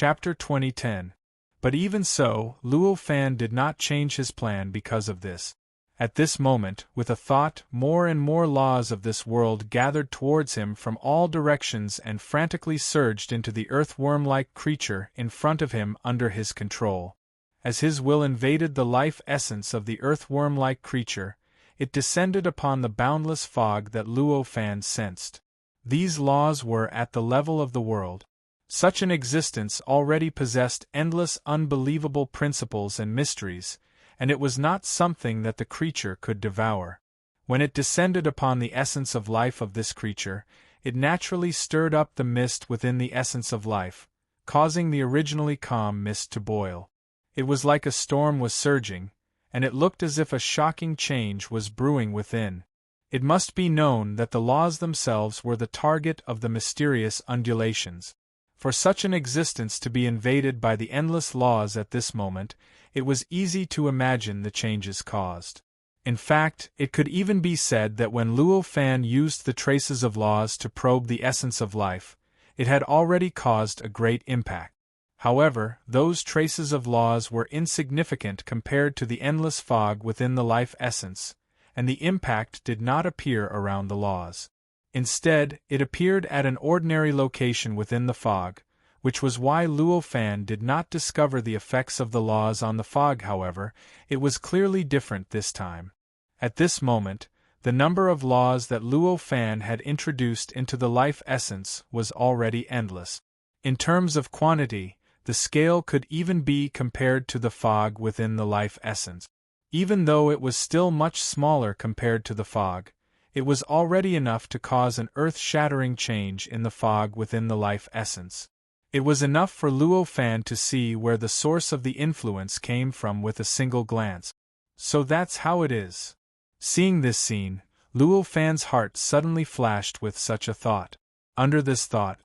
Chapter 2010. But even so, Luo Fan did not change his plan because of this. At this moment, with a thought, more and more laws of this world gathered towards him from all directions and frantically surged into the earthworm-like creature in front of him under his control. As his will invaded the life essence of the earthworm-like creature, it descended upon the boundless fog that Luo Fan sensed. These laws were at the level of the world. Such an existence already possessed endless unbelievable principles and mysteries, and it was not something that the creature could devour. When it descended upon the essence of life of this creature, it naturally stirred up the mist within the essence of life, causing the originally calm mist to boil. It was like a storm was surging, and it looked as if a shocking change was brewing within. It must be known that the laws themselves were the target of the mysterious undulations. For such an existence to be invaded by the endless laws at this moment, it was easy to imagine the changes caused. In fact, it could even be said that when Luo Fan used the traces of laws to probe the essence of life, it had already caused a great impact. However, those traces of laws were insignificant compared to the endless fog within the life essence, and the impact did not appear around the laws. Instead, it appeared at an ordinary location within the fog, which was why Luo Fan did not discover the effects of the laws on the fog. However, it was clearly different this time. At this moment, the number of laws that Luo Fan had introduced into the life essence was already endless. In terms of quantity, the scale could even be compared to the fog within the life essence. Even though it was still much smaller compared to the fog, it was already enough to cause an earth-shattering change in the fog within the life essence. It was enough for Luo Fan to see where the source of the influence came from with a single glance. So that's how it is. Seeing this scene, Luo Fan's heart suddenly flashed with such a thought. Under this thought,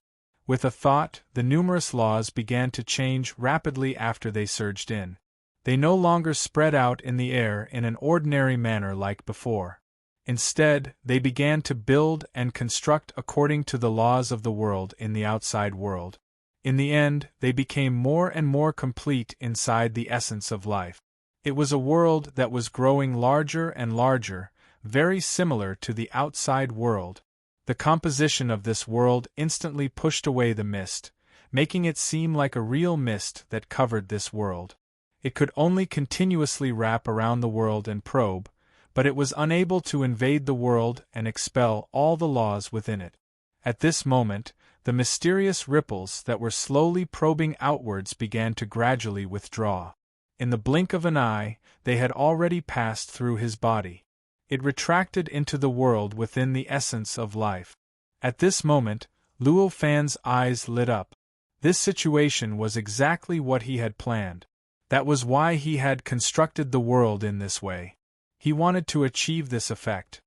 the numerous laws began to change rapidly after they surged in. They no longer spread out in the air in an ordinary manner like before. Instead, they began to build and construct according to the laws of the world in the outside world. In the end, they became more and more complete inside the essence of life. It was a world that was growing larger and larger, very similar to the outside world. The composition of this world instantly pushed away the mist, making it seem like a real mist that covered this world. It could only continuously wrap around the world and probe, but it was unable to invade the world and expel all the laws within it. At this moment, the mysterious ripples that were slowly probing outwards began to gradually withdraw. In the blink of an eye, they had already passed through his body. It retracted into the world within the essence of life. At this moment, Luo Fan's eyes lit up. This situation was exactly what he had planned. That was why he had constructed the world in this way. He wanted to achieve this effect.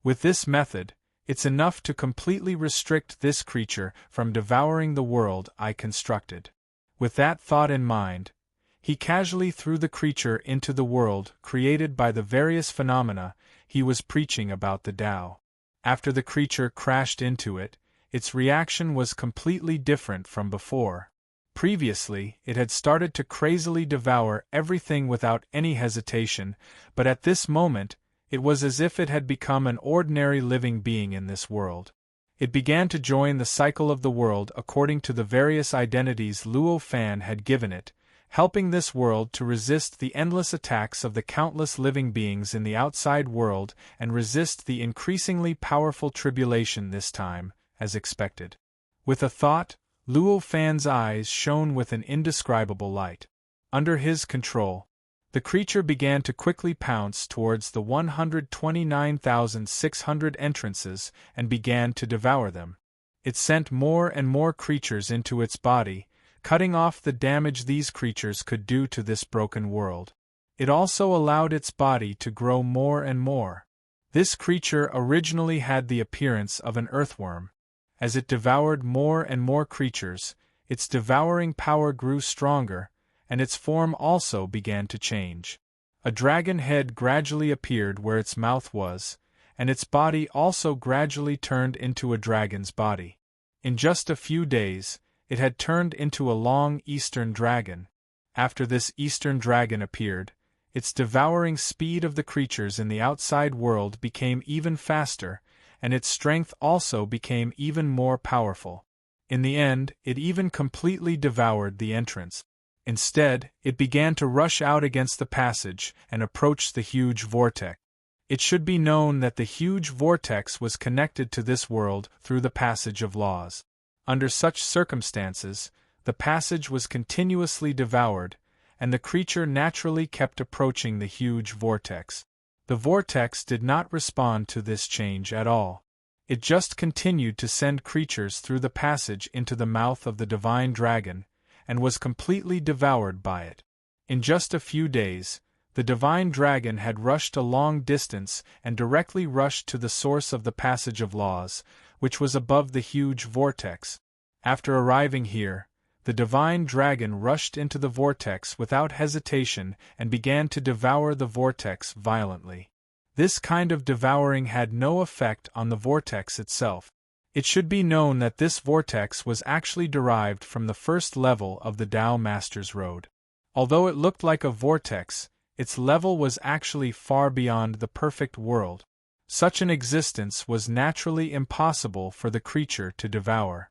With this method, it's enough to completely restrict this creature from devouring the world I constructed. With that thought in mind, he casually threw the creature into the world created by the various phenomena he was preaching about the Tao. After the creature crashed into it, its reaction was completely different from before. Previously, it had started to crazily devour everything without any hesitation, but at this moment, it was as if it had become an ordinary living being in this world. It began to join the cycle of the world according to the various identities Luo Fan had given it, helping this world to resist the endless attacks of the countless living beings in the outside world and resist the increasingly powerful tribulation this time, as expected. With a thought, Luo Fan's eyes shone with an indescribable light. Under his control, the creature began to quickly pounce towards the 129,600 entrances and began to devour them. It sent more and more creatures into its body, cutting off the damage these creatures could do to this broken world. It also allowed its body to grow more and more. This creature originally had the appearance of an earthworm. As it devoured more and more creatures, its devouring power grew stronger, and its form also began to change. A dragon head gradually appeared where its mouth was, and its body also gradually turned into a dragon's body. In just a few days, It had turned into a long eastern dragon. After this eastern dragon appeared, its devouring speed of the creatures in the outside world became even faster, and its strength also became even more powerful. In the end, it even completely devoured the entrance. Instead, it began to rush out against the passage and approach the huge vortex. It should be known that the huge vortex was connected to this world through the passage of laws. Under such circumstances, the passage was continuously devoured, and the creature naturally kept approaching the huge vortex. The vortex did not respond to this change at all. It just continued to send creatures through the passage into the mouth of the divine dragon, and was completely devoured by it. In just a few days, the divine dragon had rushed a long distance and directly rushed to the source of the passage of laws, which was above the huge vortex. After arriving here, the divine dragon rushed into the vortex without hesitation and began to devour the vortex violently. This kind of devouring had no effect on the vortex itself. It should be known that this vortex was actually derived from the first level of the Tao Master's Road. Although it looked like a vortex, its level was actually far beyond the perfect world. Such an existence was naturally impossible for the creature to devour.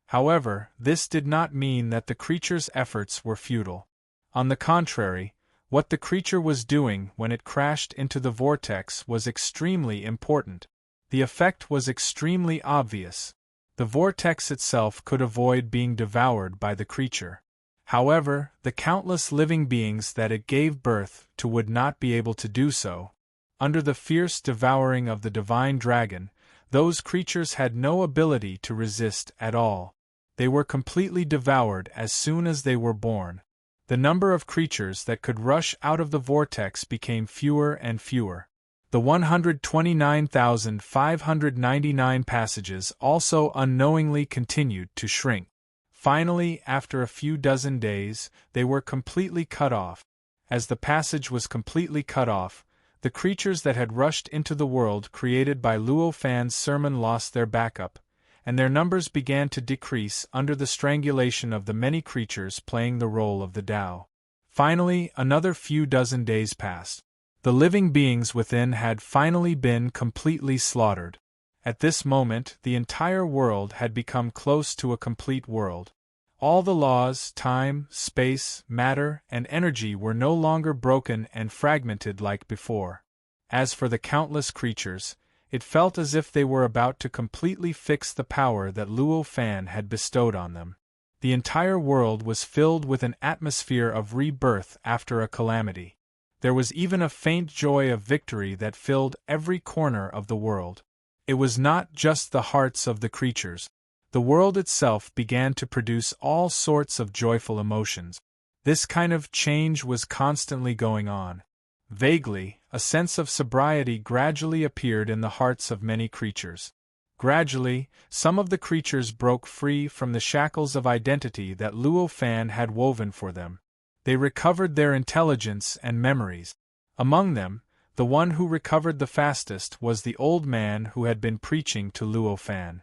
However, this did not mean that the creature's efforts were futile. On the contrary, what the creature was doing when it crashed into the vortex was extremely important. The effect was extremely obvious. The vortex itself could avoid being devoured by the creature. However, the countless living beings that it gave birth to would not be able to do so. Under the fierce devouring of the divine dragon, those creatures had no ability to resist at all. They were completely devoured as soon as they were born. The number of creatures that could rush out of the vortex became fewer and fewer. The 129,599 passages also unknowingly continued to shrink. Finally, after a few dozen days, they were completely cut off. As the passage was completely cut off, the creatures that had rushed into the world created by Luo Fan's sermon lost their backup, and their numbers began to decrease under the strangulation of the many creatures playing the role of the Tao. Finally, another few dozen days passed. The living beings within had finally been completely slaughtered. At this moment, the entire world had become close to a complete world. All the laws, time, space, matter, and energy were no longer broken and fragmented like before. As for the countless creatures, it felt as if they were about to completely fix the power that Luo Fan had bestowed on them. The entire world was filled with an atmosphere of rebirth after a calamity. There was even a faint joy of victory that filled every corner of the world. It was not just the hearts of the creatures. The world itself began to produce all sorts of joyful emotions. This kind of change was constantly going on. Vaguely, a sense of sobriety gradually appeared in the hearts of many creatures. Gradually, some of the creatures broke free from the shackles of identity that Luo Fan had woven for them. They recovered their intelligence and memories. Among them, the one who recovered the fastest was the old man who had been preaching to Luo Fan.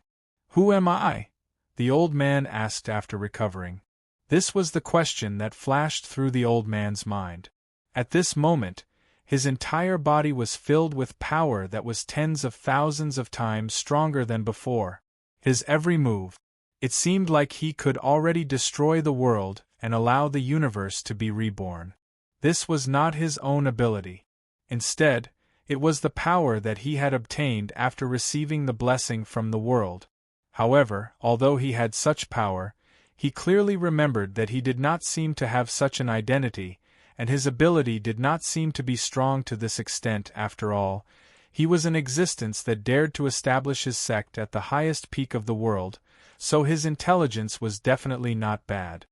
"Who am I?" the old man asked after recovering. This was the question that flashed through the old man's mind. At this moment, his entire body was filled with power that was tens of thousands of times stronger than before. His every move, it seemed like he could already destroy the world and allow the universe to be reborn. This was not his own ability. Instead, it was the power that he had obtained after receiving the blessing from the world. However, although he had such power, he clearly remembered that he did not seem to have such an identity, and his ability did not seem to be strong to this extent after all. He was an existence that dared to establish his sect at the highest peak of the world, so his intelligence was definitely not bad.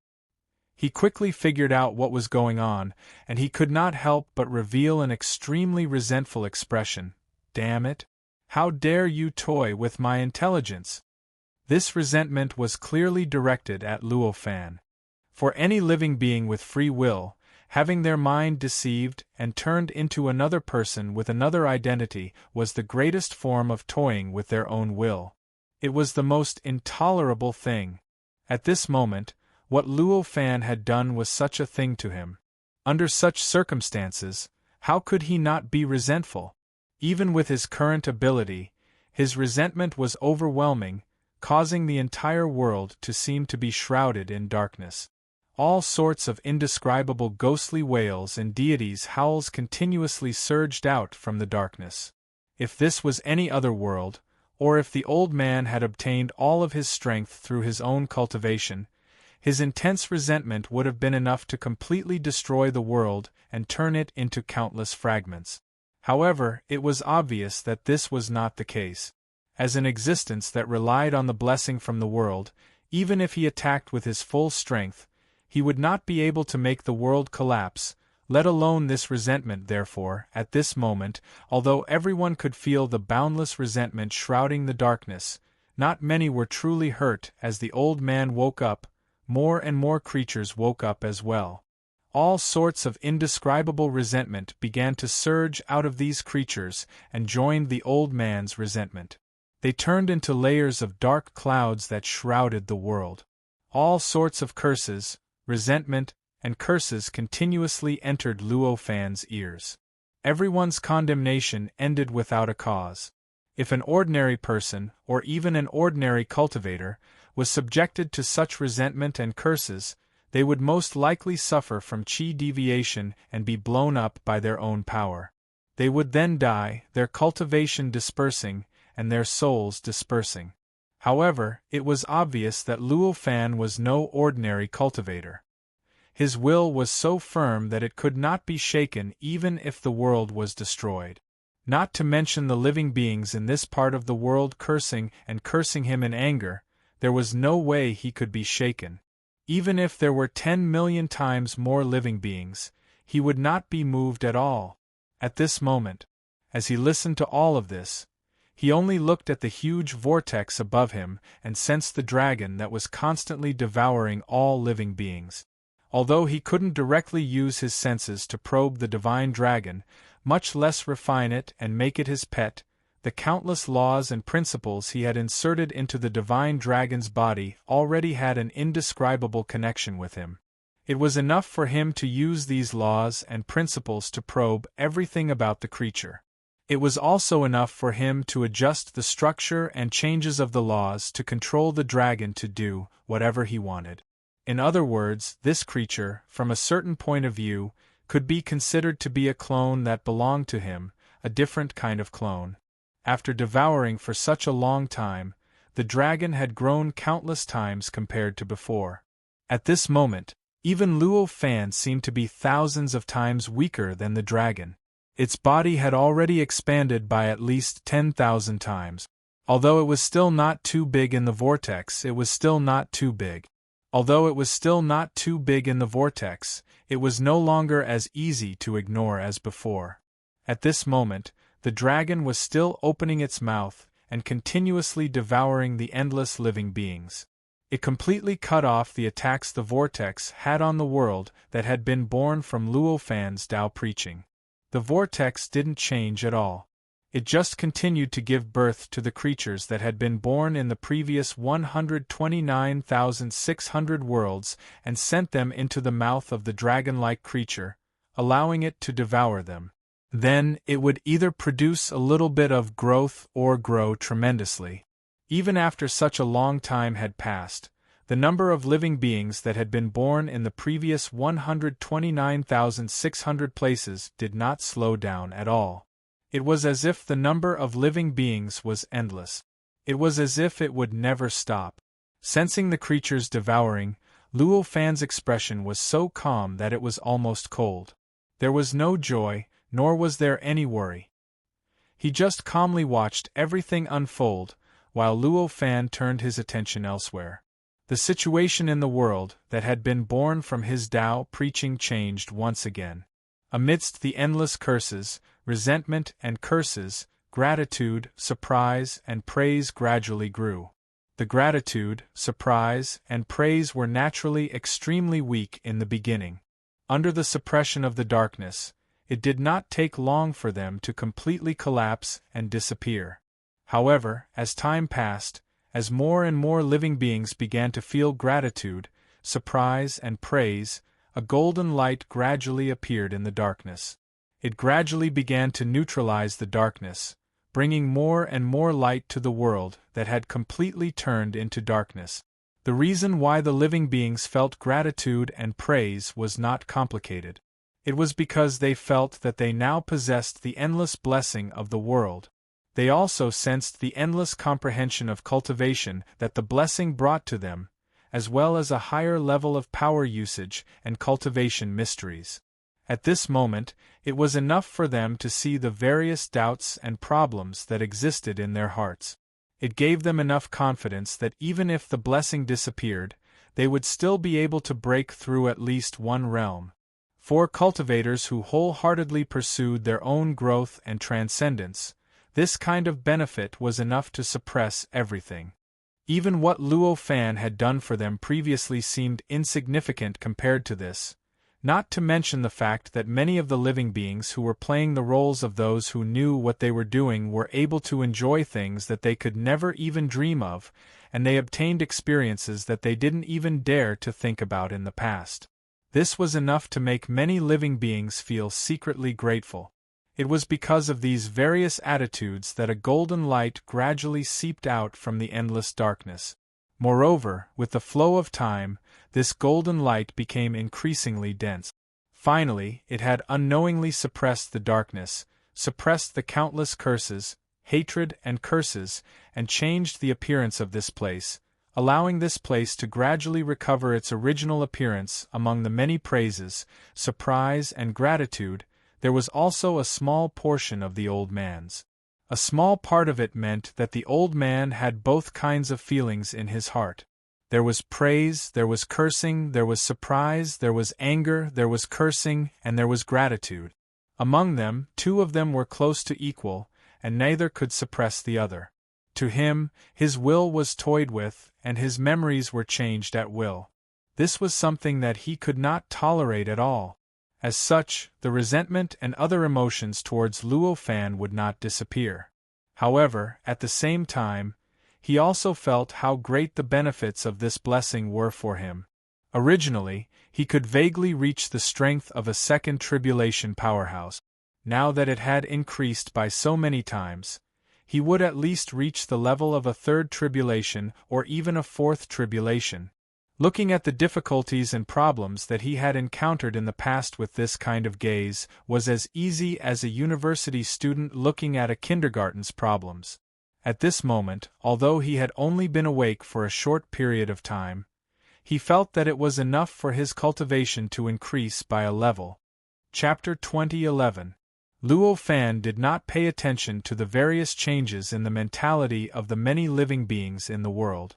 He quickly figured out what was going on, and he could not help but reveal an extremely resentful expression. "Damn it! How dare you toy with my intelligence?" This resentment was clearly directed at Luo Fan. For any living being with free will, having their mind deceived and turned into another person with another identity was the greatest form of toying with their own will. It was the most intolerable thing. At this moment, what Luo Fan had done was such a thing to him. Under such circumstances, how could he not be resentful? Even with his current ability, his resentment was overwhelming, causing the entire world to seem to be shrouded in darkness. All sorts of indescribable ghostly wails and deities' howls continuously surged out from the darkness. If this was any other world, or if the old man had obtained all of his strength through his own cultivation, his intense resentment would have been enough to completely destroy the world and turn it into countless fragments. However, it was obvious that this was not the case. As an existence that relied on the blessing from the world, even if he attacked with his full strength, he would not be able to make the world collapse, let alone this resentment. Therefore, at this moment, although everyone could feel the boundless resentment shrouding the darkness, not many were truly hurt. As the old man woke up, more and more creatures woke up as well. All sorts of indescribable resentment began to surge out of these creatures and joined the old man's resentment. They turned into layers of dark clouds that shrouded the world. All sorts of curses, resentment, and curses continuously entered Luo Fan's ears. Everyone's condemnation ended without a cause. If an ordinary person, or even an ordinary cultivator, was subjected to such resentment and curses, they would most likely suffer from chi deviation and be blown up by their own power. They would then die, their cultivation dispersing, and their souls dispersing. However, it was obvious that Luo Fan was no ordinary cultivator. His will was so firm that it could not be shaken even if the world was destroyed. Not to mention the living beings in this part of the world cursing him in anger, there was no way he could be shaken. Even if there were 10 million times more living beings, he would not be moved at all. At this moment, as he listened to all of this, he only looked at the huge vortex above him and sensed the dragon that was constantly devouring all living beings. Although he couldn't directly use his senses to probe the divine dragon, much less refine it and make it his pet, the countless laws and principles he had inserted into the divine dragon's body already had an indescribable connection with him. It was enough for him to use these laws and principles to probe everything about the creature. It was also enough for him to adjust the structure and changes of the laws to control the dragon to do whatever he wanted. In other words, this creature, from a certain point of view, could be considered to be a clone that belonged to him, a different kind of clone. After devouring for such a long time, the dragon had grown countless times compared to before. At this moment, even Luo Fan seemed to be thousands of times weaker than the dragon. Its body had already expanded by at least 10,000 times. Although it was still not too big in the vortex, it was still not too big. Although it was still not too big in the vortex, it was no longer as easy to ignore as before. At this moment, the dragon was still opening its mouth and continuously devouring the endless living beings. It completely cut off the attacks the vortex had on the world that had been born from Luo Fan's Tao preaching. The vortex didn't change at all. It just continued to give birth to the creatures that had been born in the previous 129,600 worlds and sent them into the mouth of the dragon-like creature, allowing it to devour them. Then, it would either produce a little bit of growth or grow tremendously. Even after such a long time had passed, the number of living beings that had been born in the previous 129,600 places did not slow down at all. It was as if the number of living beings was endless. It was as if it would never stop. Sensing the creatures devouring, Luo Fan's expression was so calm that it was almost cold. There was no joy, nor was there any worry. He just calmly watched everything unfold, while Luo Fan turned his attention elsewhere. The situation in the world that had been born from his Tao preaching changed once again. Amidst the endless curses, resentment and curses, gratitude, surprise, and praise gradually grew. The gratitude, surprise, and praise were naturally extremely weak in the beginning. Under the suppression of the darkness, it did not take long for them to completely collapse and disappear. However, as time passed, as more and more living beings began to feel gratitude, surprise, and praise, a golden light gradually appeared in the darkness. It gradually began to neutralize the darkness, bringing more and more light to the world that had completely turned into darkness. The reason why the living beings felt gratitude and praise was not complicated. It was because they felt that they now possessed the endless blessing of the world. They also sensed the endless comprehension of cultivation that the blessing brought to them, as well as a higher level of power usage and cultivation mysteries. At this moment, it was enough for them to see the various doubts and problems that existed in their hearts. It gave them enough confidence that even if the blessing disappeared, they would still be able to break through at least one realm. For cultivators who wholeheartedly pursued their own growth and transcendence, this kind of benefit was enough to suppress everything. Even what Luo Fan had done for them previously seemed insignificant compared to this, not to mention the fact that many of the living beings who were playing the roles of those who knew what they were doing were able to enjoy things that they could never even dream of, and they obtained experiences that they didn't even dare to think about in the past. This was enough to make many living beings feel secretly grateful. It was because of these various attitudes that a golden light gradually seeped out from the endless darkness. Moreover, with the flow of time, this golden light became increasingly dense. Finally, it had unknowingly suppressed the darkness, suppressed the countless curses, hatred, and curses, and changed the appearance of this place, allowing this place to gradually recover its original appearance. Among the many praises, surprise, and gratitude, there was also a small portion of the old man's. A small part of it meant that the old man had both kinds of feelings in his heart. There was praise, there was cursing, there was surprise, there was anger, there was cursing, and there was gratitude. Among them, two of them were close to equal, and neither could suppress the other. To him, his will was toyed with, and his memories were changed at will. This was something that he could not tolerate at all. As such, the resentment and other emotions towards Luo Fan would not disappear. However, at the same time, he also felt how great the benefits of this blessing were for him. Originally, he could vaguely reach the strength of a second tribulation powerhouse. Now that it had increased by so many times, he would at least reach the level of a third tribulation or even a fourth tribulation. Looking at the difficulties and problems that he had encountered in the past with this kind of gaze was as easy as a university student looking at a kindergarten's problems. At this moment, although he had only been awake for a short period of time, he felt that it was enough for his cultivation to increase by a level. Chapter 2011. Luo Fan did not pay attention to the various changes in the mentality of the many living beings in the world.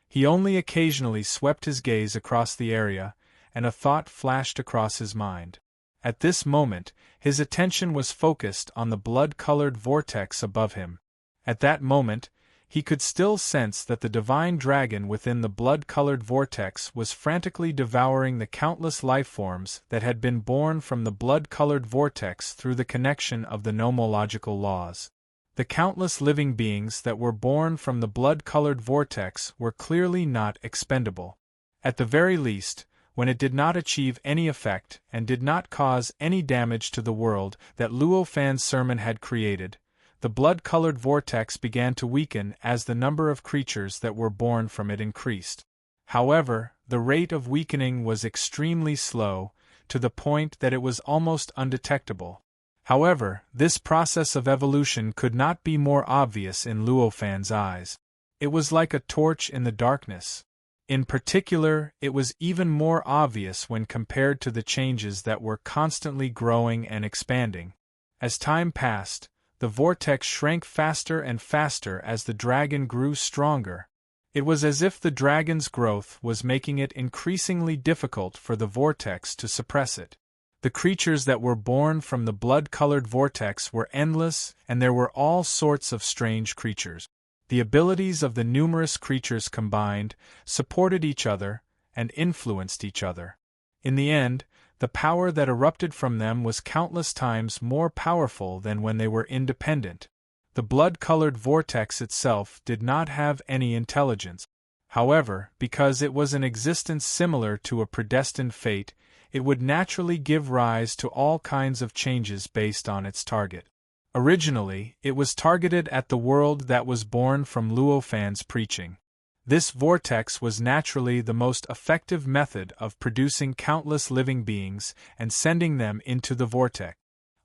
He only occasionally swept his gaze across the area, and a thought flashed across his mind. At this moment, his attention was focused on the blood-colored vortex above him. At that moment, he could still sense that the divine dragon within the blood-colored vortex was frantically devouring the countless life-forms that had been born from the blood-colored vortex through the connection of the nomological laws. The countless living beings that were born from the blood-colored vortex were clearly not expendable. At the very least, when it did not achieve any effect and did not cause any damage to the world that Luo Fan's sermon had created, the blood-colored vortex began to weaken as the number of creatures that were born from it increased. However, the rate of weakening was extremely slow, to the point that it was almost undetectable. However, this process of evolution could not be more obvious in Luo Fan's eyes. It was like a torch in the darkness. In particular, it was even more obvious when compared to the changes that were constantly growing and expanding. As time passed, the vortex shrank faster and faster as the dragon grew stronger. It was as if the dragon's growth was making it increasingly difficult for the vortex to suppress it. The creatures that were born from the blood-colored vortex were endless, and there were all sorts of strange creatures. The abilities of the numerous creatures combined, supported each other, and influenced each other. In the end, the power that erupted from them was countless times more powerful than when they were independent. The blood-colored vortex itself did not have any intelligence. However, because it was an existence similar to a predestined fate, it would naturally give rise to all kinds of changes based on its target. Originally, it was targeted at the world that was born from Luo Fan's preaching. This vortex was naturally the most effective method of producing countless living beings and sending them into the vortex.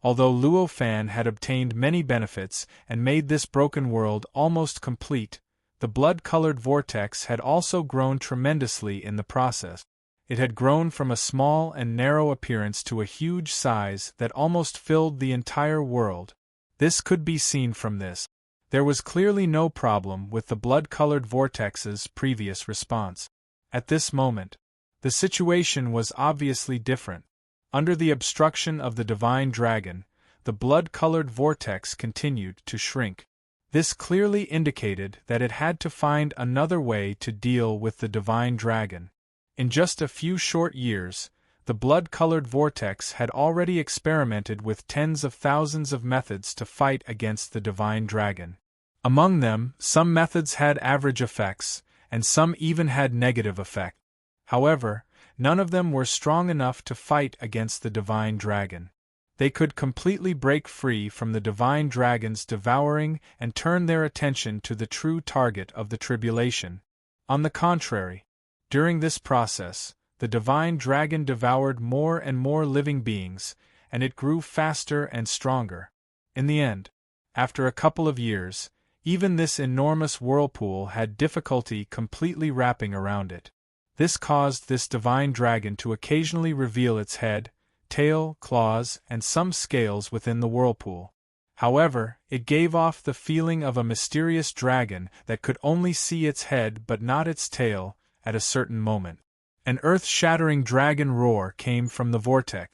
Although Luo Fan had obtained many benefits and made this broken world almost complete, the blood-colored vortex had also grown tremendously in the process. It had grown from a small and narrow appearance to a huge size that almost filled the entire world. This could be seen from this. There was clearly no problem with the blood-colored vortex's previous response. At this moment, the situation was obviously different. Under the obstruction of the divine dragon, the blood-colored vortex continued to shrink. This clearly indicated that it had to find another way to deal with the divine dragon. In just a few short years, the blood-colored vortex had already experimented with tens of thousands of methods to fight against the divine dragon. Among them, some methods had average effects, and some even had negative effects. However, none of them were strong enough to fight against the divine dragon. They could completely break free from the divine dragon's devouring and turn their attention to the true target of the tribulation. On the contrary, during this process, the divine dragon devoured more and more living beings, and it grew faster and stronger. In the end, after a couple of years, even this enormous whirlpool had difficulty completely wrapping around it. This caused this divine dragon to occasionally reveal its head, tail, claws, and some scales within the whirlpool. However, it gave off the feeling of a mysterious dragon that could only see its head but not its tail at a certain moment. An earth-shattering dragon roar came from the vortex.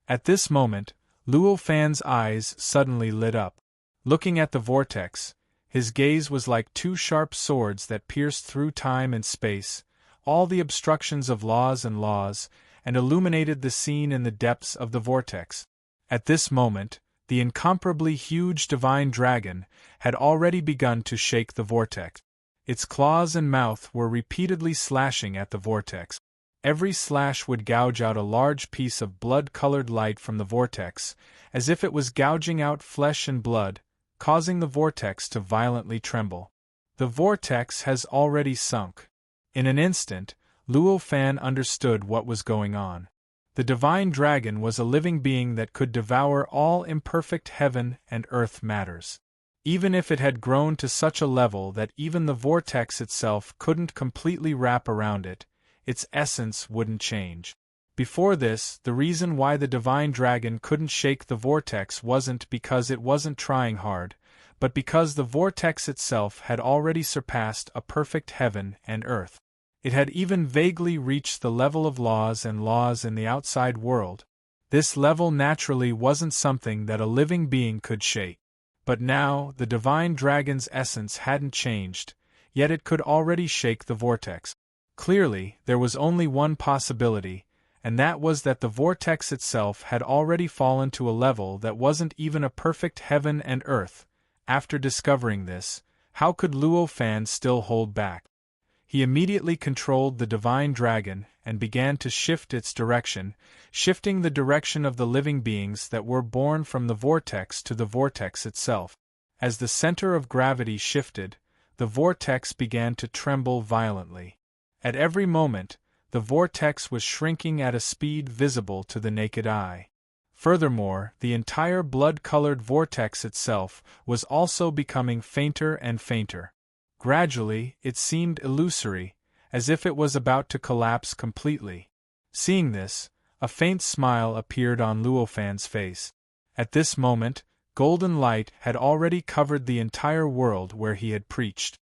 At this moment, Luo Fan's eyes suddenly lit up. Looking at the vortex, his gaze was like two sharp swords that pierced through time and space, all the obstructions of laws, and illuminated the scene in the depths of the vortex. At this moment, the incomparably huge divine dragon had already begun to shake the vortex. Its claws and mouth were repeatedly slashing at the vortex. Every slash would gouge out a large piece of blood-colored light from the vortex, as if it was gouging out flesh and blood, causing the vortex to violently tremble. The vortex has already sunk. In an instant, Luo Fan understood what was going on. The divine dragon was a living being that could devour all imperfect heaven and earth matters. Even if it had grown to such a level that even the vortex itself couldn't completely wrap around it, its essence wouldn't change. Before this, the reason why the divine dragon couldn't shake the vortex wasn't because it wasn't trying hard, but because the vortex itself had already surpassed a perfect heaven and earth. It had even vaguely reached the level of laws in the outside world. This level naturally wasn't something that a living being could shake. But now, the divine dragon's essence hadn't changed, yet it could already shake the vortex. Clearly, there was only one possibility, and that was that the vortex itself had already fallen to a level that wasn't even a perfect heaven and earth. After discovering this, how could Luo Fan still hold back? He immediately controlled the divine dragon and began to shift its direction, shifting the direction of the living beings that were born from the vortex to the vortex itself. As the center of gravity shifted, the vortex began to tremble violently. At every moment, the vortex was shrinking at a speed visible to the naked eye. Furthermore, the entire blood-colored vortex itself was also becoming fainter and fainter. Gradually, it seemed illusory, as if it was about to collapse completely. Seeing this, a faint smile appeared on Luo Fan's face. At this moment, golden light had already covered the entire world where he had preached.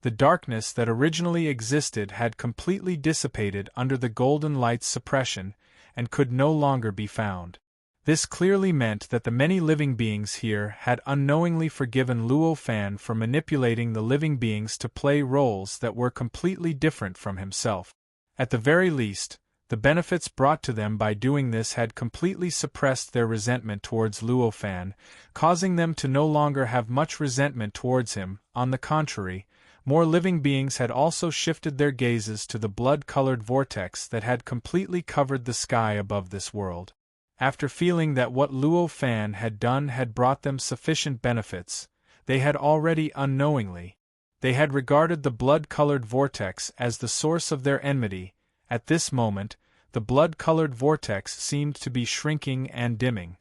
The darkness that originally existed had completely dissipated under the golden light's suppression, and could no longer be found. This clearly meant that the many living beings here had unknowingly forgiven Luo Fan for manipulating the living beings to play roles that were completely different from himself. At the very least, The benefits brought to them by doing this had completely suppressed their resentment towards Luo Fan, causing them to no longer have much resentment towards him. On the contrary, more living beings had also shifted their gazes to the blood-colored vortex that had completely covered the sky above this world. After feeling that what Luo Fan had done had brought them sufficient benefits, they had already unknowingly, they had regarded the blood-colored vortex as the source of their enmity. At this moment, the blood-colored vortex seemed to be shrinking and dimming.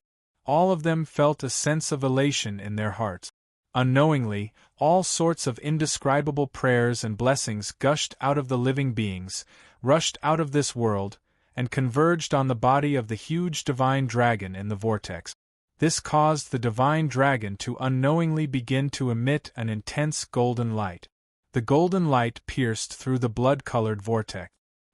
All of them felt a sense of elation in their hearts. Unknowingly, all sorts of indescribable prayers and blessings gushed out of the living beings, rushed out of this world, and converged on the body of the huge divine dragon in the vortex. This caused the divine dragon to unknowingly begin to emit an intense golden light. The golden light pierced through the blood-colored vortex.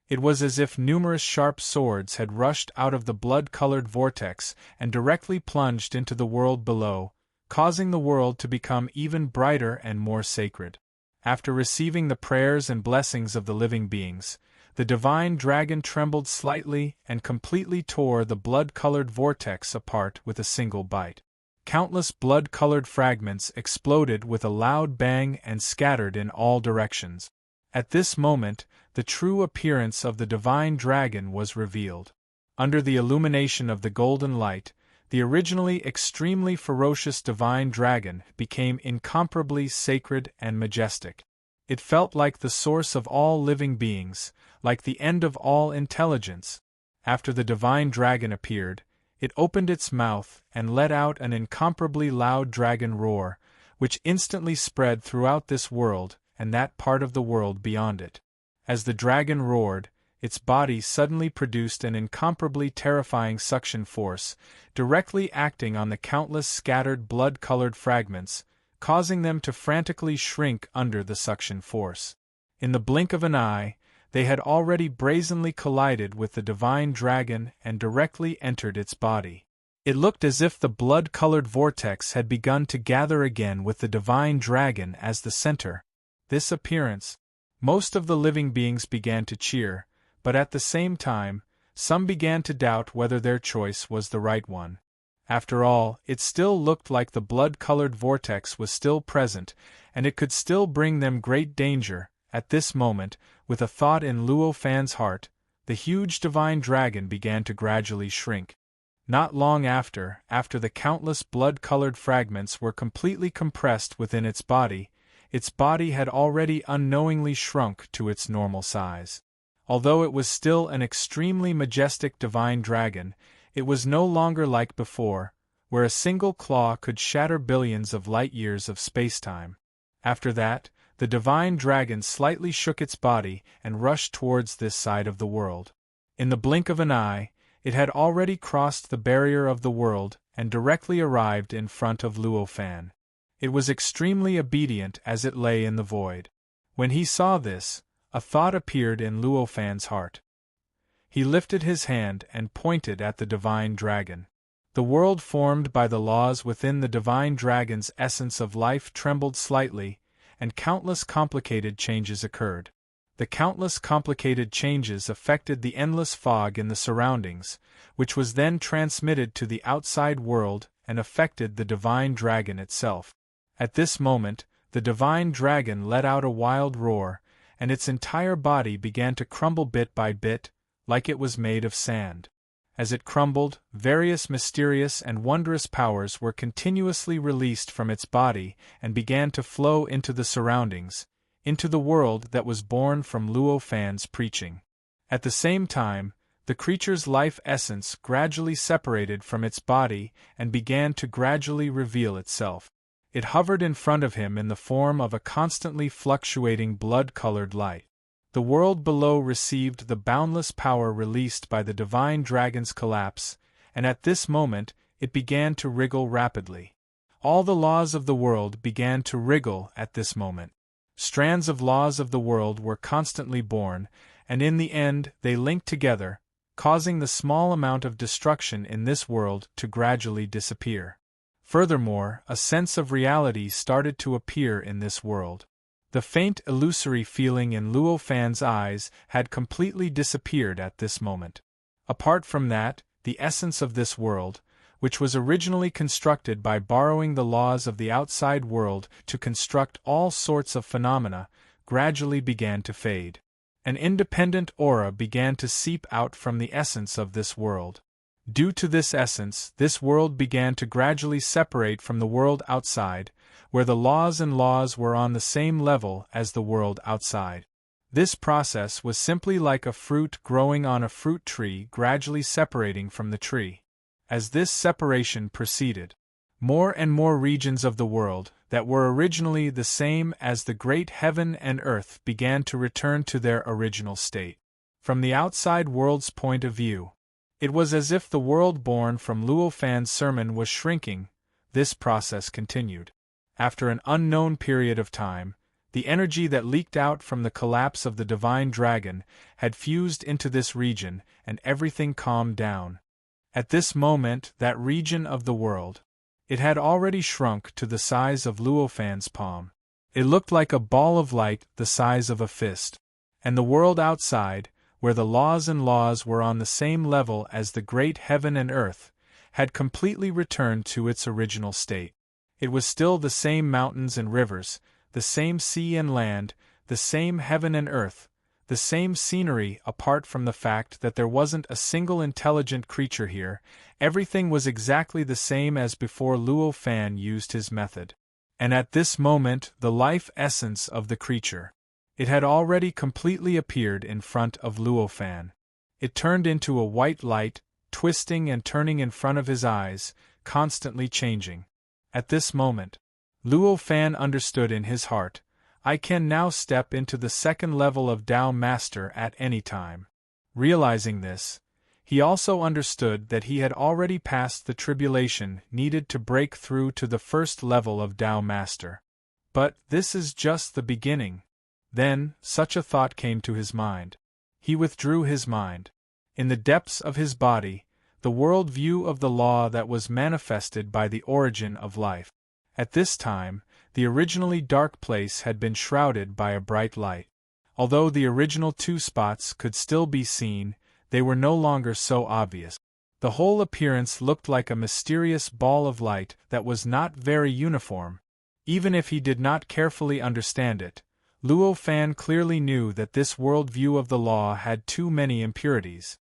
It was as if numerous sharp swords had rushed out of the blood-colored vortex and directly plunged into the world below, causing the world to become even brighter and more sacred. After receiving the prayers and blessings of the living beings, the divine dragon trembled slightly and completely tore the blood-colored vortex apart with a single bite. Countless blood-colored fragments exploded with a loud bang and scattered in all directions. At this moment, the true appearance of the divine dragon was revealed. Under the illumination of the golden light, the originally extremely ferocious divine dragon became incomparably sacred and majestic. It felt like the source of all living beings, like the end of all intelligence. After the divine dragon appeared, it opened its mouth and let out an incomparably loud dragon roar, which instantly spread throughout this world and that part of the world beyond it. As the dragon roared, its body suddenly produced an incomparably terrifying suction force, directly acting on the countless scattered blood-colored fragments, causing them to frantically shrink under the suction force. In the blink of an eye, they had already brazenly collided with the divine dragon and directly entered its body. It looked as if the blood-colored vortex had begun to gather again with the divine dragon as the center. This appearance, most of the living beings began to cheer, but at the same time, some began to doubt whether their choice was the right one. After all, it still looked like the blood-colored vortex was still present, and it could still bring them great danger. At this moment, with a thought in Luo Fan's heart, the huge divine dragon began to gradually shrink. Not long after the countless blood-colored fragments were completely compressed within its body had already unknowingly shrunk to its normal size. Although it was still an extremely majestic divine dragon, it was no longer like before, where a single claw could shatter billions of light-years of space-time. After that, the divine dragon slightly shook its body and rushed towards this side of the world. In the blink of an eye, it had already crossed the barrier of the world and directly arrived in front of Luo Fan. It was extremely obedient as it lay in the void. When he saw this, a thought appeared in Luo Fan's heart. He lifted his hand and pointed at the divine dragon. The world formed by the laws within the divine dragon's essence of life trembled slightly, and countless complicated changes occurred. The countless complicated changes affected the endless fog in the surroundings, which was then transmitted to the outside world and affected the divine dragon itself. At this moment, the divine dragon let out a wild roar, and its entire body began to crumble bit by bit, like it was made of sand. As it crumbled, various mysterious and wondrous powers were continuously released from its body and began to flow into the surroundings, into the world that was born from Luo Fan's preaching. At the same time, the creature's life essence gradually separated from its body and began to gradually reveal itself. It hovered in front of him in the form of a constantly fluctuating blood-colored light. The world below received the boundless power released by the divine dragon's collapse, and at this moment it began to wriggle rapidly. All the laws of the world began to wriggle at this moment. Strands of laws of the world were constantly born, and in the end they linked together, causing the small amount of destruction in this world to gradually disappear. Furthermore, a sense of reality started to appear in this world. The faint illusory feeling in Luo Fan's eyes had completely disappeared at this moment. Apart from that, the essence of this world, which was originally constructed by borrowing the laws of the outside world to construct all sorts of phenomena, gradually began to fade. An independent aura began to seep out from the essence of this world. Due to this essence, this world began to gradually separate from the world outside, where the laws and laws were on the same level as the world outside. This process was simply like a fruit growing on a fruit tree gradually separating from the tree. As this separation proceeded, more and more regions of the world, that were originally the same as the great heaven and earth, began to return to their original state. From the outside world's point of view, it was as if the world born from Luo Fan's sermon was shrinking. This process continued. After an unknown period of time, the energy that leaked out from the collapse of the divine dragon had fused into this region, and everything calmed down. At this moment, that region of the world, it had already shrunk to the size of Luo Fan's palm. It looked like a ball of light the size of a fist. And the world outside, where the laws and laws were on the same level as the great heaven and earth, had completely returned to its original state. It was still the same mountains and rivers, the same sea and land, the same heaven and earth, the same scenery. Apart from the fact that there wasn't a single intelligent creature here, everything was exactly the same as before Luo Fan used his method. And at this moment, the life essence of the creature, it had already completely appeared in front of Luo Fan. It turned into a white light, twisting and turning in front of his eyes, constantly changing. At this moment, Luo Fan understood in his heart, I can now step into the second level of Tao Master at any time. Realizing this, he also understood that he had already passed the tribulation needed to break through to the first level of Tao Master. But this is just the beginning. Then, such a thought came to his mind. He withdrew his mind. In the depths of his body, the world view of the law that was manifested by the origin of life. At this time, the originally dark place had been shrouded by a bright light. Although the original two spots could still be seen, they were no longer so obvious. The whole appearance looked like a mysterious ball of light that was not very uniform. Even if he did not carefully understand it, Luo Fan clearly knew that this world view of the law had too many impurities.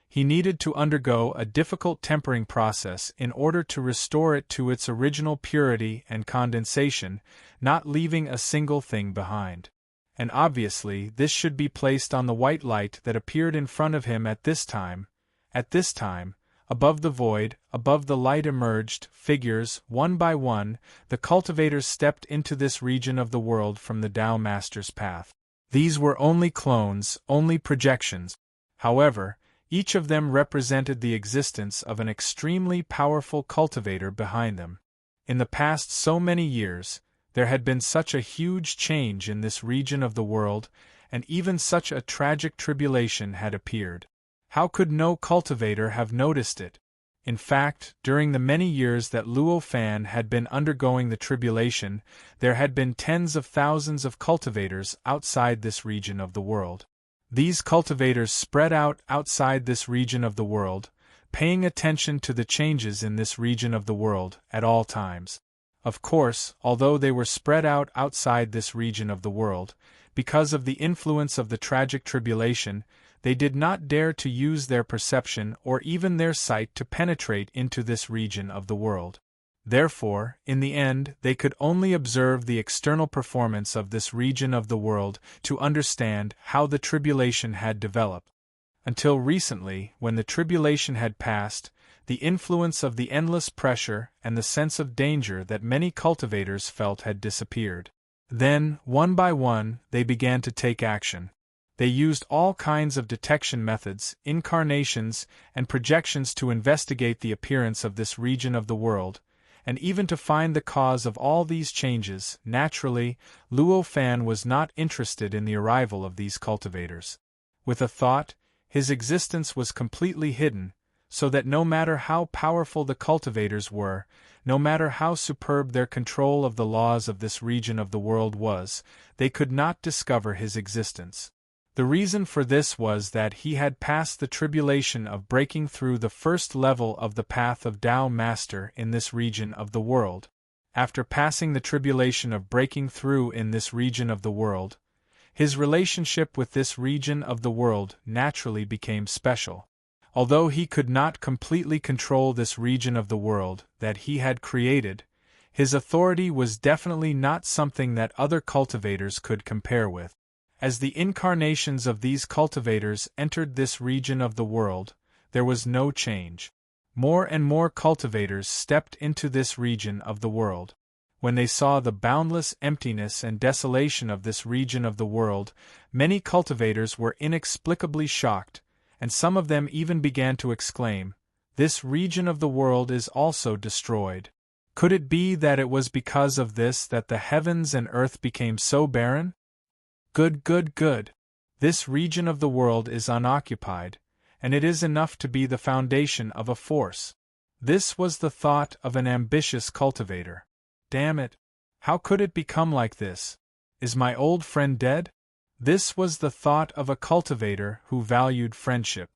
He needed to undergo a difficult tempering process in order to restore it to its original purity and condensation, not leaving a single thing behind. And obviously this should be placed on the white light that appeared in front of him at this time. At this time, above the void, above the light emerged figures, one by one. The cultivators stepped into this region of the world from the Tao Master's path. These were only clones, only projections. However, each of them represented the existence of an extremely powerful cultivator behind them. In the past so many years, there had been such a huge change in this region of the world, and even such a tragic tribulation had appeared. How could no cultivator have noticed it? In fact, during the many years that Luo Fan had been undergoing the tribulation, there had been tens of thousands of cultivators outside this region of the world. These cultivators spread out outside this region of the world, paying attention to the changes in this region of the world at all times. Of course, although they were spread out outside this region of the world, because of the influence of the tragic tribulation, they did not dare to use their perception or even their sight to penetrate into this region of the world. Therefore, in the end, they could only observe the external performance of this region of the world to understand how the tribulation had developed. Until recently, when the tribulation had passed, the influence of the endless pressure and the sense of danger that many cultivators felt had disappeared. Then, one by one, they began to take action. They used all kinds of detection methods, incarnations, and projections to investigate the appearance of this region of the world, and even to find the cause of all these changes. Naturally, Luo Fan was not interested in the arrival of these cultivators. With a thought, his existence was completely hidden, so that no matter how powerful the cultivators were, no matter how superb their control of the laws of this region of the world was, they could not discover his existence. The reason for this was that he had passed the tribulation of breaking through the first level of the path of Tao Master in this region of the world. After passing the tribulation of breaking through in this region of the world, his relationship with this region of the world naturally became special. Although he could not completely control this region of the world that he had created, his authority was definitely not something that other cultivators could compare with. As the incarnations of these cultivators entered this region of the world, there was no change. More and more cultivators stepped into this region of the world. When they saw the boundless emptiness and desolation of this region of the world, many cultivators were inexplicably shocked, and some of them even began to exclaim, "This region of the world is also destroyed. Could it be that it was because of this that the heavens and earth became so barren? Good. This region of the world is unoccupied, and it is enough to be the foundation of a force." This was the thought of an ambitious cultivator. Damn it! How could it become like this? Is my old friend dead? This was the thought of a cultivator who valued friendship.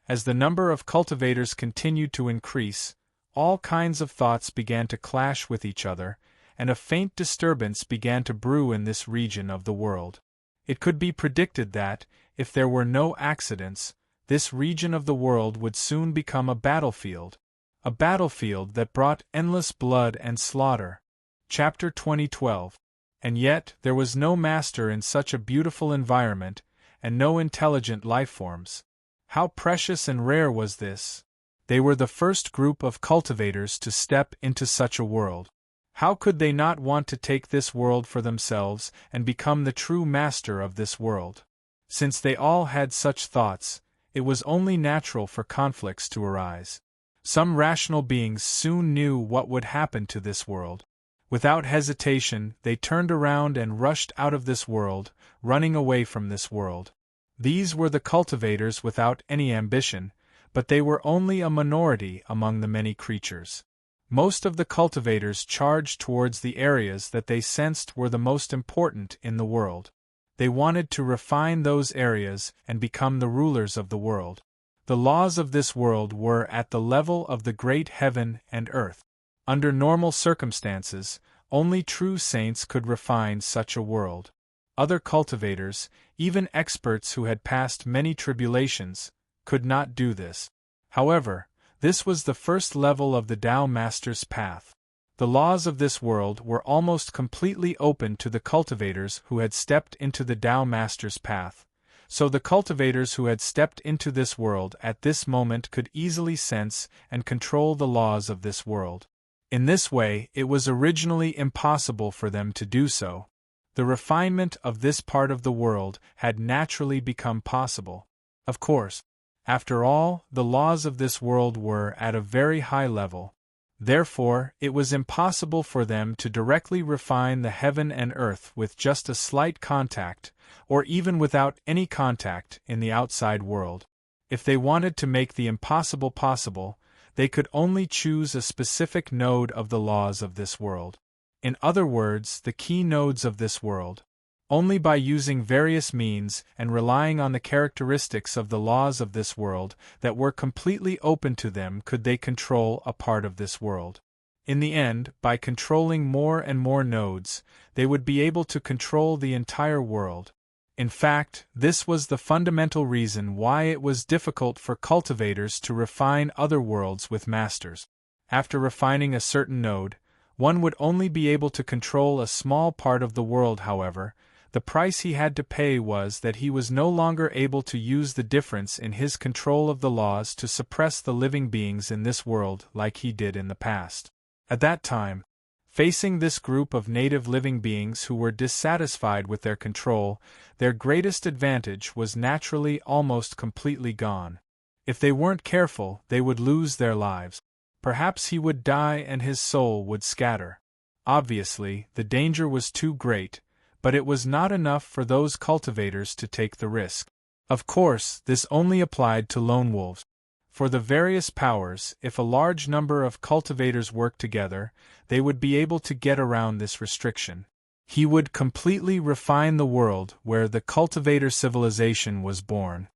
As the number of cultivators continued to increase, all kinds of thoughts began to clash with each other, and a faint disturbance began to brew in this region of the world. It could be predicted that, if there were no accidents, this region of the world would soon become a battlefield that brought endless blood and slaughter. Chapter 2012. And yet, there was no master in such a beautiful environment, and no intelligent lifeforms. How precious and rare was this! They were the first group of cultivators to step into such a world. How could they not want to take this world for themselves and become the true master of this world? Since they all had such thoughts, it was only natural for conflicts to arise. Some rational beings soon knew what would happen to this world. Without hesitation, they turned around and rushed out of this world, running away from this world. These were the cultivators without any ambition, but they were only a minority among the many creatures. Most of the cultivators charged towards the areas that they sensed were the most important in the world. They wanted to refine those areas and become the rulers of the world. The laws of this world were at the level of the great heaven and earth. Under normal circumstances, only true saints could refine such a world. Other cultivators, even experts who had passed many tribulations, could not do this. However, this was the first level of the Tao Master's path. The laws of this world were almost completely open to the cultivators who had stepped into the Tao Master's path, so the cultivators who had stepped into this world at this moment could easily sense and control the laws of this world. In this way, it was originally impossible for them to do so. The refinement of this part of the world had naturally become possible. Of course, after all, the laws of this world were at a very high level. Therefore, it was impossible for them to directly refine the heaven and earth with just a slight contact, or even without any contact in the outside world. If they wanted to make the impossible possible, they could only choose a specific node of the laws of this world. In other words, the key nodes of this world. Only by using various means and relying on the characteristics of the laws of this world that were completely open to them could they control a part of this world. In the end, by controlling more and more nodes, they would be able to control the entire world. In fact, this was the fundamental reason why it was difficult for cultivators to refine other worlds with masters. After refining a certain node, one would only be able to control a small part of the world. However, the price he had to pay was that he was no longer able to use the difference in his control of the laws to suppress the living beings in this world like he did in the past. At that time, facing this group of native living beings who were dissatisfied with their control, their greatest advantage was naturally almost completely gone. If they weren't careful, they would lose their lives. Perhaps he would die and his soul would scatter. Obviously, the danger was too great, but it was not enough for those cultivators to take the risk. Of course, this only applied to lone wolves. For the various powers, if a large number of cultivators worked together, they would be able to get around this restriction. He would completely refine the world where the cultivator civilization was born.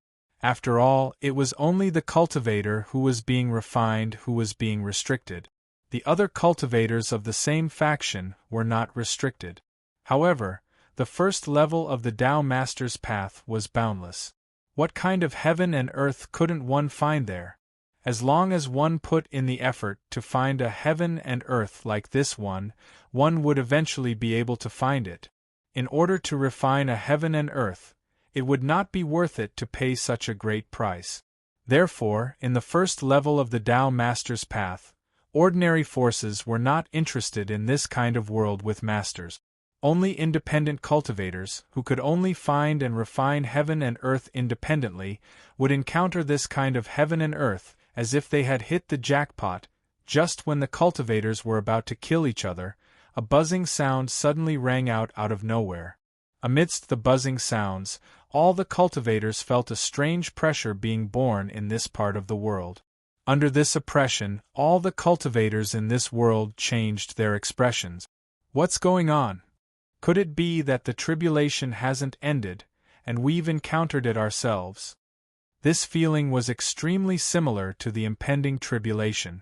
After all, it was only the cultivator who was being refined who was being restricted. The other cultivators of the same faction were not restricted. However, the first level of the Tao Master's path was boundless. What kind of heaven and earth couldn't one find there? As long as one put in the effort to find a heaven and earth like this one would eventually be able to find it. In order to refine a heaven and earth, it would not be worth it to pay such a great price. Therefore, in the first level of the Tao Master's path, ordinary forces were not interested in this kind of world with masters. Only independent cultivators, who could only find and refine heaven and earth independently, would encounter this kind of heaven and earth as if they had hit the jackpot. Just when the cultivators were about to kill each other, a buzzing sound suddenly rang out of nowhere. Amidst the buzzing sounds, all the cultivators felt a strange pressure being born in this part of the world. Under this oppression, all the cultivators in this world changed their expressions. What's going on? Could it be that the tribulation hasn't ended, and we've encountered it ourselves? This feeling was extremely similar to the impending tribulation.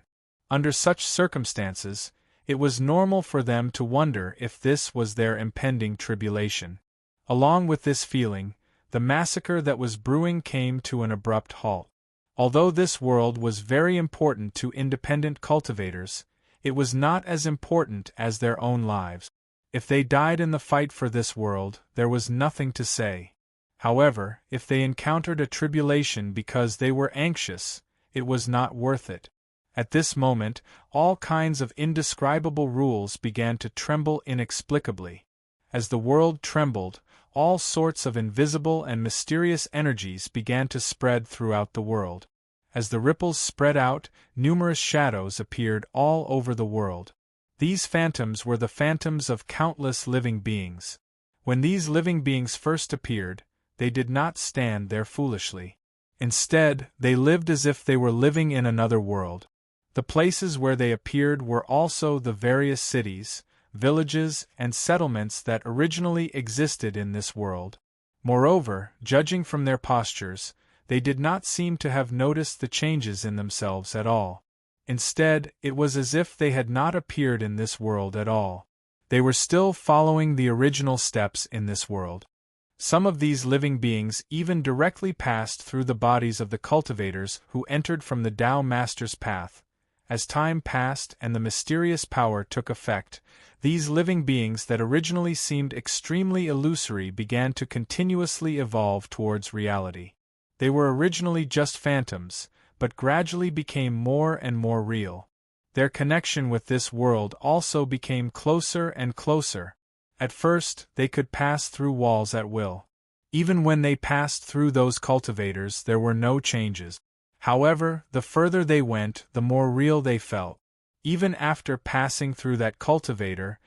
Under such circumstances, it was normal for them to wonder if this was their impending tribulation. Along with this feeling, the massacre that was brewing came to an abrupt halt. Although this world was very important to independent cultivators, it was not as important as their own lives. If they died in the fight for this world, there was nothing to say. However, if they encountered a tribulation because they were anxious, it was not worth it. At this moment, all kinds of indescribable rules began to tremble inexplicably. As the world trembled, all sorts of invisible and mysterious energies began to spread throughout the world. As the ripples spread out, numerous shadows appeared all over the world. These phantoms were the phantoms of countless living beings. When these living beings first appeared, they did not stand there foolishly. Instead, they lived as if they were living in another world. The places where they appeared were also the various cities, villages, and settlements that originally existed in this world. Moreover, judging from their postures, they did not seem to have noticed the changes in themselves at all. Instead, it was as if they had not appeared in this world at all. They were still following the original steps in this world. Some of these living beings even directly passed through the bodies of the cultivators who entered from the Tao Master's path. As time passed and the mysterious power took effect, these living beings that originally seemed extremely illusory began to continuously evolve towards reality. They were originally just phantoms, but gradually became more and more real. Their connection with this world also became closer and closer. At first, they could pass through walls at will. Even when they passed through those cultivators, there were no changes. However, the further they went, the more real they felt. Even after passing through that cultivator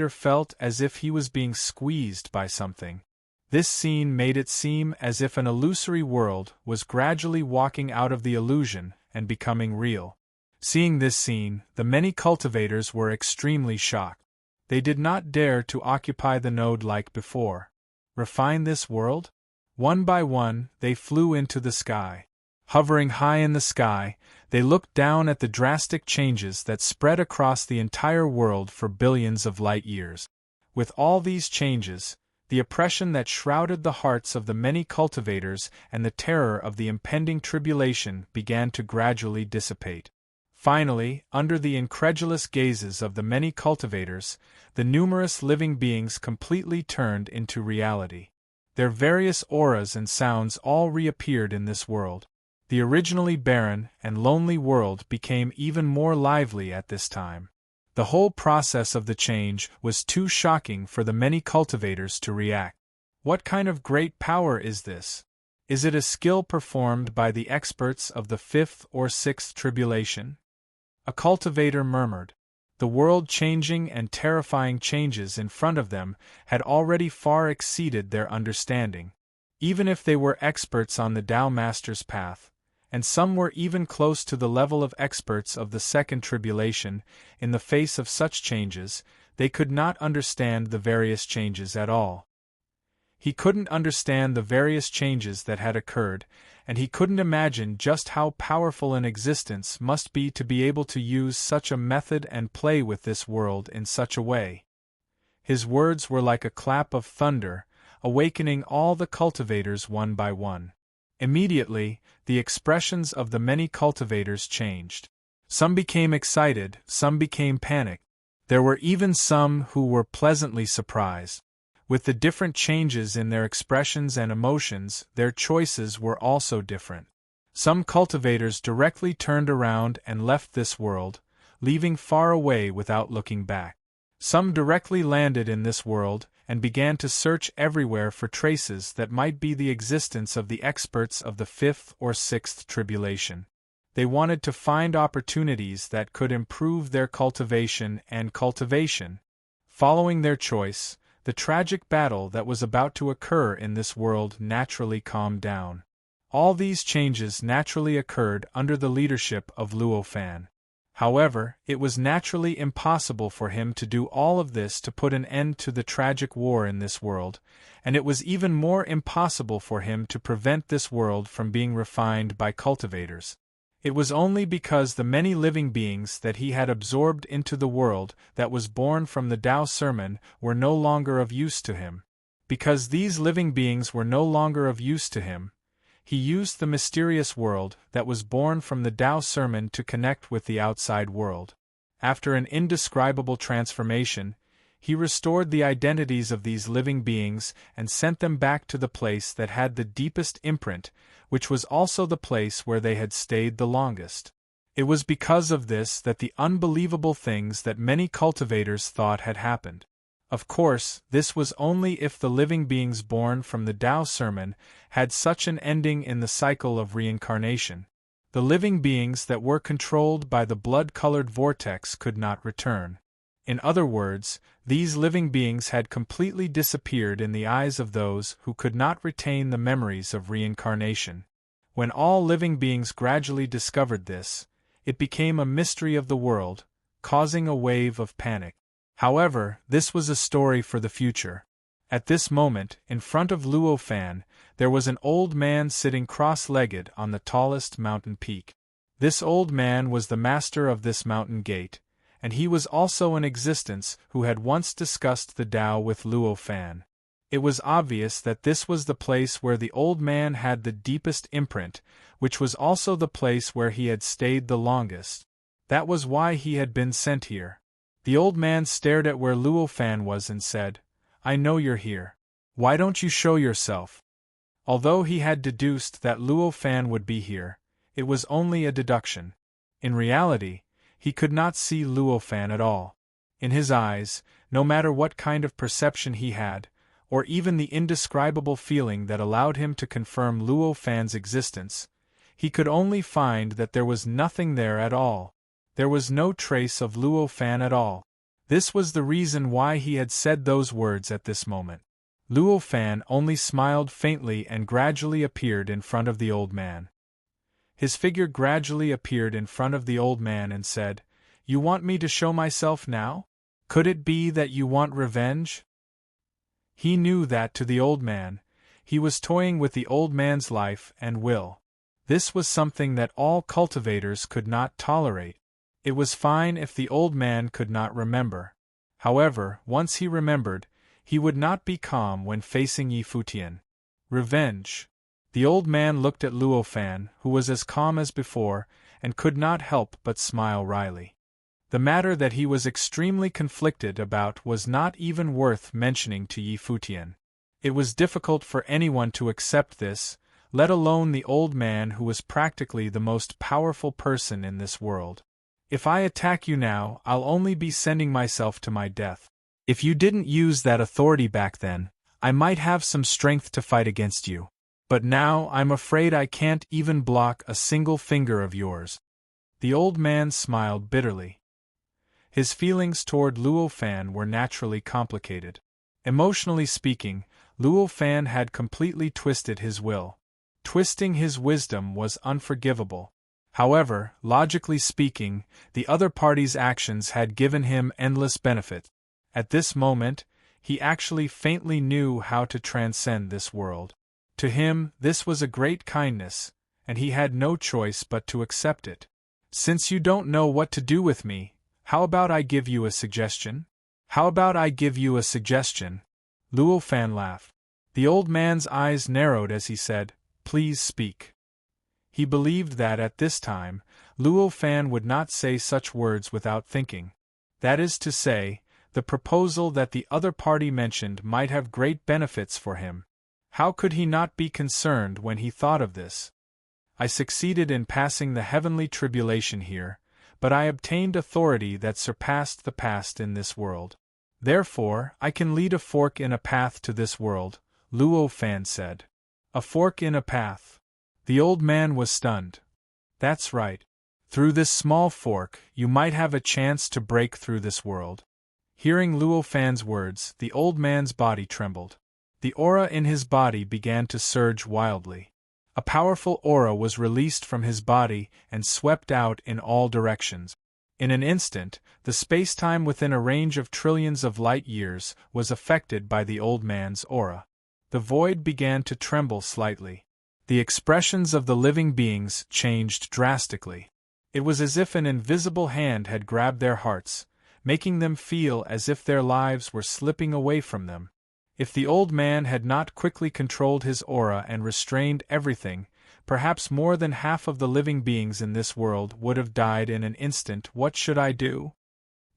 felt as if he was being squeezed by something. This scene made it seem as if an illusory world was gradually walking out of the illusion and becoming real. Seeing this scene, the many cultivators were extremely shocked. They did not dare to occupy the node like before. Refine this world? One by one, they flew into the sky. Hovering high in the sky, they looked down at the drastic changes that spread across the entire world for billions of light years. With all these changes, the oppression that shrouded the hearts of the many cultivators and the terror of the impending tribulation began to gradually dissipate. Finally, under the incredulous gazes of the many cultivators, the numerous living beings completely turned into reality. Their various auras and sounds all reappeared in this world. The originally barren and lonely world became even more lively at this time. The whole process of the change was too shocking for the many cultivators to react. What kind of great power is this? Is it a skill performed by the experts of the fifth or sixth tribulation? A cultivator murmured. The world-changing and terrifying changes in front of them had already far exceeded their understanding. Even if they were experts on the Tao Master's path, and some were even close to the level of experts of the second tribulation. In the face of such changes, they could not understand the various changes at all. He couldn't understand the various changes that had occurred, and he couldn't imagine just how powerful an existence must be to be able to use such a method and play with this world in such a way. His words were like a clap of thunder, awakening all the cultivators one by one. Immediately, the expressions of the many cultivators changed. Some became excited, some became panicked. There were even some who were pleasantly surprised. With the different changes in their expressions and emotions, their choices were also different. Some cultivators directly turned around and left this world, leaving far away without looking back. Some directly landed in this world and began to search everywhere for traces that might be the existence of the experts of the fifth or sixth tribulation. They wanted to find opportunities that could improve their cultivation and cultivation. Following their choice, the tragic battle that was about to occur in this world naturally calmed down. All these changes naturally occurred under the leadership of Luo Fan. However, it was naturally impossible for him to do all of this to put an end to the tragic war in this world, and it was even more impossible for him to prevent this world from being refined by cultivators. It was only because the many living beings that he had absorbed into the world that was born from the Tao sermon were no longer of use to him. Because these living beings were no longer of use to him, he used the mysterious world that was born from the Tao sermon to connect with the outside world. After an indescribable transformation, he restored the identities of these living beings and sent them back to the place that had the deepest imprint, which was also the place where they had stayed the longest. It was because of this that the unbelievable things that many cultivators thought had happened. Of course, this was only if the living beings born from the Tao sermon had such an ending in the cycle of reincarnation. The living beings that were controlled by the blood-colored vortex could not return. In other words, these living beings had completely disappeared in the eyes of those who could not retain the memories of reincarnation. When all living beings gradually discovered this, it became a mystery of the world, causing a wave of panic. However, this was a story for the future. At this moment, in front of Luo Fan, there was an old man sitting cross-legged on the tallest mountain peak. This old man was the master of this mountain gate, and he was also an existence who had once discussed the Tao with Luo Fan. It was obvious that this was the place where the old man had the deepest imprint, which was also the place where he had stayed the longest. That was why he had been sent here. The old man stared at where Luo Fan was and said, "I know you're here. Why don't you show yourself?" Although he had deduced that Luo Fan would be here, it was only a deduction. In reality, he could not see Luo Fan at all. In his eyes, no matter what kind of perception he had, or even the indescribable feeling that allowed him to confirm Luo Fan's existence, he could only find that there was nothing there at all. There was no trace of Luo Fan at all. This was the reason why he had said those words at this moment. Luo Fan only smiled faintly and gradually appeared in front of the old man. His figure gradually appeared in front of the old man and said, "You want me to show myself now? Could it be that you want revenge?" He knew that to the old man, he was toying with the old man's life and will. This was something that all cultivators could not tolerate. It was fine if the old man could not remember. However, once he remembered, he would not be calm when facing Yi Futian. Revenge. The old man looked at Luo Fan, who was as calm as before, and could not help but smile wryly. The matter that he was extremely conflicted about was not even worth mentioning to Yi Futian. It was difficult for anyone to accept this, let alone the old man who was practically the most powerful person in this world. "If I attack you now, I'll only be sending myself to my death. If you didn't use that authority back then, I might have some strength to fight against you. But now I'm afraid I can't even block a single finger of yours." The old man smiled bitterly. His feelings toward Luo Fan were naturally complicated. Emotionally speaking, Luo Fan had completely twisted his will. Twisting his wisdom was unforgivable. However, logically speaking, the other party's actions had given him endless benefit. At this moment, he actually faintly knew how to transcend this world. To him, this was a great kindness, and he had no choice but to accept it. Since you don't know what to do with me, how about I give you a suggestion? How about I give you a suggestion? Luo Fan laughed. The old man's eyes narrowed as he said, "Please speak." He believed that at this time, Luo Fan would not say such words without thinking. That is to say, the proposal that the other party mentioned might have great benefits for him. How could he not be concerned when he thought of this? I succeeded in passing the heavenly tribulation here, but I obtained authority that surpassed the past in this world. Therefore, I can lead a fork in a path to this world, Luo Fan said. A fork in a path. The old man was stunned. That's right. Through this small fork, you might have a chance to break through this world. Hearing Luo Fan's words, the old man's body trembled. The aura in his body began to surge wildly. A powerful aura was released from his body and swept out in all directions. In an instant, the space-time within a range of trillions of light-years was affected by the old man's aura. The void began to tremble slightly. The expressions of the living beings changed drastically. It was as if an invisible hand had grabbed their hearts, making them feel as if their lives were slipping away from them. If the old man had not quickly controlled his aura and restrained everything, perhaps more than half of the living beings in this world would have died in an instant. What should I do?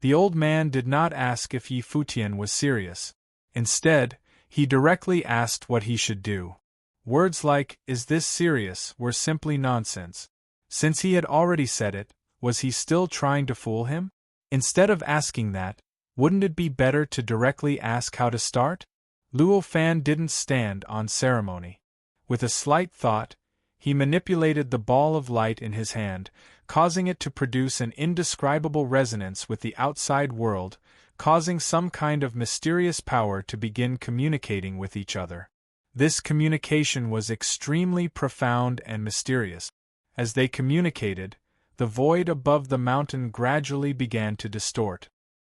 The old man did not ask if Yi Futian was serious. Instead, he directly asked what he should do. Words like, "Is this serious?" were simply nonsense. Since he had already said it, was he still trying to fool him? Instead of asking that, wouldn't it be better to directly ask how to start? Luo Fan didn't stand on ceremony. With a slight thought, he manipulated the ball of light in his hand, causing it to produce an indescribable resonance with the outside world, causing some kind of mysterious power to begin communicating with each other. This communication was extremely profound and mysterious. As they communicated, the void above the mountain gradually began to distort.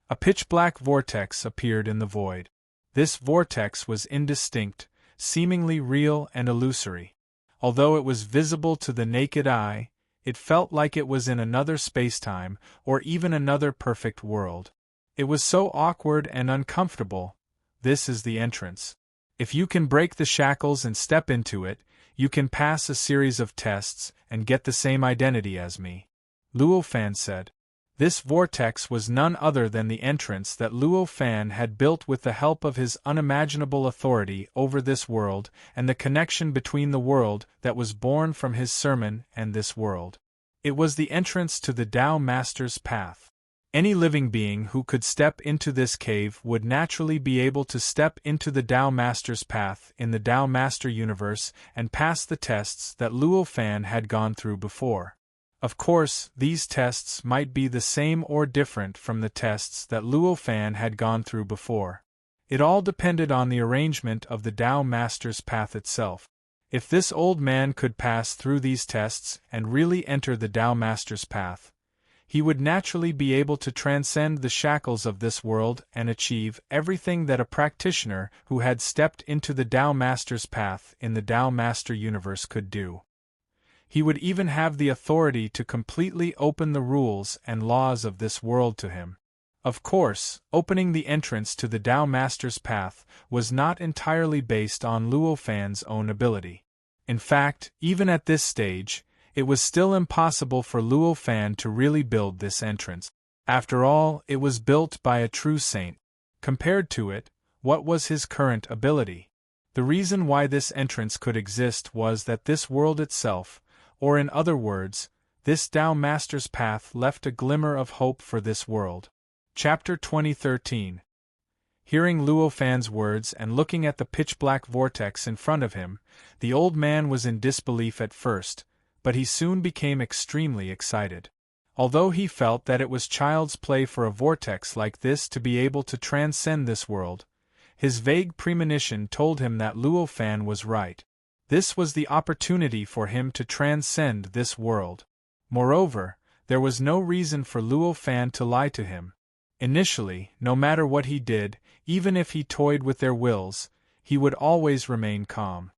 A pitch-black vortex appeared in the void. This vortex was indistinct, seemingly real and illusory. Although it was visible to the naked eye, it felt like it was in another spacetime or even another perfect world. It was so awkward and uncomfortable. This is the entrance. If you can break the shackles and step into it, you can pass a series of tests and get the same identity as me, Luo Fan said. This vortex was none other than the entrance that Luo Fan had built with the help of his unimaginable authority over this world and the connection between the world that was born from his sermon and this world. It was the entrance to the Tao Master's path. Any living being who could step into this cave would naturally be able to step into the Tao Master's path in the Tao Master universe and pass the tests that Luo Fan had gone through before. Of course, these tests might be the same or different from the tests that Luo Fan had gone through before. It all depended on the arrangement of the Tao Master's path itself. If this old man could pass through these tests and really enter the Tao Master's path, he would naturally be able to transcend the shackles of this world and achieve everything that a practitioner who had stepped into the Tao Master's path in the Tao Master universe could do. He would even have the authority to completely open the rules and laws of this world to him. Of course, opening the entrance to the Tao Master's path was not entirely based on Luo Fan's own ability. In fact, even at this stage, it was still impossible for Luo Fan to really build this entrance. After all, it was built by a true saint. Compared to it, what was his current ability? The reason why this entrance could exist was that this world itself, or in other words, this Tao Master's path left a glimmer of hope for this world. Chapter 2013. Hearing Luo Fan's words and looking at the pitch-black vortex in front of him, the old man was in disbelief at first, but he soon became extremely excited. Although he felt that it was child's play for a vortex like this to be able to transcend this world, his vague premonition told him that Luo Fan was right. This was the opportunity for him to transcend this world. Moreover, there was no reason for Luo Fan to lie to him. Initially, no matter what he did, even if he toyed with their wills, he would always remain calm.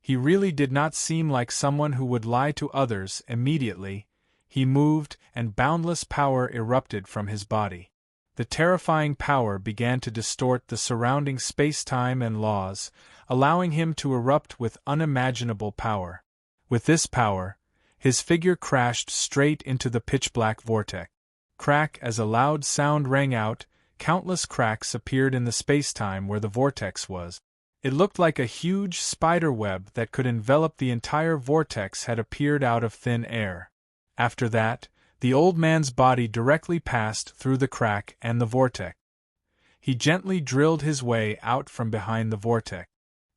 He really did not seem like someone who would lie to others. Immediately, he moved, and boundless power erupted from his body. The terrifying power began to distort the surrounding space-time and laws, allowing him to erupt with unimaginable power. With this power, his figure crashed straight into the pitch-black vortex. Crack! As a loud sound rang out, countless cracks appeared in the space-time where the vortex was. It looked like a huge spider web that could envelop the entire vortex had appeared out of thin air. After that, the old man's body directly passed through the crack and the vortex. He gently drilled his way out from behind the vortex.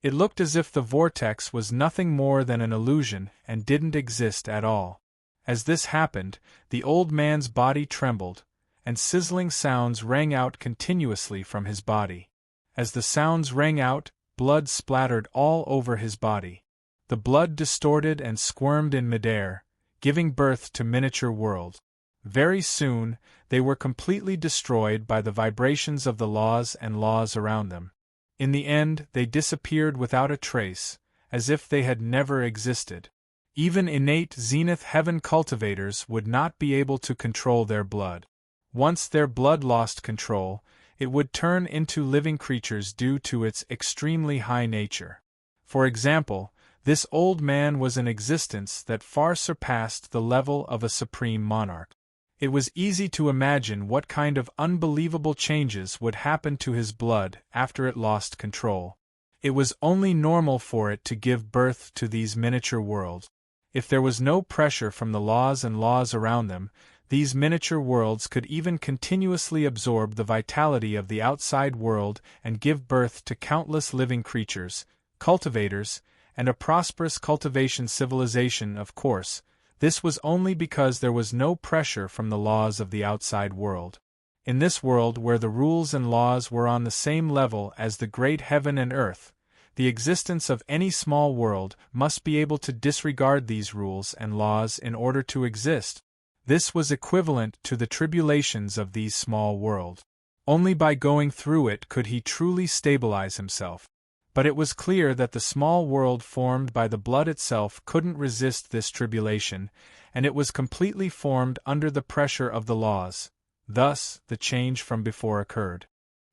It looked as if the vortex was nothing more than an illusion and didn't exist at all. As this happened, the old man's body trembled, and sizzling sounds rang out continuously from his body. As the sounds rang out, blood splattered all over his body. The blood distorted and squirmed in midair, giving birth to miniature worlds. Very soon, they were completely destroyed by the vibrations of the laws and laws around them. In the end, they disappeared without a trace, as if they had never existed. Even innate Zenith Heaven cultivators would not be able to control their blood. Once their blood lost control, it would turn into living creatures due to its extremely high nature. For example, this old man was an existence that far surpassed the level of a supreme monarch. It was easy to imagine what kind of unbelievable changes would happen to his blood after it lost control. It was only normal for it to give birth to these miniature worlds. If there was no pressure from the laws and laws around them, these miniature worlds could even continuously absorb the vitality of the outside world and give birth to countless living creatures, cultivators, and a prosperous cultivation civilization. Of course, this was only because there was no pressure from the laws of the outside world. In this world where the rules and laws were on the same level as the great heaven and earth, the existence of any small world must be able to disregard these rules and laws in order to exist. This was equivalent to the tribulations of these small worlds. Only by going through it could he truly stabilize himself. But it was clear that the small world formed by the blood itself couldn't resist this tribulation, and it was completely formed under the pressure of the laws. Thus, the change from before occurred.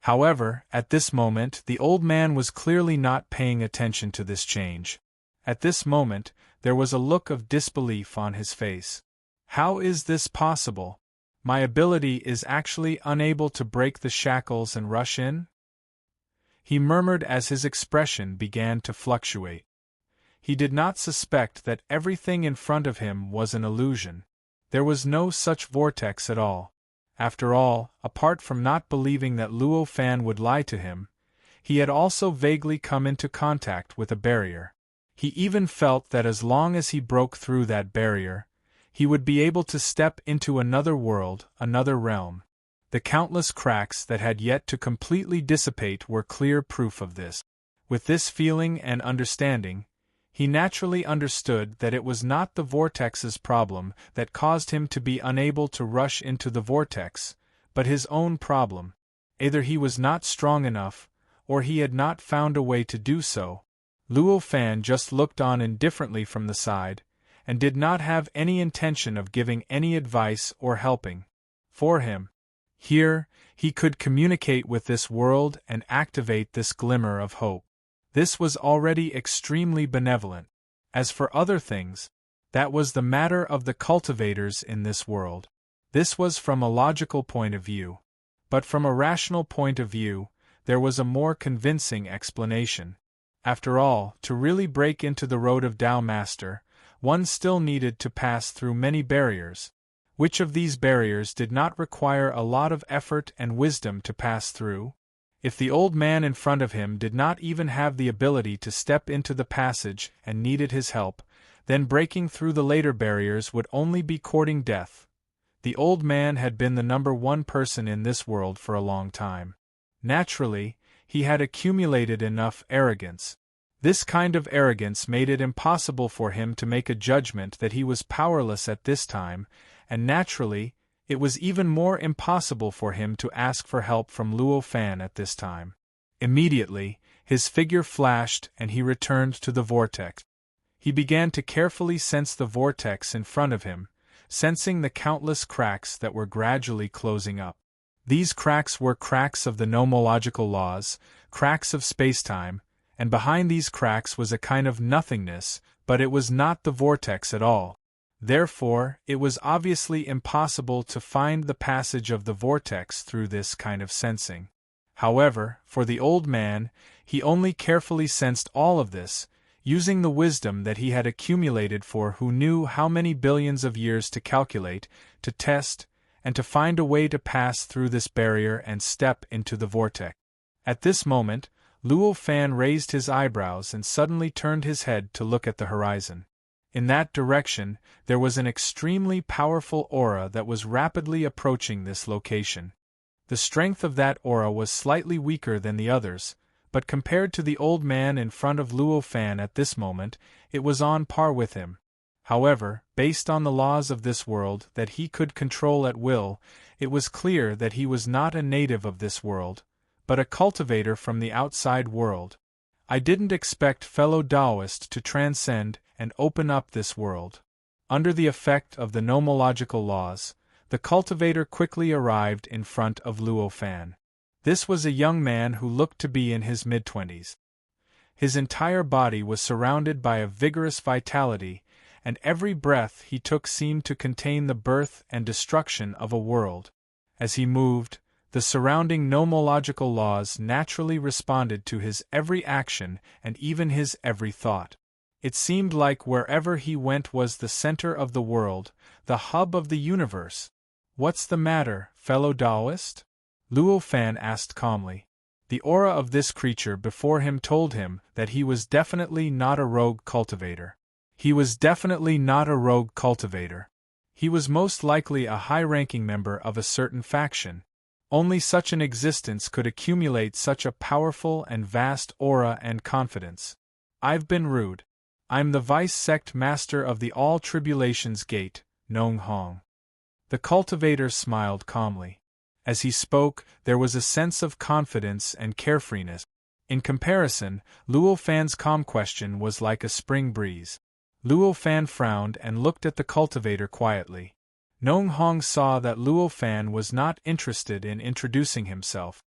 However, at this moment, the old man was clearly not paying attention to this change. At this moment, there was a look of disbelief on his face. How is this possible? My ability is actually unable to break the shackles and rush in? He murmured as his expression began to fluctuate. He did not suspect that everything in front of him was an illusion. There was no such vortex at all. After all, apart from not believing that Luo Fan would lie to him, he had also vaguely come into contact with a barrier. He even felt that as long as he broke through that barrier, he would be able to step into another world, another realm. The countless cracks that had yet to completely dissipate were clear proof of this. With this feeling and understanding, he naturally understood that it was not the vortex's problem that caused him to be unable to rush into the vortex, but his own problem. Either he was not strong enough, or he had not found a way to do so. Luo Fan just looked on indifferently from the side, and did not have any intention of giving any advice or helping. For him, here, he could communicate with this world and activate this glimmer of hope. This was already extremely benevolent. As for other things, that was the matter of the cultivators in this world. This was from a logical point of view. But from a rational point of view, there was a more convincing explanation. After all, to really break into the road of Tao Master, one still needed to pass through many barriers. Which of these barriers did not require a lot of effort and wisdom to pass through? If the old man in front of him did not even have the ability to step into the passage and needed his help, then breaking through the later barriers would only be courting death. The old man had been the number one person in this world for a long time. Naturally, he had accumulated enough arrogance. This kind of arrogance made it impossible for him to make a judgment that he was powerless at this time, and naturally, it was even more impossible for him to ask for help from Luo Fan at this time. Immediately, his figure flashed and he returned to the vortex. He began to carefully sense the vortex in front of him, sensing the countless cracks that were gradually closing up. These cracks were cracks of the nomological laws, cracks of spacetime, and behind these cracks was a kind of nothingness, but it was not the vortex at all. Therefore, it was obviously impossible to find the passage of the vortex through this kind of sensing. However, for the old man, he only carefully sensed all of this, using the wisdom that he had accumulated for who knew how many billions of years to calculate, to test, and to find a way to pass through this barrier and step into the vortex. At this moment, Luo Fan raised his eyebrows and suddenly turned his head to look at the horizon. In that direction, there was an extremely powerful aura that was rapidly approaching this location. The strength of that aura was slightly weaker than the others, but compared to the old man in front of Luo Fan at this moment, it was on par with him. However, based on the laws of this world that he could control at will, it was clear that he was not a native of this world, but a cultivator from the outside world. I didn't expect fellow Taoist to transcend and open up this world. Under the effect of the nomological laws, the cultivator quickly arrived in front of Luo Fan. This was a young man who looked to be in his mid-20s. His entire body was surrounded by a vigorous vitality, and every breath he took seemed to contain the birth and destruction of a world. As he moved, the surrounding nomological laws naturally responded to his every action and even his every thought. It seemed like wherever he went was the center of the world, the hub of the universe. "What's the matter, fellow Taoist?" Luo Fan asked calmly. The aura of this creature before him told him that he was definitely not a rogue cultivator. He was definitely not a rogue cultivator. He was most likely a high-ranking member of a certain faction. Only such an existence could accumulate such a powerful and vast aura and confidence. "I've been rude. I'm the vice-sect master of the All Tribulations Gate, Nong Hong." The cultivator smiled calmly. As he spoke, there was a sense of confidence and carefreeness. In comparison, Luo Fan's calm question was like a spring breeze. Luo Fan frowned and looked at the cultivator quietly. Nong Hong saw that Luo Fan was not interested in introducing himself.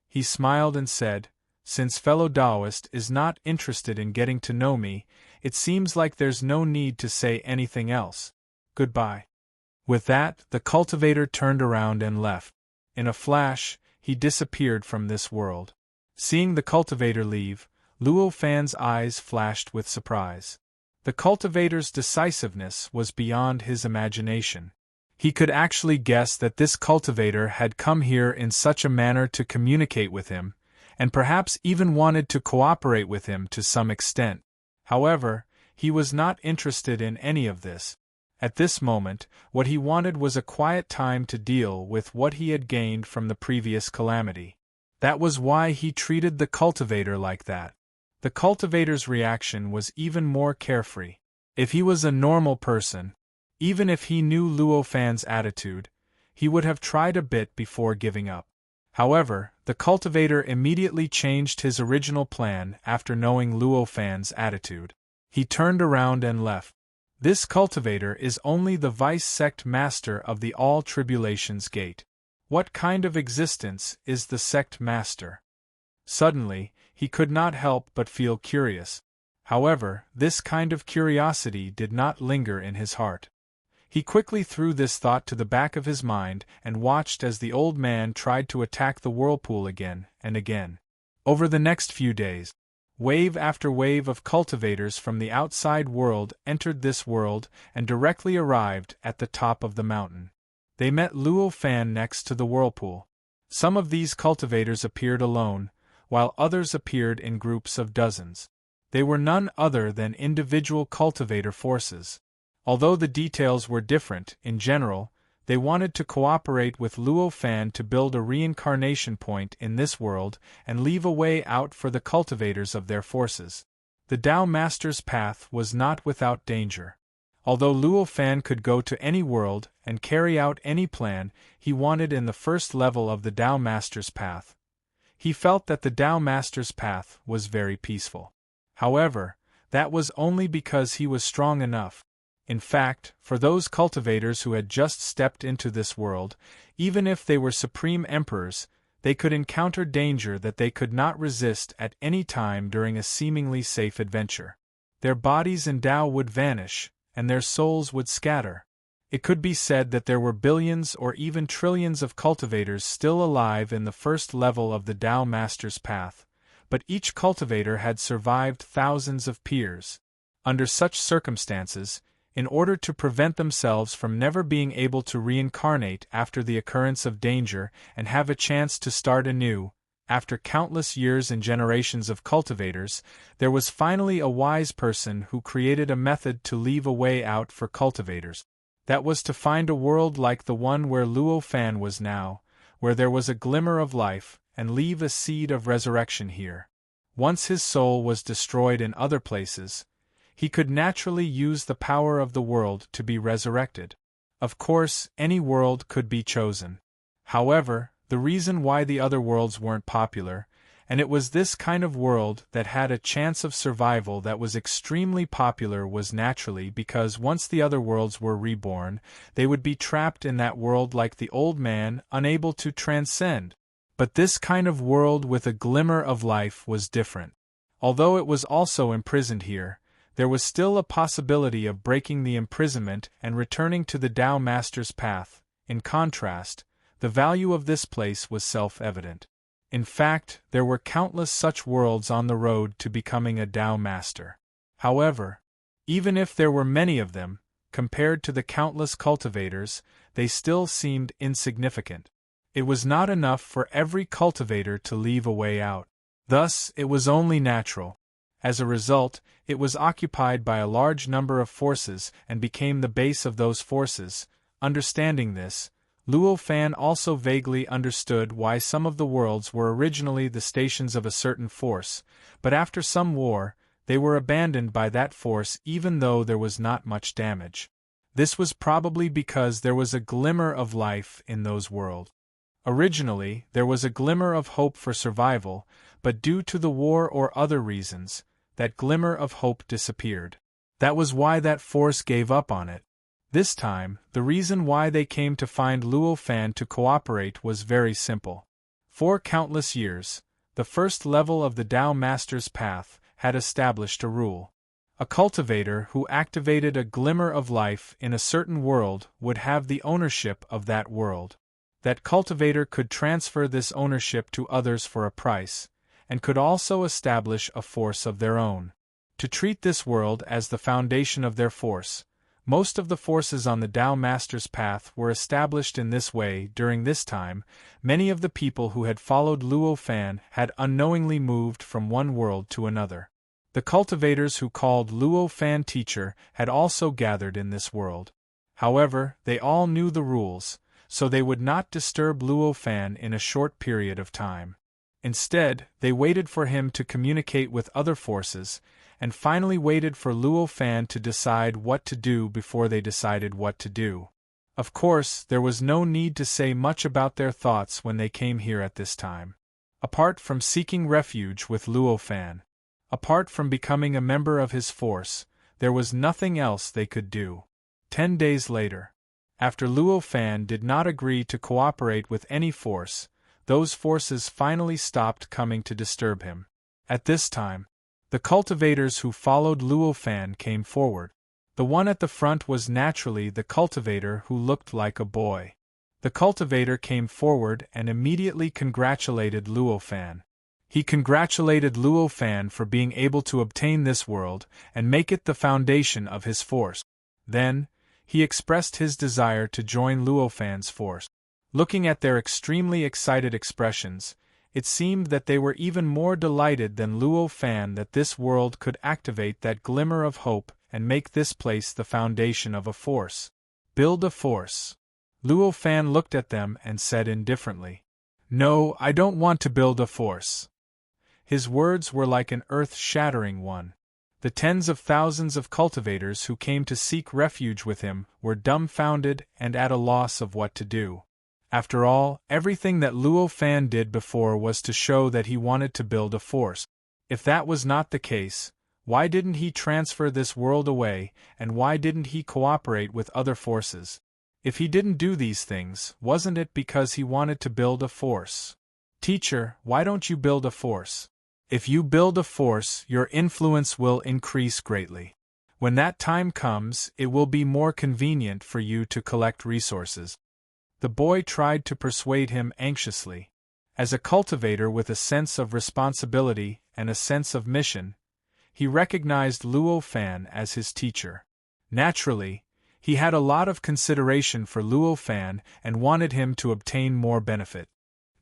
He smiled and said, "Since fellow Taoist is not interested in getting to know me, it seems like there's no need to say anything else. Goodbye." With that, the cultivator turned around and left. In a flash, he disappeared from this world. Seeing the cultivator leave, Luo Fan's eyes flashed with surprise. The cultivator's decisiveness was beyond his imagination. He could actually guess that this cultivator had come here in such a manner to communicate with him, and perhaps even wanted to cooperate with him to some extent. However, he was not interested in any of this. At this moment, what he wanted was a quiet time to deal with what he had gained from the previous calamity. That was why he treated the cultivator like that. The cultivator's reaction was even more carefree. If he was a normal person, even if he knew Luo Fan's attitude, he would have tried a bit before giving up. However, the cultivator immediately changed his original plan after knowing Luo Fan's attitude. He turned around and left. This cultivator is only the vice-sect master of the All Tribulations Gate. What kind of existence is the sect master? Suddenly, he could not help but feel curious. However, this kind of curiosity did not linger in his heart. He quickly threw this thought to the back of his mind and watched as the old man tried to attack the whirlpool again and again. Over the next few days, wave after wave of cultivators from the outside world entered this world and directly arrived at the top of the mountain. They met Luo Fan next to the whirlpool. Some of these cultivators appeared alone, while others appeared in groups of dozens. They were none other than individual cultivator forces. Although the details were different, in general, they wanted to cooperate with Luo Fan to build a reincarnation point in this world and leave a way out for the cultivators of their forces. The Tao Master's path was not without danger. Although Luo Fan could go to any world and carry out any plan he wanted in the first level of the Tao Master's path, he felt that the Tao Master's path was very peaceful. However, that was only because he was strong enough. In fact, for those cultivators who had just stepped into this world, even if they were supreme emperors, they could encounter danger that they could not resist at any time during a seemingly safe adventure. Their bodies and Tao would vanish, and their souls would scatter. It could be said that there were billions or even trillions of cultivators still alive in the first level of the Tao Master's path, but each cultivator had survived thousands of peers. Under such circumstances, in order to prevent themselves from never being able to reincarnate after the occurrence of danger and have a chance to start anew, after countless years and generations of cultivators, there was finally a wise person who created a method to leave a way out for cultivators. That was to find a world like the one where Luo Fan was now, where there was a glimmer of life, and leave a seed of resurrection here. Once his soul was destroyed in other places, he could naturally use the power of the world to be resurrected. Of course, any world could be chosen. However, the reason why the other worlds weren't popular, and it was this kind of world that had a chance of survival that was extremely popular, was naturally because once the other worlds were reborn, they would be trapped in that world like the old man, unable to transcend. But this kind of world with a glimmer of life was different. Although it was also imprisoned here, there was still a possibility of breaking the imprisonment and returning to the Tao Master's path. In contrast, the value of this place was self-evident. In fact, there were countless such worlds on the road to becoming a Tao Master. However, even if there were many of them, compared to the countless cultivators, they still seemed insignificant. It was not enough for every cultivator to leave a way out. Thus, it was only natural. As a result, it was occupied by a large number of forces and became the base of those forces. Understanding this, Luo Fan also vaguely understood why some of the worlds were originally the stations of a certain force, but after some war, they were abandoned by that force even though there was not much damage. This was probably because there was a glimmer of life in those worlds. Originally, there was a glimmer of hope for survival, but due to the war or other reasons, that glimmer of hope disappeared. That was why that force gave up on it. This time, the reason why they came to find Luo Fan to cooperate was very simple. For countless years, the first level of the Tao Master's path had established a rule. A cultivator who activated a glimmer of life in a certain world would have the ownership of that world. That cultivator could transfer this ownership to others for a price, and could also establish a force of their own. To treat this world as the foundation of their force, most of the forces on the Tao Master's path were established in this way. During this time, many of the people who had followed Luo Fan had unknowingly moved from one world to another. The cultivators who called Luo Fan teacher had also gathered in this world. However, they all knew the rules, so they would not disturb Luo Fan in a short period of time. Instead, they waited for him to communicate with other forces, and finally waited for Luo Fan to decide what to do before they decided what to do. Of course, there was no need to say much about their thoughts when they came here at this time. Apart from seeking refuge with Luo Fan, apart from becoming a member of his force, there was nothing else they could do. 10 days later, after Luo Fan did not agree to cooperate with any force, those forces finally stopped coming to disturb him. At this time, the cultivators who followed Luo Fan came forward. The one at the front was naturally the cultivator who looked like a boy. The cultivator came forward and immediately congratulated Luo Fan. He congratulated Luo Fan for being able to obtain this world and make it the foundation of his force. Then, he expressed his desire to join Luo Fan's force. Looking at their extremely excited expressions, it seemed that they were even more delighted than Luo Fan that this world could activate that glimmer of hope and make this place the foundation of a force. Build a force. Luo Fan looked at them and said indifferently, "No, I don't want to build a force." His words were like an earth-shattering one. The tens of thousands of cultivators who came to seek refuge with him were dumbfounded and at a loss of what to do. After all, everything that Luo Fan did before was to show that he wanted to build a force. If that was not the case, why didn't he transfer this world away, and why didn't he cooperate with other forces? If he didn't do these things, wasn't it because he wanted to build a force? Teacher, why don't you build a force? If you build a force, your influence will increase greatly. When that time comes, it will be more convenient for you to collect resources. The boy tried to persuade him anxiously. As a cultivator with a sense of responsibility and a sense of mission, he recognized Luo Fan as his teacher. Naturally, he had a lot of consideration for Luo Fan and wanted him to obtain more benefit.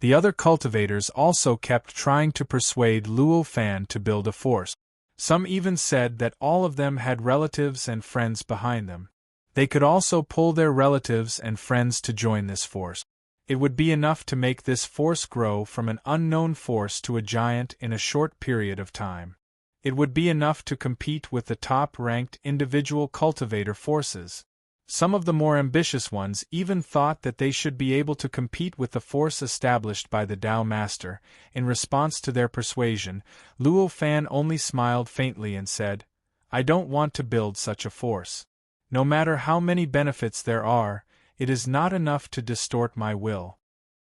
The other cultivators also kept trying to persuade Luo Fan to build a force. Some even said that all of them had relatives and friends behind them. They could also pull their relatives and friends to join this force. It would be enough to make this force grow from an unknown force to a giant in a short period of time. It would be enough to compete with the top-ranked individual cultivator forces. Some of the more ambitious ones even thought that they should be able to compete with the force established by the Tao Master. In response to their persuasion, Luo Fan only smiled faintly and said, "I don't want to build such a force. No matter how many benefits there are, it is not enough to distort my will."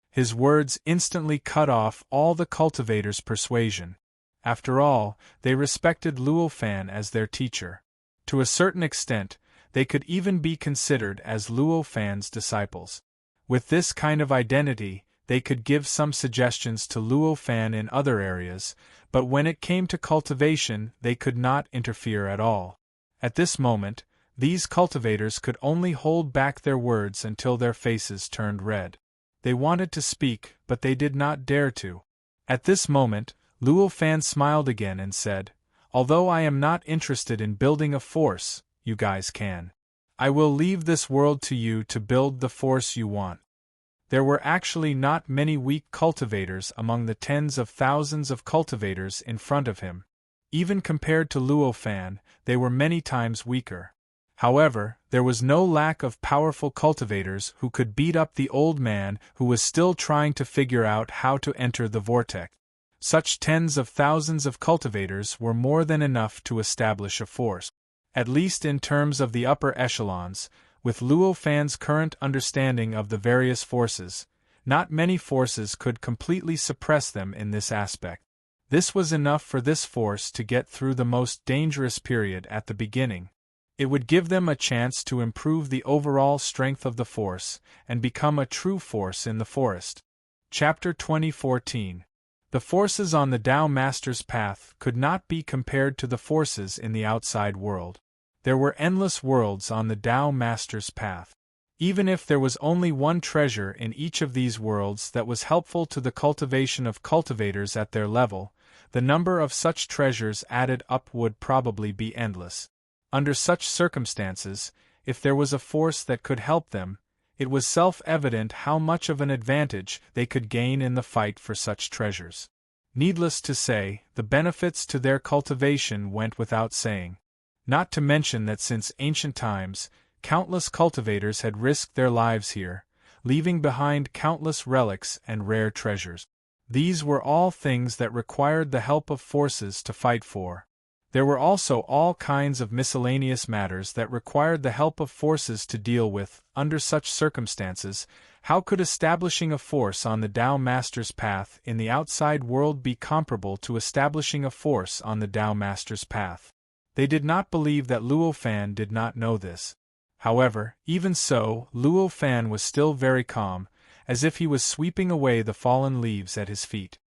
His words instantly cut off all the cultivators' persuasion. After all, they respected Luo Fan as their teacher. To a certain extent, they could even be considered as Luo Fan's disciples. With this kind of identity, they could give some suggestions to Luo Fan in other areas, but when it came to cultivation, they could not interfere at all. At this moment, these cultivators could only hold back their words until their faces turned red. They wanted to speak, but they did not dare to. At this moment, Luo Fan smiled again and said, "Although I am not interested in building a force, you guys can. I will leave this world to you to build the force you want." There were actually not many weak cultivators among the tens of thousands of cultivators in front of him. Even compared to Luo Fan, they were many times weaker. However, there was no lack of powerful cultivators who could beat up the old man who was still trying to figure out how to enter the vortex. Such tens of thousands of cultivators were more than enough to establish a force. At least in terms of the upper echelons, with Luo Fan's current understanding of the various forces, not many forces could completely suppress them in this aspect. This was enough for this force to get through the most dangerous period at the beginning. It would give them a chance to improve the overall strength of the force and become a true force in the forest. Chapter 2014. The forces on the Tao Master's path could not be compared to the forces in the outside world. There were endless worlds on the Tao Master's path. Even if there was only one treasure in each of these worlds that was helpful to the cultivation of cultivators at their level, the number of such treasures added up would probably be endless. Under such circumstances, if there was a force that could help them, it was self-evident how much of an advantage they could gain in the fight for such treasures. Needless to say, the benefits to their cultivation went without saying. Not to mention that since ancient times, countless cultivators had risked their lives here, leaving behind countless relics and rare treasures. These were all things that required the help of forces to fight for. There were also all kinds of miscellaneous matters that required the help of forces to deal with. Under such circumstances, how could establishing a force on the Tao Master's path in the outside world be comparable to establishing a force on the Tao Master's path? They did not believe that Luo Fan did not know this. However, even so, Luo Fan was still very calm, as if he was sweeping away the fallen leaves at his feet.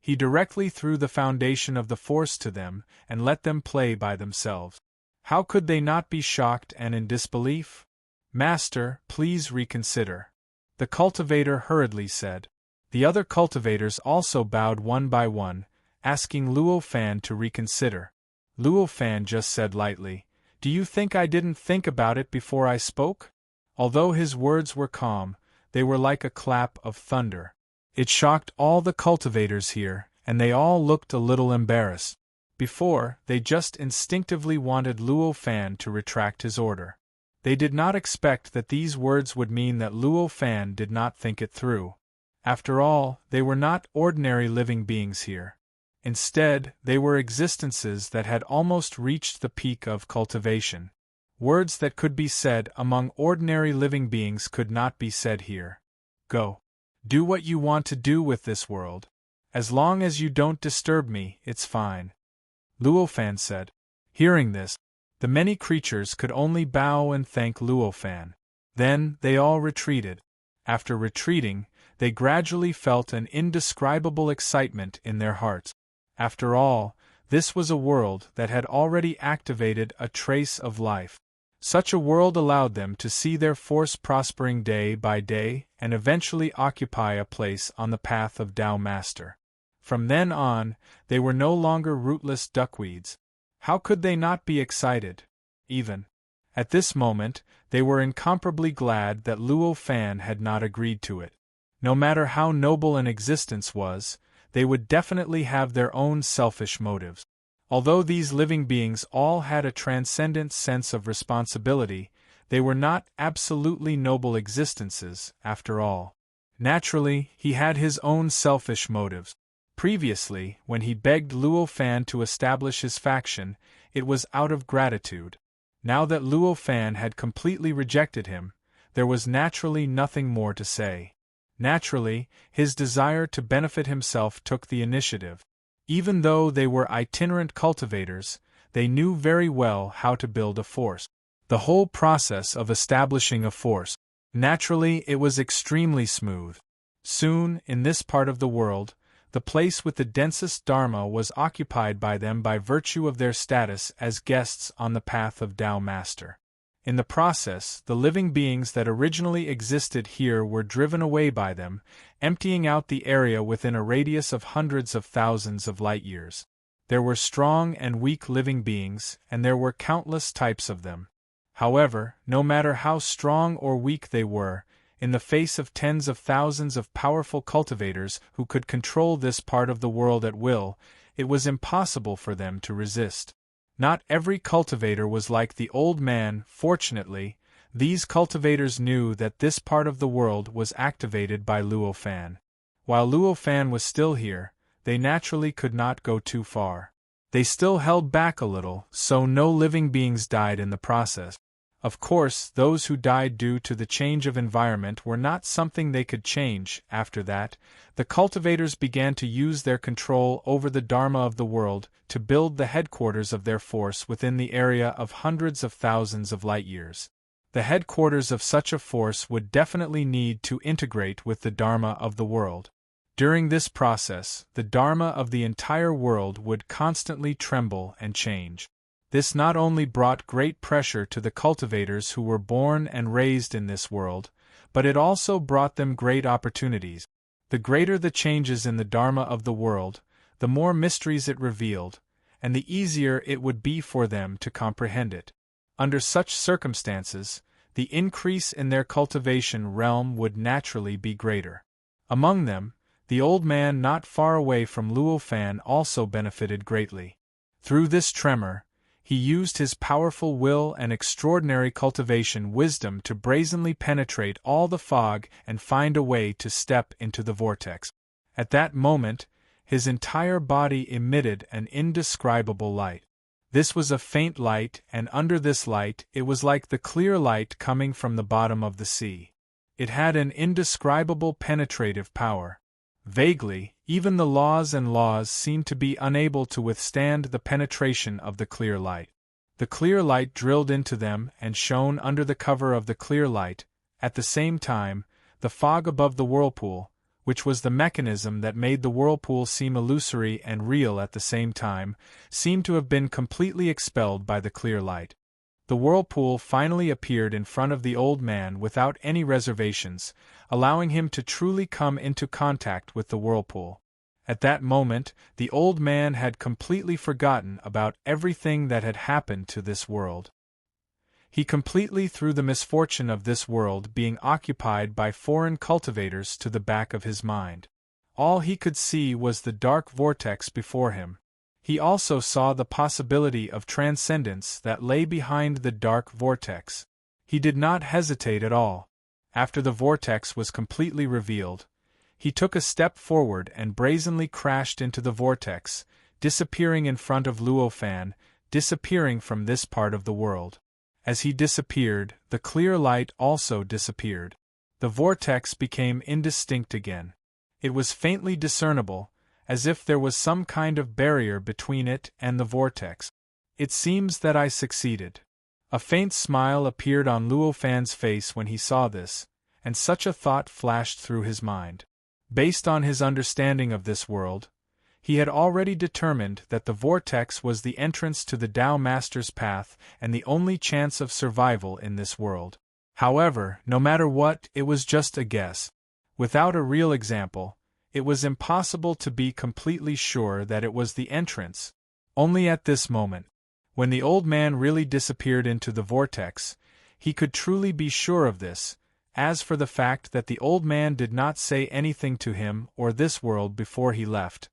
He directly threw the foundation of the force to them and let them play by themselves. How could they not be shocked and in disbelief? "Master, please reconsider," the cultivator hurriedly said. The other cultivators also bowed one by one, asking Luo Fan to reconsider. Luo Fan just said lightly, "Do you think I didn't think about it before I spoke? Although his words were calm, they were like a clap of thunder. It shocked all the cultivators here, and they all looked a little embarrassed. Before, they just instinctively wanted Luo Fan to retract his order. They did not expect that these words would mean that Luo Fan did not think it through. After all, they were not ordinary living beings here. Instead, they were existences that had almost reached the peak of cultivation. Words that could be said among ordinary living beings could not be said here. Go. Do what you want to do with this world. As long as you don't disturb me, it's fine. Luo Fan said. Hearing this, the many creatures could only bow and thank Luo Fan. Then, they all retreated. After retreating, they gradually felt an indescribable excitement in their hearts. After all, this was a world that had already activated a trace of life. Such a world allowed them to see their force prospering day by day and eventually occupy a place on the path of Tao Master. From then on, they were no longer rootless duckweeds. How could they not be excited? Even at this moment, they were incomparably glad that Luo Fan had not agreed to it. No matter how noble an existence was, they would definitely have their own selfish motives. Although these living beings all had a transcendent sense of responsibility, they were not absolutely noble existences, after all. Naturally, he had his own selfish motives. Previously, when he begged Luo Fan to establish his faction, it was out of gratitude. Now that Luo Fan had completely rejected him, there was naturally nothing more to say. Naturally, his desire to benefit himself took the initiative. Even though they were itinerant cultivators, they knew very well how to build a force. The whole process of establishing a force, naturally, it was extremely smooth. Soon, in this part of the world, the place with the densest dharma was occupied by them by virtue of their status as guests on the path of Tao Master. In the process, the living beings that originally existed here were driven away by them, emptying out the area within a radius of hundreds of thousands of light-years. There were strong and weak living beings, and there were countless types of them. However, no matter how strong or weak they were, in the face of tens of thousands of powerful cultivators who could control this part of the world at will, it was impossible for them to resist. Not every cultivator was like the old man. Fortunately, these cultivators knew that this part of the world was activated by Luo Fan. While Luo Fan was still here, they naturally could not go too far. They still held back a little, so no living beings died in the process. Of course, those who died due to the change of environment were not something they could change. After that, the cultivators began to use their control over the Dharma of the world to build the headquarters of their force within the area of hundreds of thousands of light-years. The headquarters of such a force would definitely need to integrate with the Dharma of the world. During this process, the Dharma of the entire world would constantly tremble and change. This not only brought great pressure to the cultivators who were born and raised in this world, but it also brought them great opportunities. The greater the changes in the Dharma of the world, the more mysteries it revealed, and the easier it would be for them to comprehend it. Under such circumstances, the increase in their cultivation realm would naturally be greater. Among them, the old man not far away from Luo Fan also benefited greatly. Through this tremor, he used his powerful will and extraordinary cultivation wisdom to brazenly penetrate all the fog and find a way to step into the vortex. At that moment, his entire body emitted an indescribable light. This was a faint light, and under this light it was like the clear light coming from the bottom of the sea. It had an indescribable penetrative power. Vaguely, even the laws seemed to be unable to withstand the penetration of the clear light. The clear light drilled into them and shone under the cover of the clear light. At the same time, the fog above the whirlpool, which was the mechanism that made the whirlpool seem illusory and real at the same time, seemed to have been completely expelled by the clear light. The whirlpool finally appeared in front of the old man without any reservations, allowing him to truly come into contact with the whirlpool. At that moment, the old man had completely forgotten about everything that had happened to this world. He completely threw the misfortune of this world being occupied by foreign cultivators to the back of his mind. All he could see was the dark vortex before him. He also saw the possibility of transcendence that lay behind the dark vortex. He did not hesitate at all. After the vortex was completely revealed, he took a step forward and brazenly crashed into the vortex, disappearing in front of Luo Fan, disappearing from this part of the world. As he disappeared, the clear light also disappeared. The vortex became indistinct again. It was faintly discernible, as if there was some kind of barrier between it and the vortex. It seems that I succeeded. A faint smile appeared on Luo Fan's face when he saw this, and such a thought flashed through his mind. Based on his understanding of this world, he had already determined that the vortex was the entrance to the Tao Master's path and the only chance of survival in this world. However, no matter what, it was just a guess. Without a real example, it was impossible to be completely sure that it was the entrance. Only at this moment, when the old man really disappeared into the vortex, he could truly be sure of this. As for the fact that the old man did not say anything to him or this world before he left,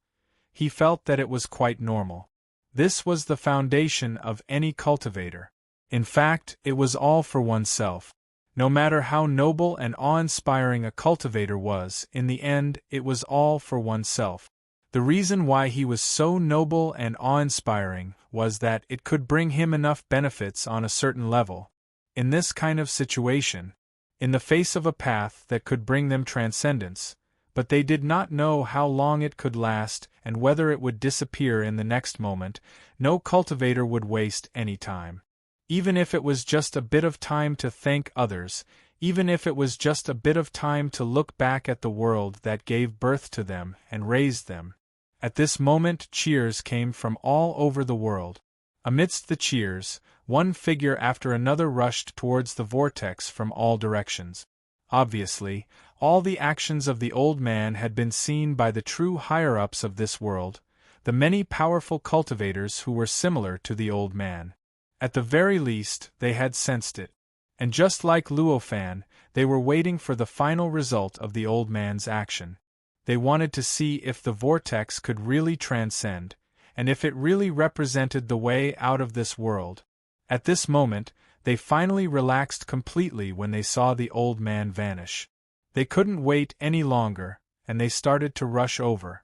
he felt that it was quite normal. This was the foundation of any cultivator. In fact, it was all for oneself. No matter how noble and awe-inspiring a cultivator was, in the end, it was all for oneself. The reason why he was so noble and awe-inspiring was that it could bring him enough benefits on a certain level. In this kind of situation, in the face of a path that could bring them transcendence, but they did not know how long it could last and whether it would disappear in the next moment, no cultivator would waste any time. Even if it was just a bit of time to thank others, even if it was just a bit of time to look back at the world that gave birth to them and raised them. At this moment cheers came from all over the world. Amidst the cheers, one figure after another rushed towards the vortex from all directions. Obviously, all the actions of the old man had been seen by the true higher-ups of this world, the many powerful cultivators who were similar to the old man. At the very least, they had sensed it. And just like Luo Fan, they were waiting for the final result of the old man's action. They wanted to see if the vortex could really transcend, and if it really represented the way out of this world. At this moment, they finally relaxed completely when they saw the old man vanish. They couldn't wait any longer, and they started to rush over.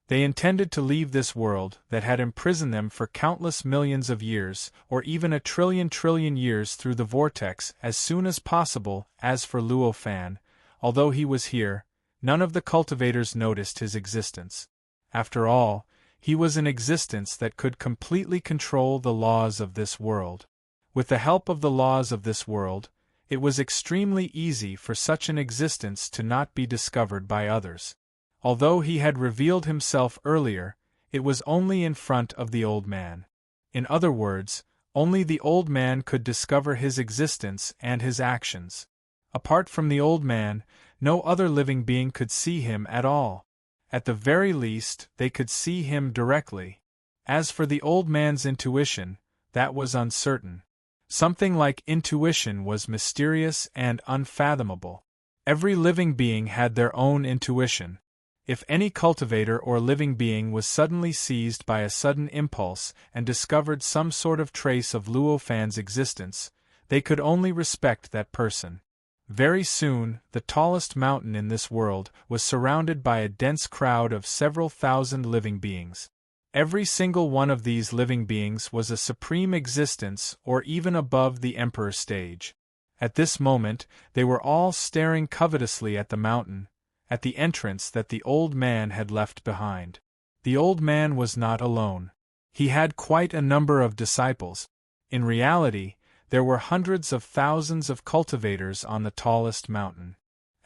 They intended to leave this world that had imprisoned them for countless millions of years, or even a trillion years through the vortex as soon as possible. As for Luo Fan, although he was here, none of the cultivators noticed his existence. After all, he was an existence that could completely control the laws of this world. With the help of the laws of this world, it was extremely easy for such an existence to not be discovered by others. Although he had revealed himself earlier, it was only in front of the old man. In other words, only the old man could discover his existence and his actions. Apart from the old man, no other living being could see him at all. At the very least, they could see him directly. As for the old man's intuition, that was uncertain. Something like intuition was mysterious and unfathomable. Every living being had their own intuition. If any cultivator or living being was suddenly seized by a sudden impulse and discovered some sort of trace of Luo Fan's existence, they could only respect that person. Very soon, the tallest mountain in this world was surrounded by a dense crowd of several thousand living beings. Every single one of these living beings was a supreme existence or even above the emperor stage. At this moment, they were all staring covetously at the mountain, at the entrance that the old man had left behind. The old man was not alone. He had quite a number of disciples. In reality, there were hundreds of thousands of cultivators on the tallest mountain.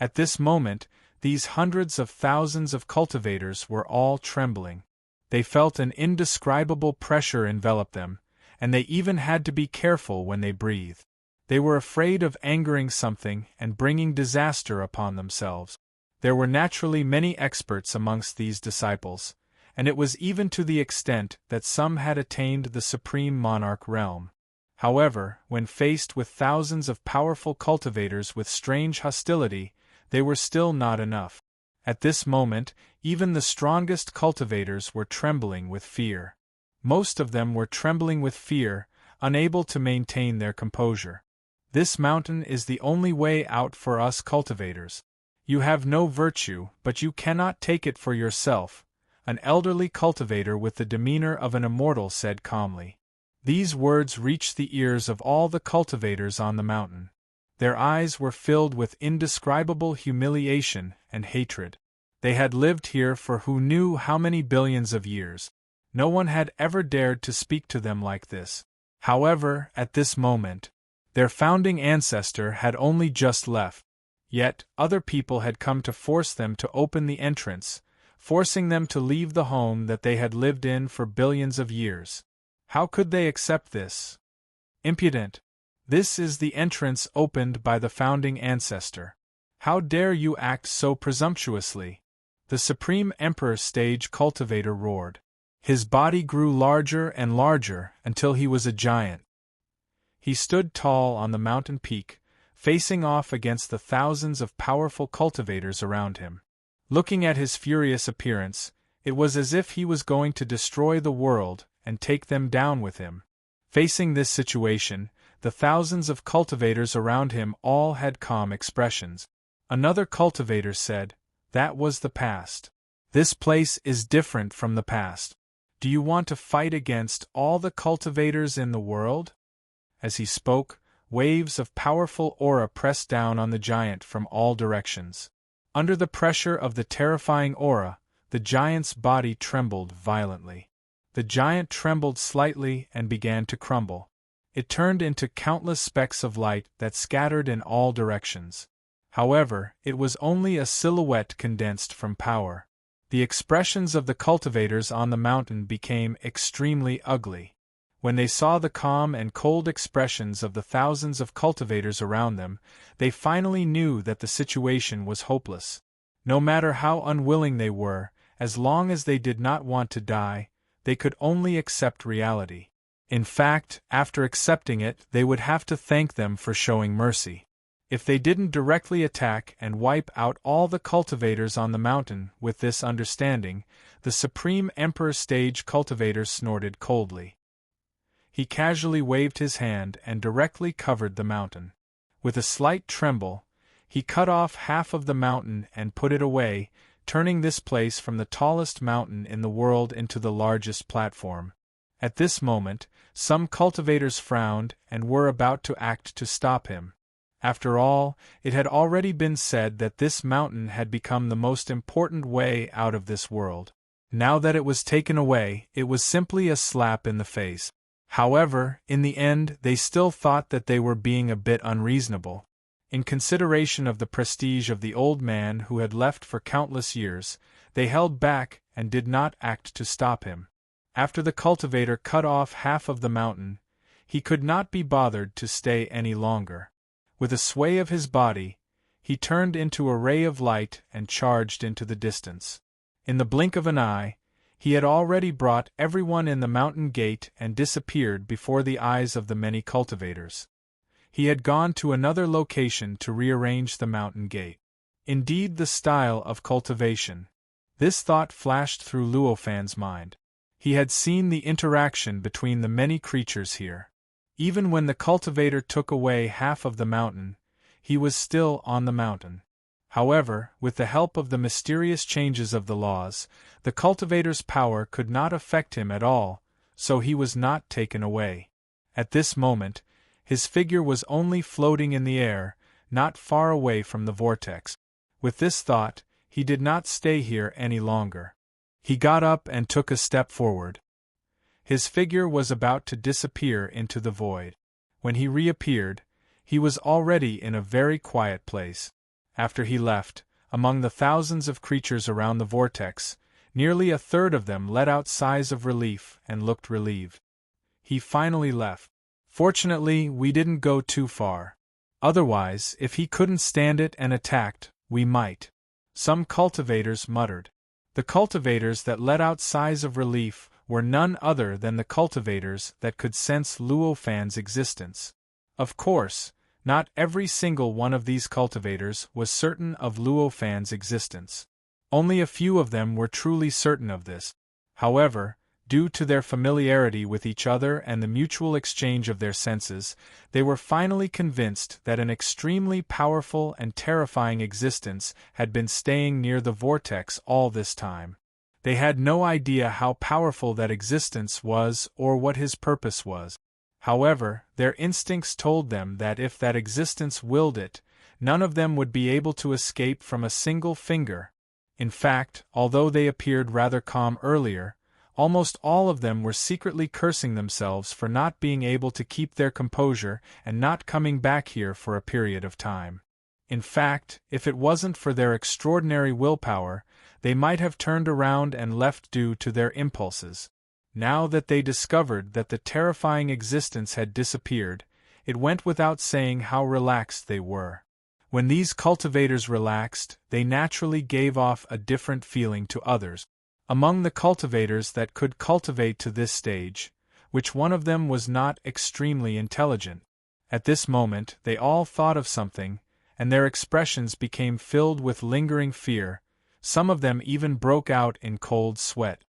At this moment, these hundreds of thousands of cultivators were all trembling. They felt an indescribable pressure envelop them, and they even had to be careful when they breathed. They were afraid of angering something and bringing disaster upon themselves. There were naturally many experts amongst these disciples, and it was even to the extent that some had attained the supreme monarch realm. However, when faced with thousands of powerful cultivators with strange hostility, they were still not enough. At this moment, even the strongest cultivators were trembling with fear. Most of them were trembling with fear, unable to maintain their composure. This mountain is the only way out for us cultivators. You have no virtue, but you cannot take it for yourself, an elderly cultivator with the demeanor of an immortal said calmly. These words reached the ears of all the cultivators on the mountain. Their eyes were filled with indescribable humiliation and hatred. They had lived here for who knew how many billions of years. No one had ever dared to speak to them like this. However, at this moment, their founding ancestor had only just left. Yet, other people had come to force them to open the entrance, forcing them to leave the home that they had lived in for billions of years. How could they accept this? Impudent! This is the entrance opened by the founding ancestor. How dare you act so presumptuously? The Supreme Emperor Stage Cultivator roared. His body grew larger and larger until he was a giant. He stood tall on the mountain peak, facing off against the thousands of powerful cultivators around him. Looking at his furious appearance, it was as if he was going to destroy the world and take them down with him. Facing this situation, the thousands of cultivators around him all had calm expressions. Another cultivator said, "That was the past. This place is different from the past. Do you want to fight against all the cultivators in the world?" As he spoke, waves of powerful aura pressed down on the giant from all directions. Under the pressure of the terrifying aura, the giant's body trembled violently. The giant trembled slightly and began to crumble. It turned into countless specks of light that scattered in all directions. However, it was only a silhouette condensed from power. The expressions of the cultivators on the mountain became extremely ugly. When they saw the calm and cold expressions of the thousands of cultivators around them, they finally knew that the situation was hopeless. No matter how unwilling they were, as long as they did not want to die, they could only accept reality. In fact, after accepting it, they would have to thank them for showing mercy. If they didn't directly attack and wipe out all the cultivators on the mountain with this understanding, the Supreme Emperor Stage Cultivator snorted coldly. He casually waved his hand and directly covered the mountain. With a slight tremble, he cut off half of the mountain and put it away, turning this place from the tallest mountain in the world into the largest platform. At this moment, some cultivators frowned and were about to act to stop him. After all, it had already been said that this mountain had become the most important way out of this world. Now that it was taken away, it was simply a slap in the face. However, in the end, they still thought that they were being a bit unreasonable. In consideration of the prestige of the old man who had left for countless years, they held back and did not act to stop him. After the cultivator cut off half of the mountain, he could not be bothered to stay any longer. With a sway of his body, he turned into a ray of light and charged into the distance. In the blink of an eye, he had already brought everyone in the mountain gate and disappeared before the eyes of the many cultivators. He had gone to another location to rearrange the mountain gate. Indeed, the style of cultivation. This thought flashed through Luofan's mind. He had seen the interaction between the many creatures here. Even when the cultivator took away half of the mountain, he was still on the mountain. However, with the help of the mysterious changes of the laws, the cultivator's power could not affect him at all, so he was not taken away. At this moment, his figure was only floating in the air, not far away from the vortex. With this thought, he did not stay here any longer. He got up and took a step forward. His figure was about to disappear into the void. When he reappeared, he was already in a very quiet place. After he left, among the thousands of creatures around the vortex, nearly a third of them let out sighs of relief and looked relieved. He finally left. Fortunately, we didn't go too far. Otherwise, if he couldn't stand it and attacked, we might. Some cultivators muttered. The cultivators that let out sighs of relief were none other than the cultivators that could sense Luo Fan's existence. Of course, not every single one of these cultivators was certain of Luo Fan's existence. Only a few of them were truly certain of this. However, due to their familiarity with each other and the mutual exchange of their senses, they were finally convinced that an extremely powerful and terrifying existence had been staying near the vortex all this time. They had no idea how powerful that existence was or what his purpose was. However, their instincts told them that if that existence willed it, none of them would be able to escape from a single finger. In fact, although they appeared rather calm earlier, almost all of them were secretly cursing themselves for not being able to keep their composure and not coming back here for a period of time. In fact, if it wasn't for their extraordinary willpower, they might have turned around and left due to their impulses. Now that they discovered that the terrifying existence had disappeared, it went without saying how relaxed they were. When these cultivators relaxed, they naturally gave off a different feeling to others. Among the cultivators that could cultivate to this stage, which one of them was not extremely intelligent? At this moment, they all thought of something, and their expressions became filled with lingering fear. Some of them even broke out in cold sweat.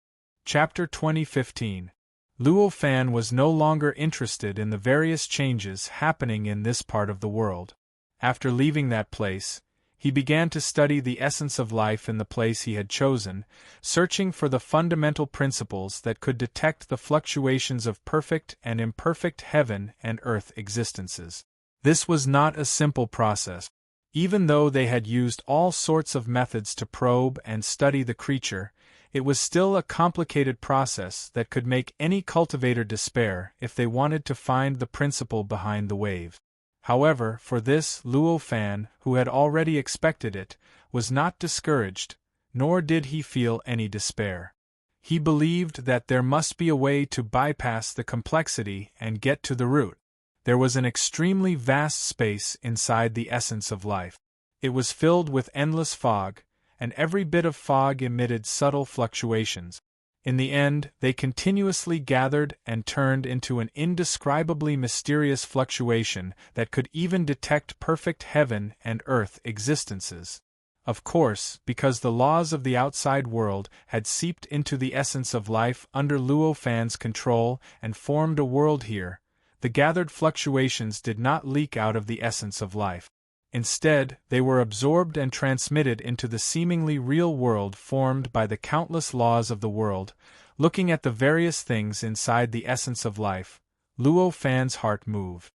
Chapter 2015. Luo Fan was no longer interested in the various changes happening in this part of the world. After leaving that place, he began to study the essence of life in the place he had chosen, searching for the fundamental principles that could detect the fluctuations of perfect and imperfect heaven and earth existences. This was not a simple process. Even though they had used all sorts of methods to probe and study the creature, it was still a complicated process that could make any cultivator despair if they wanted to find the principle behind the wave. However, for this, Luo Fan, who had already expected it, was not discouraged, nor did he feel any despair. He believed that there must be a way to bypass the complexity and get to the root. There was an extremely vast space inside the essence of life. It was filled with endless fog, and every bit of fog emitted subtle fluctuations. In the end, they continuously gathered and turned into an indescribably mysterious fluctuation that could even detect perfect heaven and earth existences. Of course, because the laws of the outside world had seeped into the essence of life under Luo Fan's control and formed a world here, the gathered fluctuations did not leak out of the essence of life. Instead, they were absorbed and transmitted into the seemingly real world formed by the countless laws of the world. Looking at the various things inside the essence of life, Luo Fan's heart moved.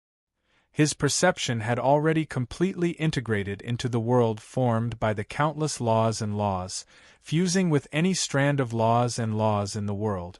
His perception had already completely integrated into the world formed by the countless laws and laws, fusing with any strand of laws and laws in the world.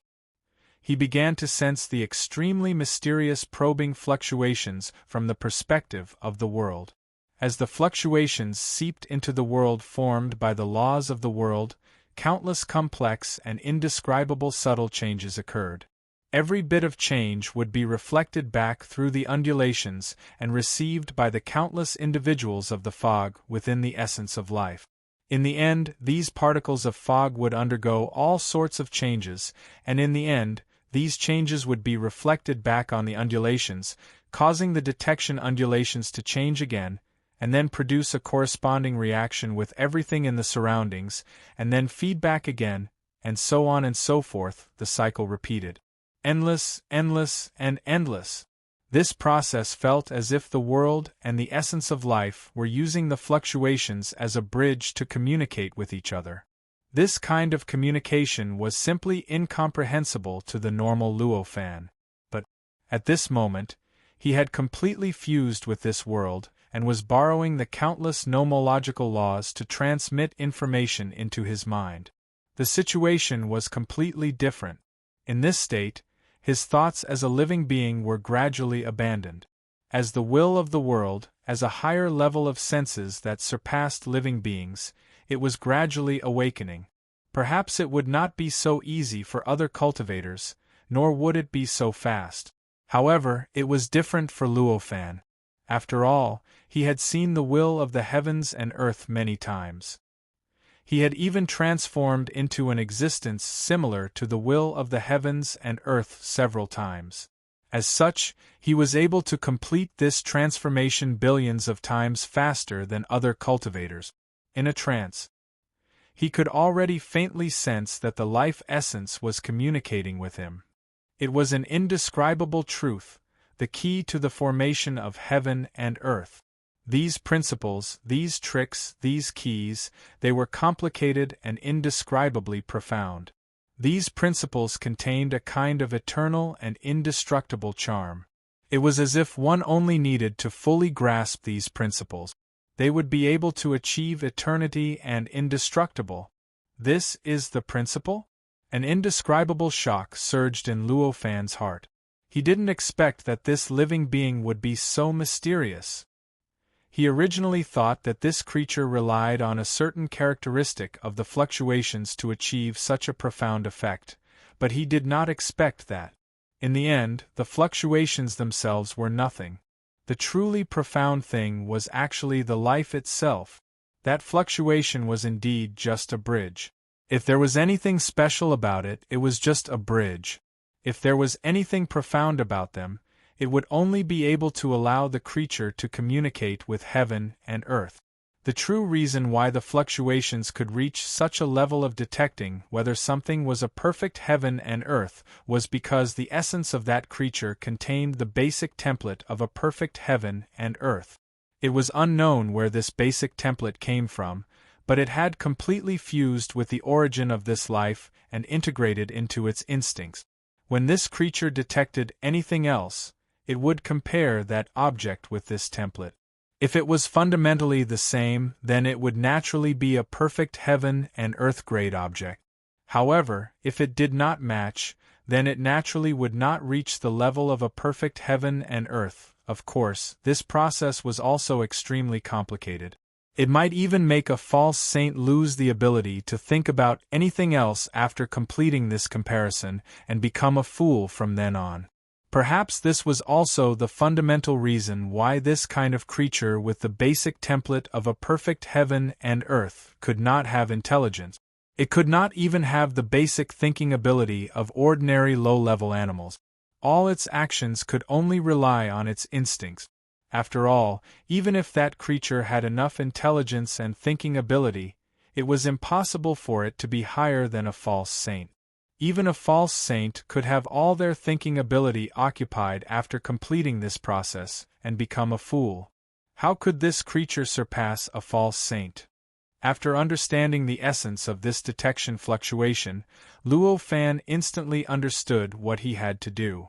He began to sense the extremely mysterious probing fluctuations from the perspective of the world. As the fluctuations seeped into the world formed by the laws of the world, countless complex and indescribable subtle changes occurred. Every bit of change would be reflected back through the undulations and received by the countless individuals of the fog within the essence of life. In the end, these particles of fog would undergo all sorts of changes, and in the end, these changes would be reflected back on the undulations, causing the detection undulations to change again, and then produce a corresponding reaction with everything in the surroundings, and then feedback again, and so on and so forth, the cycle repeated. Endless, endless, and endless. This process felt as if the world and the essence of life were using the fluctuations as a bridge to communicate with each other. This kind of communication was simply incomprehensible to the normal Luo Fan. But, at this moment, he had completely fused with this world, and was borrowing the countless nomological laws to transmit information into his mind. The situation was completely different. In this state, his thoughts as a living being were gradually abandoned. As the will of the world, as a higher level of senses that surpassed living beings, it was gradually awakening. Perhaps it would not be so easy for other cultivators, nor would it be so fast. However, it was different for Luo Fan. After all, he had seen the will of the heavens and earth many times. He had even transformed into an existence similar to the will of the heavens and earth several times. As such, he was able to complete this transformation billions of times faster than other cultivators. In a trance, he could already faintly sense that the life essence was communicating with him. It was an indescribable truth, the key to the formation of heaven and earth. These principles, these tricks, these keys, they were complicated and indescribably profound. These principles contained a kind of eternal and indestructible charm. It was as if one only needed to fully grasp these principles. They would be able to achieve eternity and indestructible. This is the principle? An indescribable shock surged in Luo Fan's heart. He didn't expect that this living being would be so mysterious. He originally thought that this creature relied on a certain characteristic of the fluctuations to achieve such a profound effect, but he did not expect that. In the end, the fluctuations themselves were nothing. The truly profound thing was actually the life itself. That fluctuation was indeed just a bridge. If there was anything special about it, it was just a bridge. If there was anything profound about them, it would only be able to allow the creature to communicate with heaven and earth. The true reason why the fluctuations could reach such a level of detecting whether something was a perfect heaven and earth was because the essence of that creature contained the basic template of a perfect heaven and earth. It was unknown where this basic template came from, but it had completely fused with the origin of this life and integrated into its instincts. When this creature detected anything else, it would compare that object with this template. If it was fundamentally the same, then it would naturally be a perfect heaven and earth-grade object. However, if it did not match, then it naturally would not reach the level of a perfect heaven and earth. Of course, this process was also extremely complicated. It might even make a false saint lose the ability to think about anything else after completing this comparison and become a fool from then on. Perhaps this was also the fundamental reason why this kind of creature with the basic template of a perfect heaven and earth could not have intelligence. It could not even have the basic thinking ability of ordinary low-level animals. All its actions could only rely on its instincts. After all, even if that creature had enough intelligence and thinking ability, it was impossible for it to be higher than a false saint. Even a false saint could have all their thinking ability occupied after completing this process, and become a fool. How could this creature surpass a false saint? After understanding the essence of this detection fluctuation, Luo Fan instantly understood what he had to do.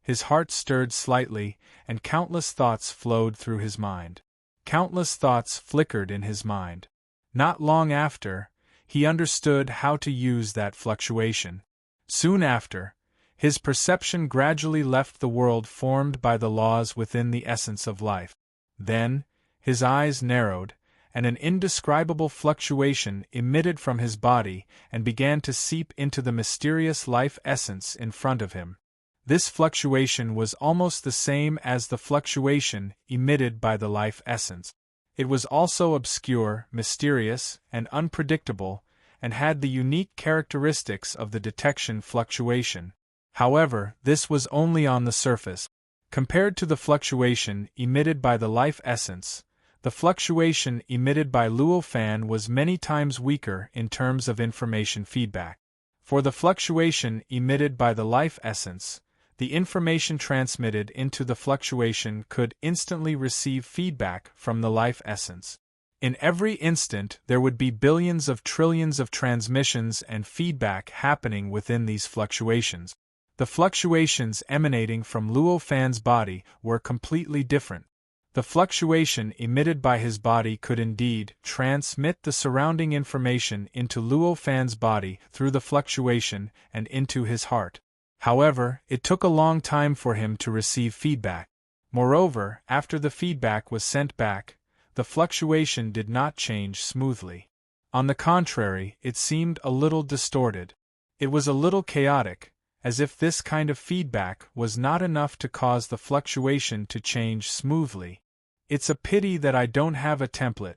His heart stirred slightly, and countless thoughts flowed through his mind. Countless thoughts flickered in his mind. Not long after, he understood how to use that fluctuation. Soon after, his perception gradually left the world formed by the laws within the essence of life. Then, his eyes narrowed, and an indescribable fluctuation emitted from his body and began to seep into the mysterious life essence in front of him. This fluctuation was almost the same as the fluctuation emitted by the life essence. It was also obscure, mysterious, and unpredictable, and had the unique characteristics of the detection fluctuation. However, this was only on the surface. Compared to the fluctuation emitted by the life essence, the fluctuation emitted by Luo Fan was many times weaker in terms of information feedback. For the fluctuation emitted by the life essence, the information transmitted into the fluctuation could instantly receive feedback from the life essence. In every instant there would be billions of trillions of transmissions and feedback happening within these fluctuations. The fluctuations emanating from Luo Fan's body were completely different. The fluctuation emitted by his body could indeed transmit the surrounding information into Luo Fan's body through the fluctuation and into his heart. However, it took a long time for him to receive feedback. Moreover, after the feedback was sent back, the fluctuation did not change smoothly. On the contrary, it seemed a little distorted. It was a little chaotic, as if this kind of feedback was not enough to cause the fluctuation to change smoothly. It's a pity that I don't have a template.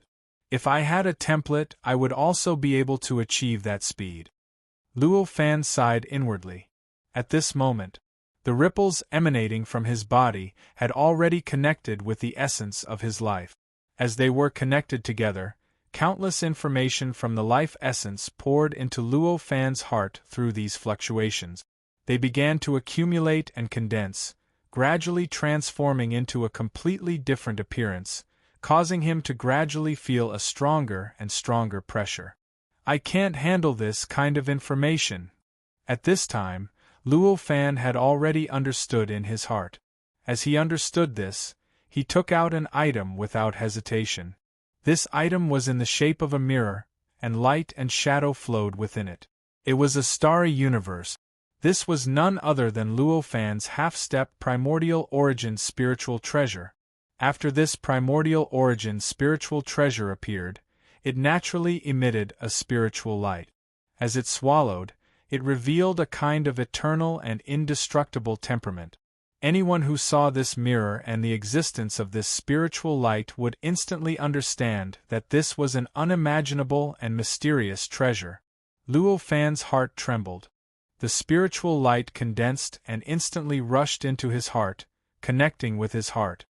If I had a template, I would also be able to achieve that speed. Luo Fan sighed inwardly. At this moment, the ripples emanating from his body had already connected with the essence of his life. As they were connected together, countless information from the life essence poured into Luo Fan's heart through these fluctuations. They began to accumulate and condense, gradually transforming into a completely different appearance, causing him to gradually feel a stronger and stronger pressure. I can't handle this kind of information. At this time, Luo Fan had already understood in his heart. As he understood this, he took out an item without hesitation. This item was in the shape of a mirror, and light and shadow flowed within it. It was a starry universe. This was none other than Luo Fan's half-step primordial origin spiritual treasure. After this primordial origin spiritual treasure appeared, it naturally emitted a spiritual light. As it swallowed, it revealed a kind of eternal and indestructible temperament. Anyone who saw this mirror and the existence of this spiritual light would instantly understand that this was an unimaginable and mysterious treasure. Luo Fan's heart trembled. The spiritual light condensed and instantly rushed into his heart, connecting with his heart.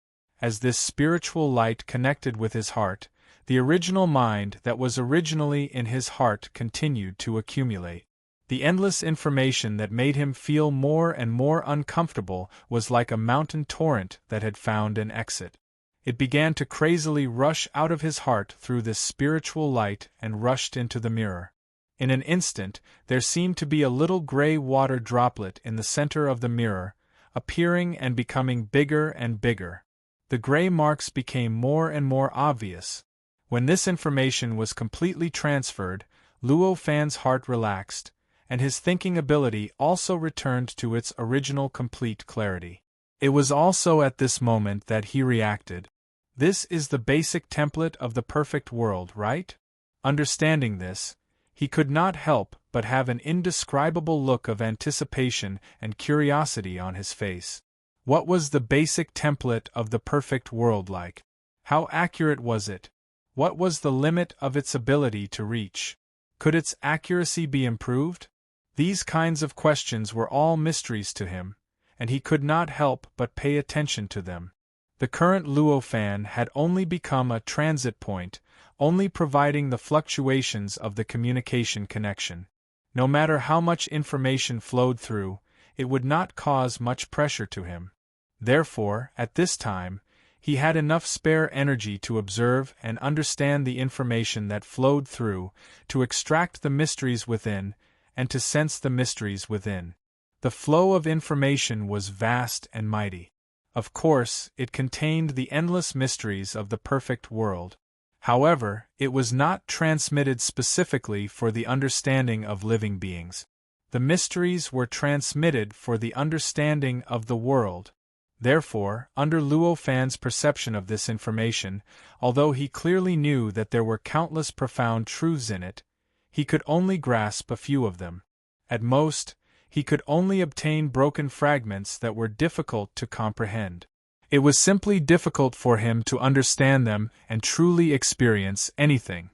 As this spiritual light connected with his heart, the original mind that was originally in his heart continued to accumulate. The endless information that made him feel more and more uncomfortable was like a mountain torrent that had found an exit. It began to crazily rush out of his heart through this spiritual light and rushed into the mirror. In an instant, there seemed to be a little gray water droplet in the center of the mirror, appearing and becoming bigger and bigger. The gray marks became more and more obvious. When this information was completely transferred, Luo Fan's heart relaxed, and his thinking ability also returned to its original complete clarity. It was also at this moment that he reacted. This is the basic template of the perfect world, right? Understanding this, he could not help but have an indescribable look of anticipation and curiosity on his face. What was the basic template of the perfect world like? How accurate was it? What was the limit of its ability to reach? Could its accuracy be improved? These kinds of questions were all mysteries to him, and he could not help but pay attention to them. The current Luo Fan had only become a transit point, only providing the fluctuations of the communication connection. No matter how much information flowed through, it would not cause much pressure to him. Therefore, at this time, he had enough spare energy to observe and understand the information that flowed through, to extract the mysteries within, and to sense the mysteries within. The flow of information was vast and mighty. Of course, it contained the endless mysteries of the perfect world. However, it was not transmitted specifically for the understanding of living beings. The mysteries were transmitted for the understanding of the world. Therefore, under Luo Fan's perception of this information, although he clearly knew that there were countless profound truths in it, he could only grasp a few of them. At most, he could only obtain broken fragments that were difficult to comprehend. It was simply difficult for him to understand them and truly experience anything.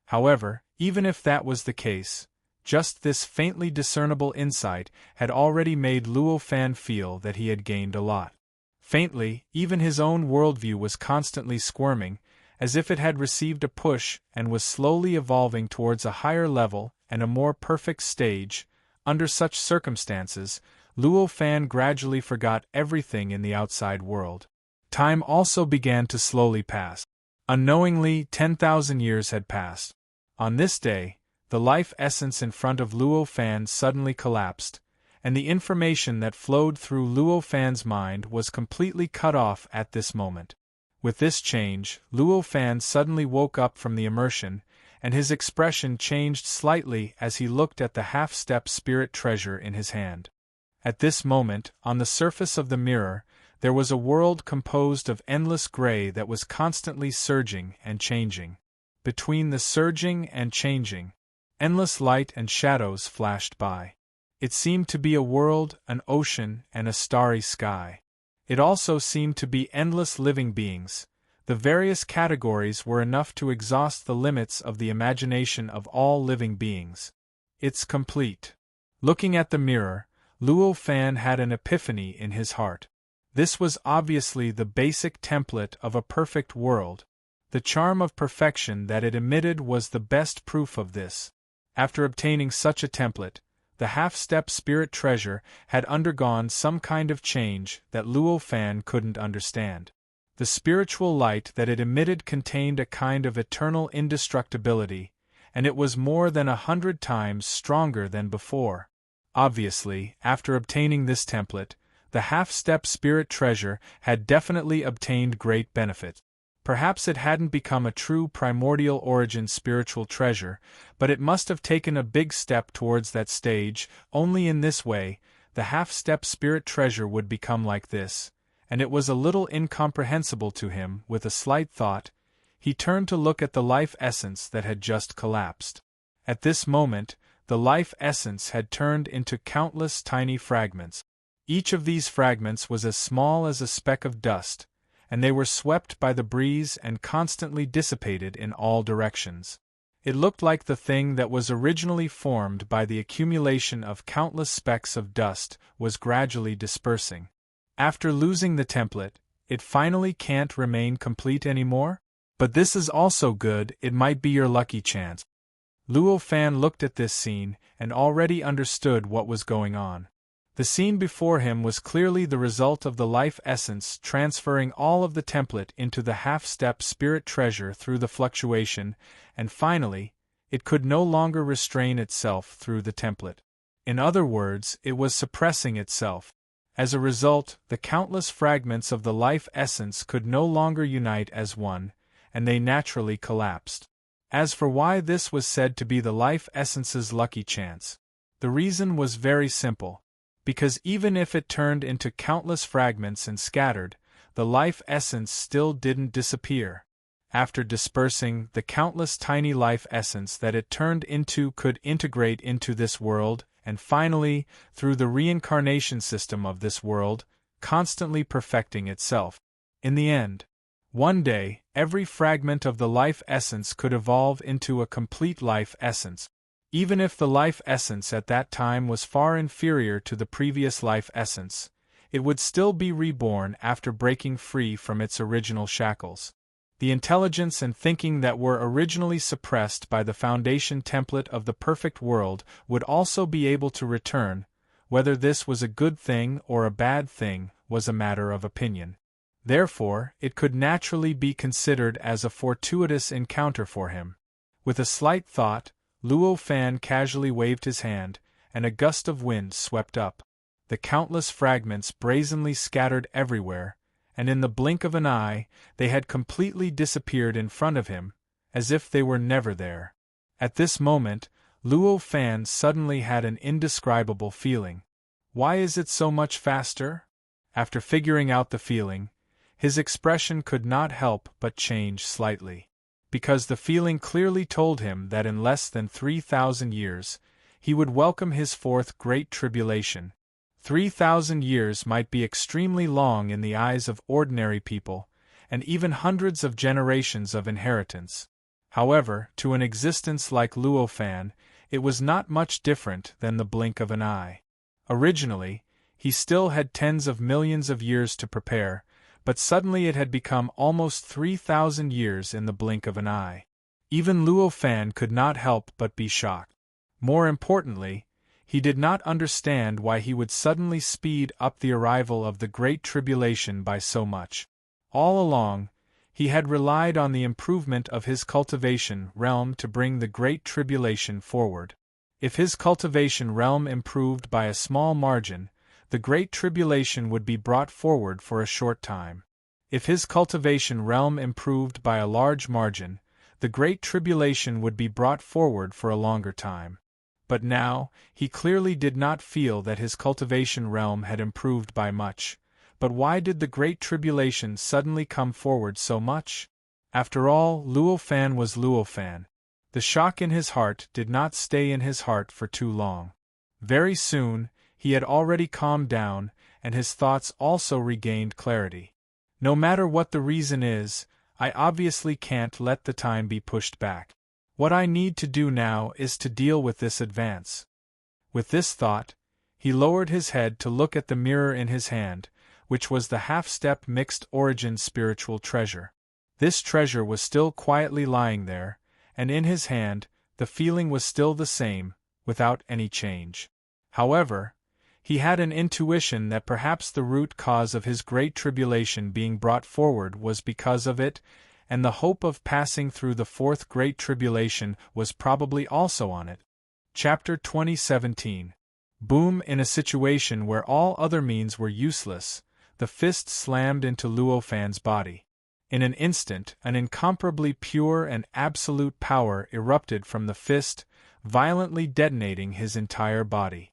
However, even if that was the case, just this faintly discernible insight had already made Luo Fan feel that he had gained a lot. Faintly, even his own worldview was constantly squirming, as if it had received a push and was slowly evolving towards a higher level and a more perfect stage. Under such circumstances, Luo Fan gradually forgot everything in the outside world. Time also began to slowly pass. Unknowingly, 10,000 years had passed. On this day, the life essence in front of Luo Fan suddenly collapsed, and the information that flowed through Luo Fan's mind was completely cut off at this moment. With this change, Luo Fan suddenly woke up from the immersion, and his expression changed slightly as he looked at the half-step spirit treasure in his hand. At this moment, on the surface of the mirror, there was a world composed of endless gray that was constantly surging and changing. Between the surging and changing, endless light and shadows flashed by. It seemed to be a world, an ocean, and a starry sky. It also seemed to be endless living beings. The various categories were enough to exhaust the limits of the imagination of all living beings. It's complete. Looking at the mirror, Luo Fan had an epiphany in his heart. This was obviously the basic template of a perfect world. The charm of perfection that it emitted was the best proof of this. After obtaining such a template, the half-step spirit treasure had undergone some kind of change that Luo Fan couldn't understand. The spiritual light that it emitted contained a kind of eternal indestructibility, and it was more than 100 times stronger than before. Obviously, after obtaining this template, the half-step spirit treasure had definitely obtained great benefit. Perhaps it hadn't become a true primordial origin spiritual treasure, but it must have taken a big step towards that stage. Only in this way, the half-step spirit treasure would become like this, and it was a little incomprehensible to him. With a slight thought, he turned to look at the life essence that had just collapsed. At this moment, the life essence had turned into countless tiny fragments. Each of these fragments was as small as a speck of dust, and they were swept by the breeze and constantly dissipated in all directions. It looked like the thing that was originally formed by the accumulation of countless specks of dust was gradually dispersing. After losing the template, it finally can't remain complete anymore? But this is also good, it might be your lucky chance. Luo Fan looked at this scene and already understood what was going on. The scene before him was clearly the result of the life essence transferring all of the template into the half-step spirit treasure through the fluctuation, and finally, it could no longer restrain itself through the template. In other words, it was suppressing itself. As a result, the countless fragments of the life essence could no longer unite as one, and they naturally collapsed. As for why this was said to be the life essence's lucky chance, the reason was very simple. Because even if it turned into countless fragments and scattered, the life essence still didn't disappear. After dispersing, the countless tiny life essence that it turned into could integrate into this world, and finally, through the reincarnation system of this world, constantly perfecting itself. In the end, one day, every fragment of the life essence could evolve into a complete life essence. Even if the life essence at that time was far inferior to the previous life essence, it would still be reborn after breaking free from its original shackles. The intelligence and thinking that were originally suppressed by the foundation template of the perfect world would also be able to return. Whether this was a good thing or a bad thing was a matter of opinion. Therefore, it could naturally be considered as a fortuitous encounter for him. With a slight thought, Luo Fan casually waved his hand, and a gust of wind swept up. The countless fragments brazenly scattered everywhere, and in the blink of an eye, they had completely disappeared in front of him, as if they were never there. At this moment, Luo Fan suddenly had an indescribable feeling. Why is it so much faster? After figuring out the feeling, his expression could not help but change slightly. Because the feeling clearly told him that in less than 3,000 years, he would welcome his fourth Great Tribulation. 3,000 years might be extremely long in the eyes of ordinary people, and even hundreds of generations of inheritance. However, to an existence like Luo Fan, it was not much different than the blink of an eye. Originally, he still had tens of millions of years to prepare, but suddenly it had become almost 3,000 years in the blink of an eye. Even Luo Fan could not help but be shocked. More importantly, he did not understand why he would suddenly speed up the arrival of the Great Tribulation by so much. All along, he had relied on the improvement of his cultivation realm to bring the Great Tribulation forward. If his cultivation realm improved by a small margin, the Great Tribulation would be brought forward for a short time. If his cultivation realm improved by a large margin, the Great Tribulation would be brought forward for a longer time. But now, he clearly did not feel that his cultivation realm had improved by much. But why did the Great Tribulation suddenly come forward so much? After all, Luo Fan was Luo Fan. The shock in his heart did not stay in his heart for too long. Very soon, he had already calmed down, and his thoughts also regained clarity. No matter what the reason is, I obviously can't let the time be pushed back. What I need to do now is to deal with this advance. With this thought, he lowered his head to look at the mirror in his hand, which was the half-step mixed origin spiritual treasure. This treasure was still quietly lying there, and in his hand, the feeling was still the same, without any change. However, he had an intuition that perhaps the root cause of his great tribulation being brought forward was because of it, and the hope of passing through the fourth great tribulation was probably also on it. Chapter 20:17. Boom! In a situation where all other means were useless, the fist slammed into Luo Fan's body. In an instant, an incomparably pure and absolute power erupted from the fist, violently detonating his entire body.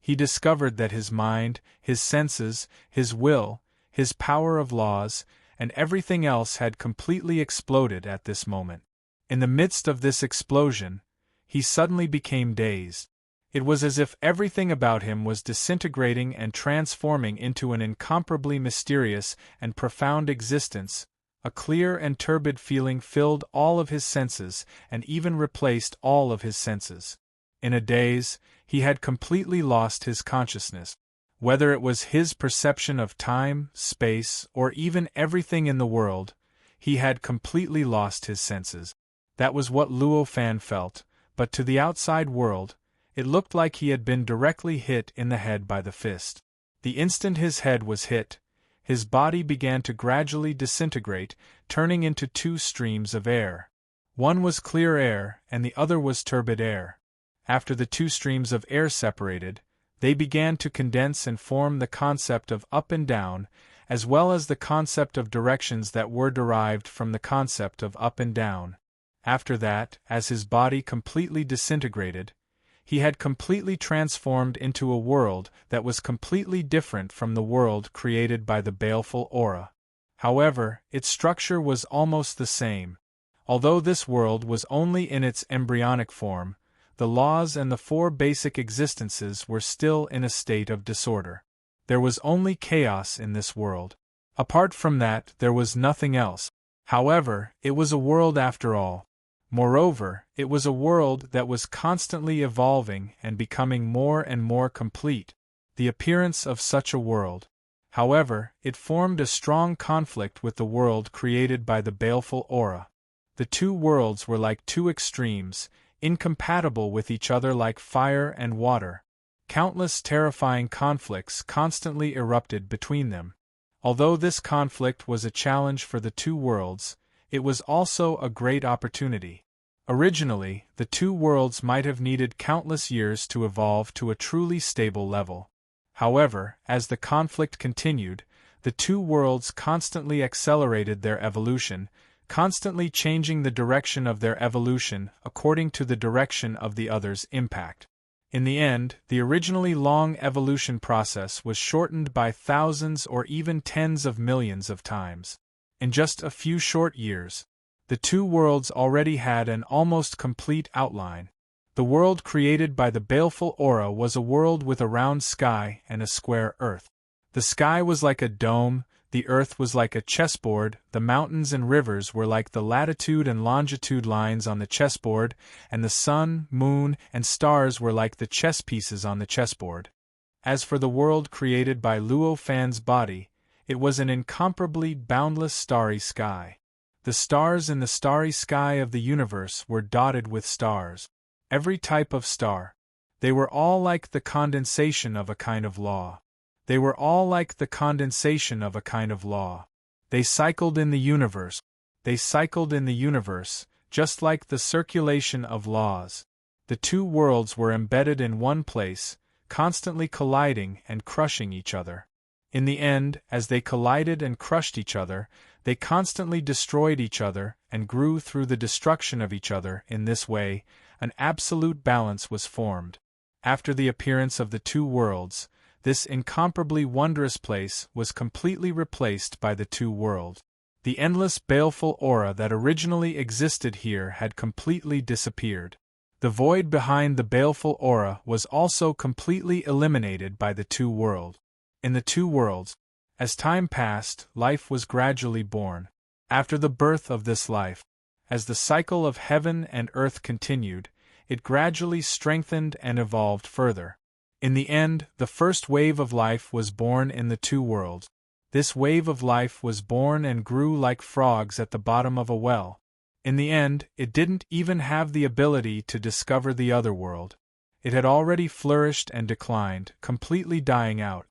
He discovered that his mind, his senses, his will, his power of laws, and everything else had completely exploded at this moment. In the midst of this explosion, he suddenly became dazed. It was as if everything about him was disintegrating and transforming into an incomparably mysterious and profound existence. A clear and turbid feeling filled all of his senses and even replaced all of his senses. In a daze, he had completely lost his consciousness. Whether it was his perception of time, space, or even everything in the world, he had completely lost his senses. That was what Luo Fan felt, but to the outside world, it looked like he had been directly hit in the head by the fist. The instant his head was hit, his body began to gradually disintegrate, turning into two streams of air. One was clear air and the other was turbid air. After the two streams of air separated, they began to condense and form the concept of up and down, as well as the concept of directions that were derived from the concept of up and down. After that, as his body completely disintegrated, he had completely transformed into a world that was completely different from the world created by the baleful aura. However, its structure was almost the same. Although this world was only in its embryonic form, the laws and the four basic existences were still in a state of disorder. There was only chaos in this world. Apart from that, there was nothing else. However, it was a world after all. Moreover, it was a world that was constantly evolving and becoming more and more complete. The appearance of such a world, however, it formed a strong conflict with the world created by the baleful aura. The two worlds were like two extremes, incompatible with each other like fire and water. Countless terrifying conflicts constantly erupted between them. Although this conflict was a challenge for the two worlds, it was also a great opportunity. Originally, the two worlds might have needed countless years to evolve to a truly stable level. However, as the conflict continued, the two worlds constantly accelerated their evolution, constantly changing the direction of their evolution according to the direction of the other's impact. In the end, the originally long evolution process was shortened by thousands or even tens of millions of times. In just a few short years, the two worlds already had an almost complete outline. The world created by the baleful aura was a world with a round sky and a square earth. The sky was like a dome, the earth was like a chessboard, the mountains and rivers were like the latitude and longitude lines on the chessboard, and the sun, moon, and stars were like the chess pieces on the chessboard. As for the world created by Luo Fan's body, it was an incomparably boundless starry sky. The stars in the starry sky of the universe were dotted with stars. Every type of star. They were all like the condensation of a kind of law. They were all like the condensation of a kind of law. They cycled in the universe. They cycled in the universe, just like the circulation of laws. The two worlds were embedded in one place, constantly colliding and crushing each other. In the end, as they collided and crushed each other, they constantly destroyed each other and grew through the destruction of each other. In this way, an absolute balance was formed. After the appearance of the two worlds, this incomparably wondrous place was completely replaced by the two worlds. The endless baleful aura that originally existed here had completely disappeared. The void behind the baleful aura was also completely eliminated by the two worlds. In the two worlds, as time passed, life was gradually born. After the birth of this life, as the cycle of heaven and earth continued, it gradually strengthened and evolved further. In the end, the first wave of life was born in the two worlds. This wave of life was born and grew like frogs at the bottom of a well. In the end, it didn't even have the ability to discover the other world. It had already flourished and declined, completely dying out.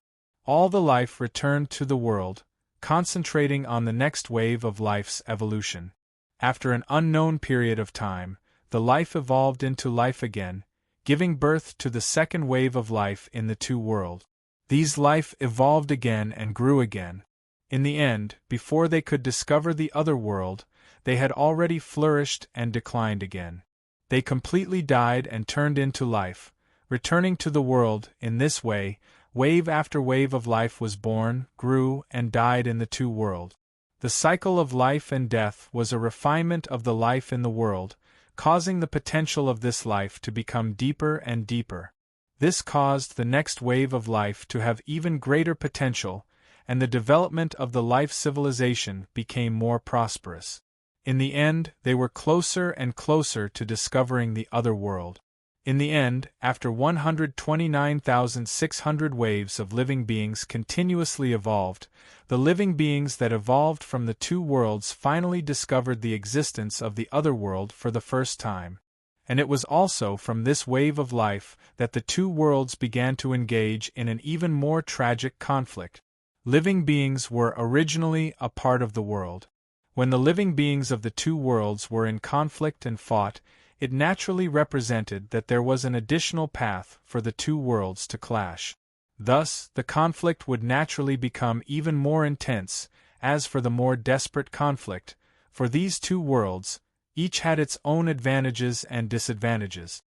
All the life returned to the world, concentrating on the next wave of life's evolution. After an unknown period of time, the life evolved into life again, giving birth to the second wave of life in the two worlds. These life evolved again and grew again. In the end, before they could discover the other world, they had already flourished and declined again. They completely died and turned into life, returning to the world. In this way, wave after wave of life was born, grew, and died in the two worlds. The cycle of life and death was a refinement of the life in the world, causing the potential of this life to become deeper and deeper. This caused the next wave of life to have even greater potential, and the development of the life civilization became more prosperous. In the end, they were closer and closer to discovering the other world. In the end, after 129,600 waves of living beings continuously evolved, the living beings that evolved from the two worlds finally discovered the existence of the other world for the first time. And it was also from this wave of life that the two worlds began to engage in an even more tragic conflict. Living beings were originally a part of the world. When the living beings of the two worlds were in conflict and fought, it naturally represented that there was an additional path for the two worlds to clash. Thus, the conflict would naturally become even more intense. As for the more desperate conflict, for these two worlds, each had its own advantages and disadvantages.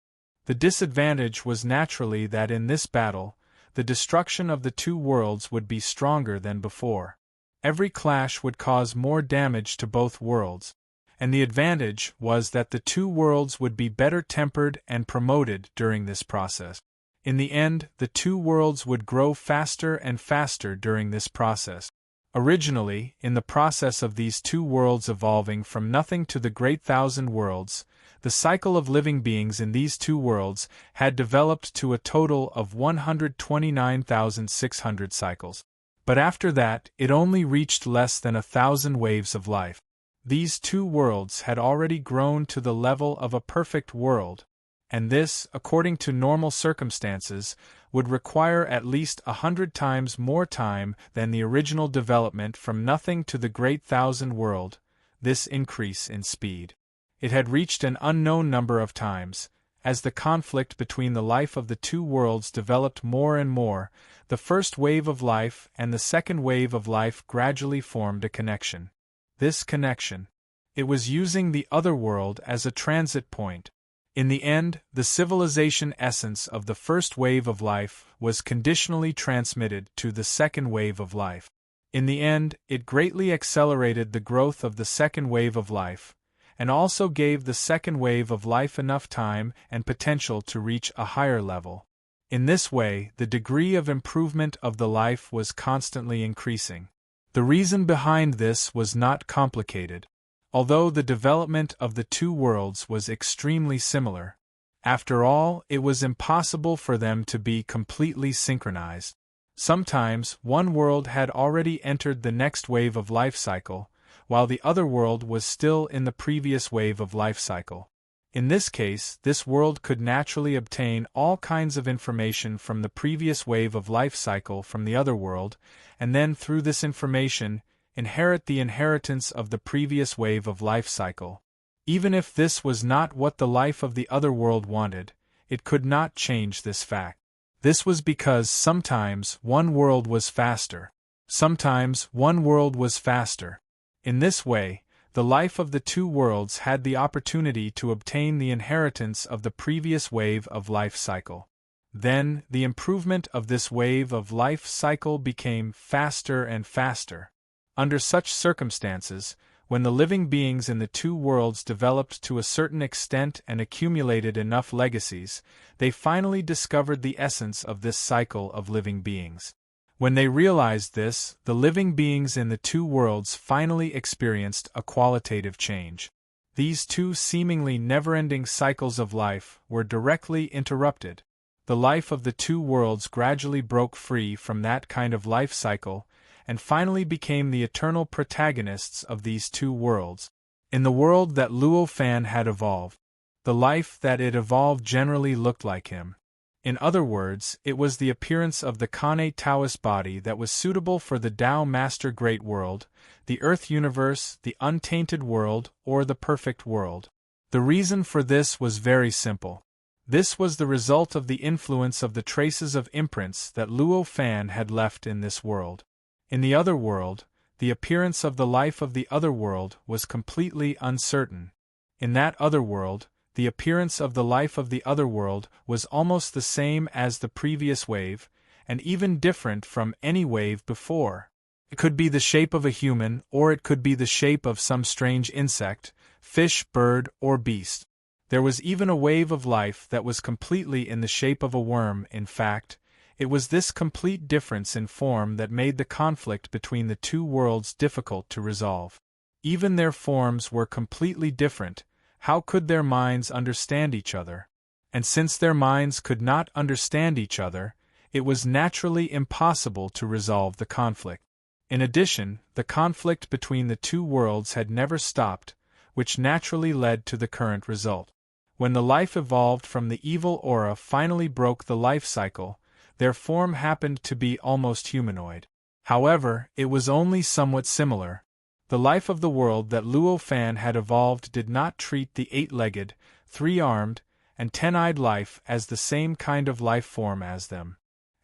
The disadvantage was naturally that in this battle, the destruction of the two worlds would be stronger than before. Every clash would cause more damage to both worlds. And the advantage was that the two worlds would be better tempered and promoted during this process. In the end, the two worlds would grow faster and faster during this process. Originally, in the process of these two worlds evolving from nothing to the great thousand worlds, the cycle of living beings in these two worlds had developed to a total of 129,600 cycles. But after that, it only reached less than 1,000 waves of life. These two worlds had already grown to the level of a perfect world, and this, according to normal circumstances, would require at least 100 times more time than the original development from nothing to the great thousand world, this increase in speed. It had reached an unknown number of times. As the conflict between the life of the two worlds developed more and more, the first wave of life and the second wave of life gradually formed a connection. This connection. It was using the other world as a transit point. In the end, the civilization essence of the first wave of life was conditionally transmitted to the second wave of life. In the end, it greatly accelerated the growth of the second wave of life, and also gave the second wave of life enough time and potential to reach a higher level. In this way, the degree of improvement of the life was constantly increasing. The reason behind this was not complicated. Although the development of the two worlds was extremely similar, after all, it was impossible for them to be completely synchronized. Sometimes, one world had already entered the next wave of life cycle, while the other world was still in the previous wave of life cycle. In this case, this world could naturally obtain all kinds of information from the previous wave of life cycle from the other world, and then through this information, inherit the inheritance of the previous wave of life cycle. Even if this was not what the life of the other world wanted, it could not change this fact. This was because sometimes one world was faster. Sometimes one world was faster. In this way, the life of the two worlds had the opportunity to obtain the inheritance of the previous wave of life cycle. Then, the improvement of this wave of life cycle became faster and faster. Under such circumstances, when the living beings in the two worlds developed to a certain extent and accumulated enough legacies, they finally discovered the essence of this cycle of living beings. When they realized this, the living beings in the two worlds finally experienced a qualitative change. These two seemingly never-ending cycles of life were directly interrupted. The life of the two worlds gradually broke free from that kind of life cycle, and finally became the eternal protagonists of these two worlds. In the world that Luo Fan had evolved, the life that it evolved generally looked like him. In other words, it was the appearance of the Kane Taoist body that was suitable for the Tao Master Great World, the Earth Universe, the Untainted World, or the Perfect World. The reason for this was very simple. This was the result of the influence of the traces of imprints that Luo Fan had left in this world. In the other world, the appearance of the life of the other world was completely uncertain. In that other world, the appearance of the life of the other world was almost the same as the previous wave, and even different from any wave before. It could be the shape of a human, or it could be the shape of some strange insect, fish, bird, or beast. There was even a wave of life that was completely in the shape of a worm. In fact, it was this complete difference in form that made the conflict between the two worlds difficult to resolve. Even their forms were completely different. How could their minds understand each other? And since their minds could not understand each other, it was naturally impossible to resolve the conflict. In addition, the conflict between the two worlds had never stopped, which naturally led to the current result. When the life evolved from the evil aura finally broke the life cycle, their form happened to be almost humanoid. However, it was only somewhat similar. The life of the world that Luo Fan had evolved did not treat the 8-legged, 3-armed, and 10-eyed life as the same kind of life form as them.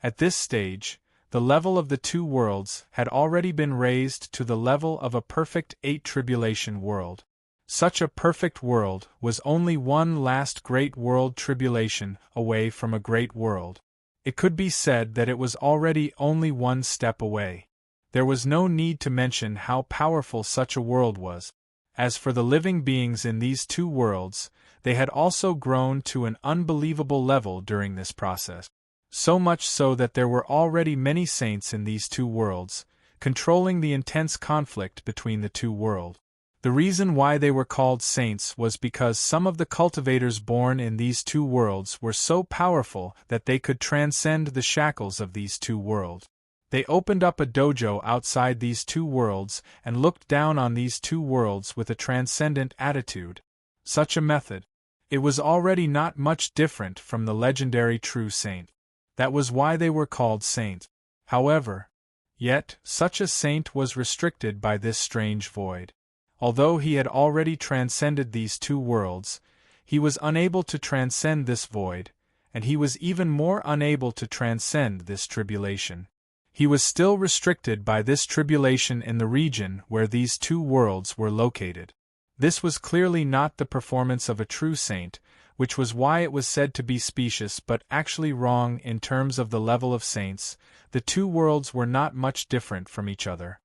At this stage, the level of the two worlds had already been raised to the level of a perfect 8-tribulation world. Such a perfect world was only one last great world tribulation away from a great world. It could be said that it was already only one step away. There was no need to mention how powerful such a world was. As for the living beings in these two worlds, they had also grown to an unbelievable level during this process. So much so that there were already many saints in these two worlds, controlling the intense conflict between the two worlds. The reason why they were called saints was because some of the cultivators born in these two worlds were so powerful that they could transcend the shackles of these two worlds. They opened up a dojo outside these two worlds and looked down on these two worlds with a transcendent attitude. Such a method. It was already not much different from the legendary true saint. That was why they were called saints. However, yet, such a saint was restricted by this strange void. Although he had already transcended these two worlds, he was unable to transcend this void, and he was even more unable to transcend this tribulation. He was still restricted by this tribulation in the region where these two worlds were located. This was clearly not the performance of a true saint, which was why it was said to be specious but actually wrong in terms of the level of saints. The two worlds were not much different from each other.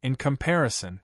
In comparison,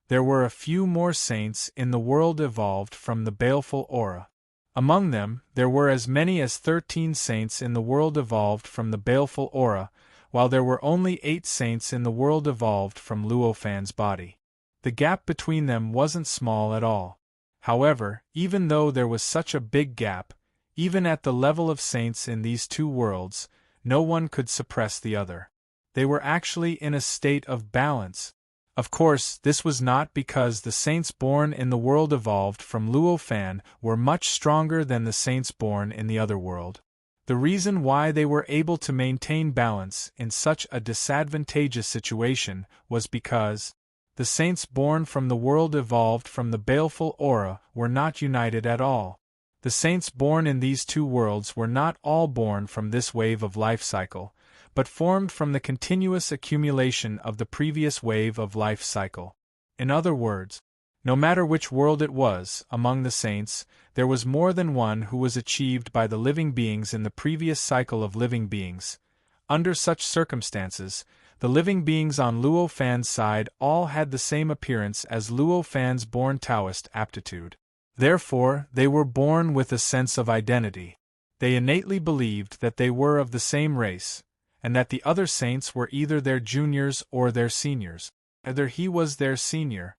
there were a few more saints in the world evolved from the baleful aura. Among them, there were as many as 13 saints in the world evolved from the baleful aura, while there were only 8 saints in the world evolved from Luo Fan's body. The gap between them wasn't small at all. However, even though there was such a big gap, even at the level of saints in these two worlds, no one could suppress the other. They were actually in a state of balance. Of course, this was not because the saints born in the world evolved from Luo Fan were much stronger than the saints born in the other world. The reason why they were able to maintain balance in such a disadvantageous situation was because the saints born from the world evolved from the baleful aura were not united at all. The saints born in these two worlds were not all born from this wave of life cycle, but formed from the continuous accumulation of the previous wave of life cycle. In other words, no matter which world it was, among the saints, there was more than one who was achieved by the living beings in the previous cycle of living beings. Under such circumstances, the living beings on Luo Fan's side all had the same appearance as Luo Fan's born Taoist aptitude. Therefore, they were born with a sense of identity. They innately believed that they were of the same race, and that the other saints were either their juniors or their seniors. Either he was their senior.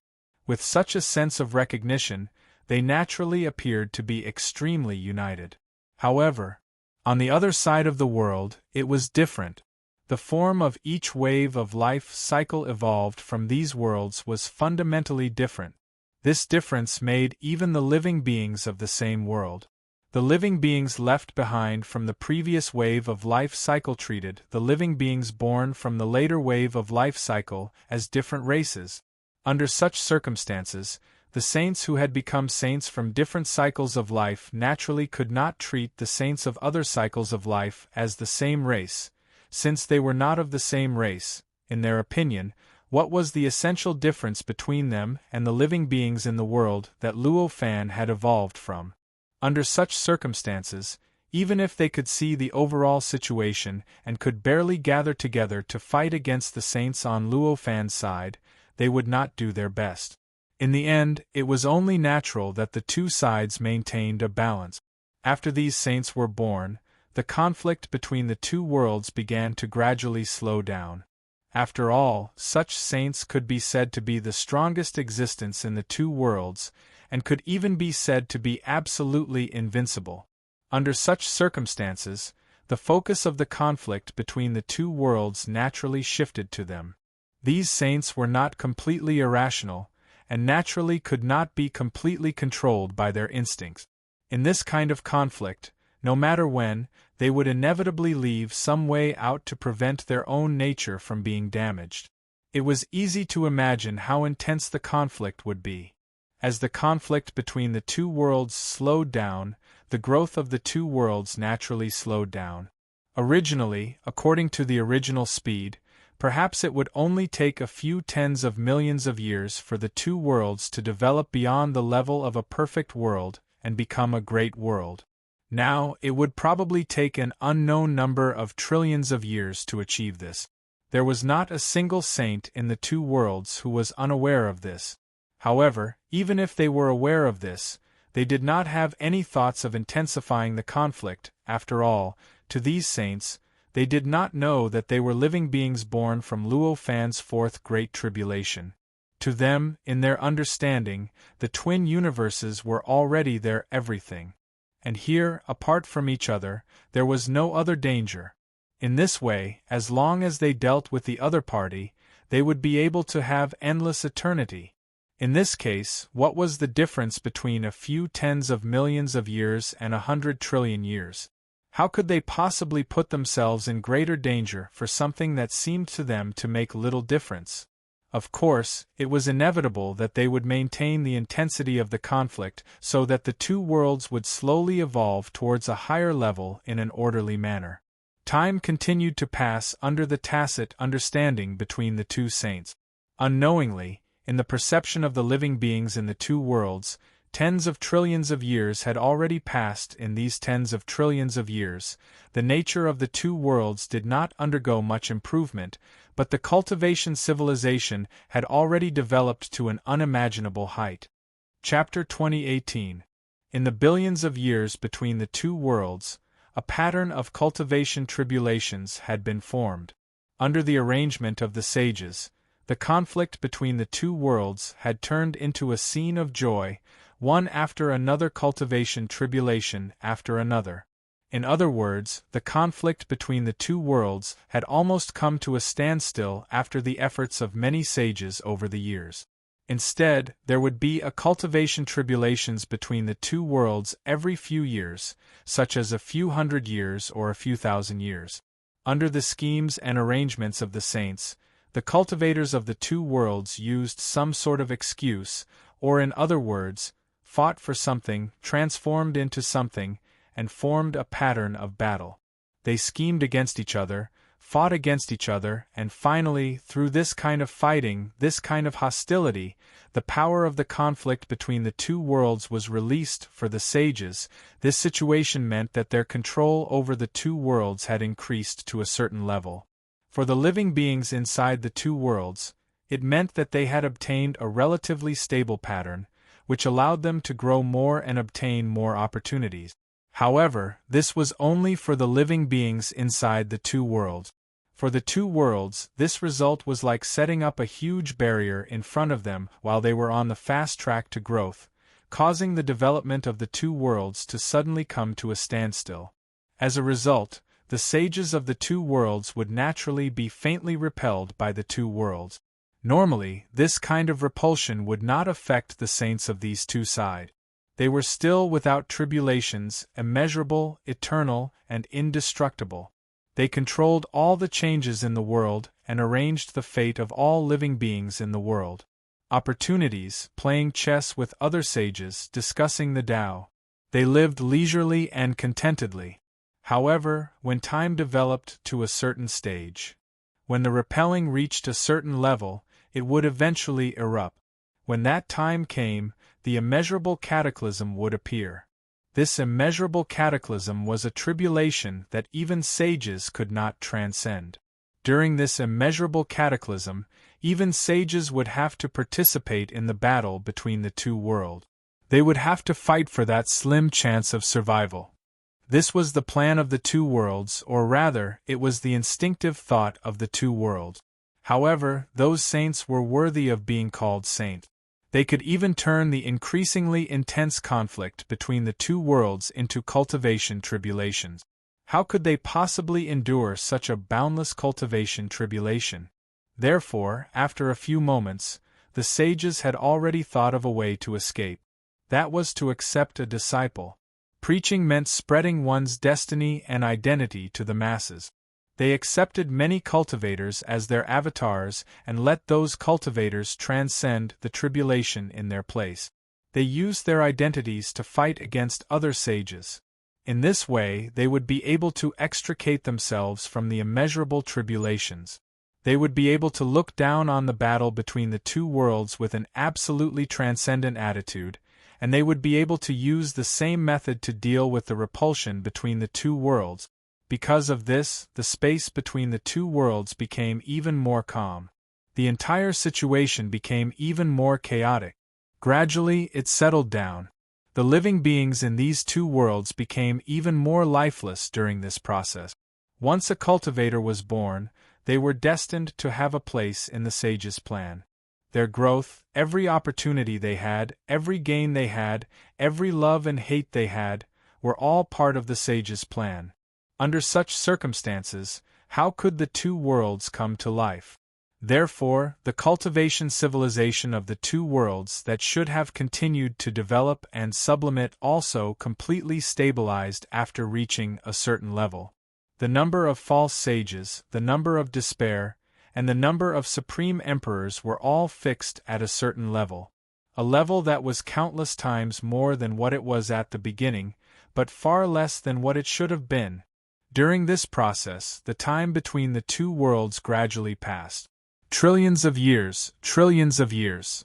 With such a sense of recognition, they naturally appeared to be extremely united. However, on the other side of the world, it was different. The form of each wave of life cycle evolved from these worlds was fundamentally different. This difference made even the living beings of the same world. The living beings left behind from the previous wave of life cycle treated the living beings born from the later wave of life cycle as different races. Under such circumstances, the saints who had become saints from different cycles of life naturally could not treat the saints of other cycles of life as the same race, since they were not of the same race. In their opinion, what was the essential difference between them and the living beings in the world that Luo Fan had evolved from? Under such circumstances, even if they could see the overall situation and could barely gather together to fight against the saints on Luo Fan's side, they would not do their best. In the end, it was only natural that the two sides maintained a balance. After these saints were born, the conflict between the two worlds began to gradually slow down. After all, such saints could be said to be the strongest existence in the two worlds, and could even be said to be absolutely invincible. Under such circumstances, the focus of the conflict between the two worlds naturally shifted to them. These saints were not completely irrational, and naturally could not be completely controlled by their instincts. In this kind of conflict, no matter when, they would inevitably leave some way out to prevent their own nature from being damaged. It was easy to imagine how intense the conflict would be. As the conflict between the two worlds slowed down, the growth of the two worlds naturally slowed down. Originally, according to the original speed, perhaps it would only take a few tens of millions of years for the two worlds to develop beyond the level of a perfect world and become a great world. Now, it would probably take an unknown number of trillions of years to achieve this. There was not a single saint in the two worlds who was unaware of this. However, even if they were aware of this, they did not have any thoughts of intensifying the conflict. After all, to these saints, they did not know that they were living beings born from Luo Fan's fourth Great Tribulation. To them, in their understanding, the twin universes were already their everything. And here, apart from each other, there was no other danger. In this way, as long as they dealt with the other party, they would be able to have endless eternity. In this case, what was the difference between a few tens of millions of years and 100 trillion years? How could they possibly put themselves in greater danger for something that seemed to them to make little difference? Of course, it was inevitable that they would maintain the intensity of the conflict so that the two worlds would slowly evolve towards a higher level in an orderly manner. Time continued to pass under the tacit understanding between the two saints. Unknowingly, in the perception of the living beings in the two worlds, tens of trillions of years had already passed. In these tens of trillions of years, the nature of the two worlds did not undergo much improvement, but the cultivation civilization had already developed to an unimaginable height. Chapter 2018. In the billions of years between the two worlds, a pattern of cultivation tribulations had been formed. Under the arrangement of the sages, the conflict between the two worlds had turned into a scene of joy, one after another cultivation tribulation after another. In other words, the conflict between the two worlds had almost come to a standstill after the efforts of many sages over the years. Instead, there would be a cultivation tribulations between the two worlds every few years, such as a few hundred years or a few thousand years. Under the schemes and arrangements of the saints, the cultivators of the two worlds used some sort of excuse, or in other words, fought for something, transformed into something, and formed a pattern of battle. They schemed against each other, fought against each other, and finally, through this kind of fighting, this kind of hostility, the power of the conflict between the two worlds was released for the sages. This situation meant that their control over the two worlds had increased to a certain level. For the living beings inside the two worlds, it meant that they had obtained a relatively stable pattern, which allowed them to grow more and obtain more opportunities. However, this was only for the living beings inside the two worlds. For the two worlds, this result was like setting up a huge barrier in front of them while they were on the fast track to growth, causing the development of the two worlds to suddenly come to a standstill. As a result, the sages of the two worlds would naturally be faintly repelled by the two worlds. Normally, this kind of repulsion would not affect the saints of these two sides. They were still without tribulations, immeasurable, eternal, and indestructible. They controlled all the changes in the world and arranged the fate of all living beings in the world. Opportunities, playing chess with other sages, discussing the Tao. They lived leisurely and contentedly. However, when time developed to a certain stage, when the repelling reached a certain level, it would eventually erupt. When that time came, the immeasurable cataclysm would appear. This immeasurable cataclysm was a tribulation that even sages could not transcend. During this immeasurable cataclysm, even sages would have to participate in the battle between the two worlds. They would have to fight for that slim chance of survival. This was the plan of the two worlds, or rather, it was the instinctive thought of the two worlds. However, those saints were worthy of being called saints. They could even turn the increasingly intense conflict between the two worlds into cultivation tribulations. How could they possibly endure such a boundless cultivation tribulation? Therefore, after a few moments, the sages had already thought of a way to escape. That was to accept a disciple. Preaching meant spreading one's destiny and identity to the masses. They accepted many cultivators as their avatars and let those cultivators transcend the tribulation in their place. They used their identities to fight against other sages. In this way, they would be able to extricate themselves from the immeasurable tribulations. They would be able to look down on the battle between the two worlds with an absolutely transcendent attitude, and they would be able to use the same method to deal with the repulsion between the two worlds. Because of this, the space between the two worlds became even more calm. The entire situation became even more chaotic. Gradually, it settled down. The living beings in these two worlds became even more lifeless during this process. Once a cultivator was born, they were destined to have a place in the sage's plan. Their growth, every opportunity they had, every gain they had, every love and hate they had, were all part of the sage's plan. Under such circumstances, how could the two worlds come to life? Therefore, the cultivation civilization of the two worlds that should have continued to develop and sublimate also completely stabilized after reaching a certain level. The number of false sages, the number of despair, and the number of supreme emperors were all fixed at a certain level. A level that was countless times more than what it was at the beginning, but far less than what it should have been. During this process, the time between the two worlds gradually passed. Trillions of years, trillions of years.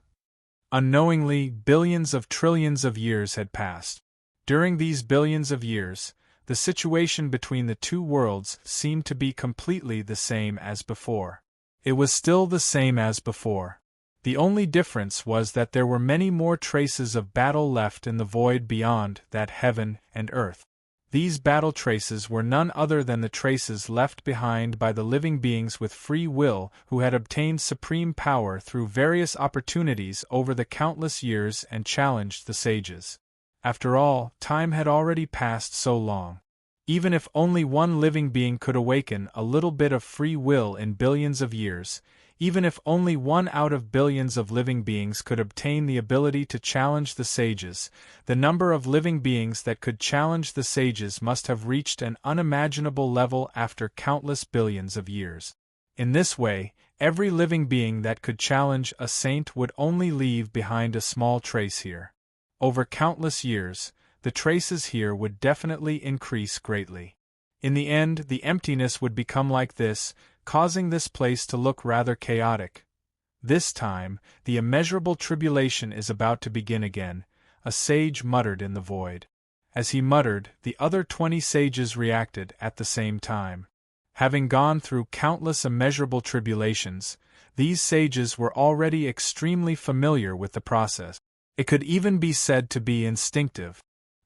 Unknowingly, billions of trillions of years had passed. During these billions of years, the situation between the two worlds seemed to be completely the same as before. It was still the same as before. The only difference was that there were many more traces of battle left in the void beyond that heaven and earth. These battle traces were none other than the traces left behind by the living beings with free will who had obtained supreme power through various opportunities over the countless years and challenged the sages. After all, time had already passed so long. Even if only one living being could awaken a little bit of free will in billions of years, even if only one out of billions of living beings could obtain the ability to challenge the sages, the number of living beings that could challenge the sages must have reached an unimaginable level after countless billions of years. In this way, every living being that could challenge a saint would only leave behind a small trace here. Over countless years, the traces here would definitely increase greatly. In the end, the emptiness would become like this, causing this place to look rather chaotic. This time, the immeasurable tribulation is about to begin again, a sage muttered in the void. As he muttered, the other 20 sages reacted at the same time. Having gone through countless immeasurable tribulations, these sages were already extremely familiar with the process. It could even be said to be instinctive.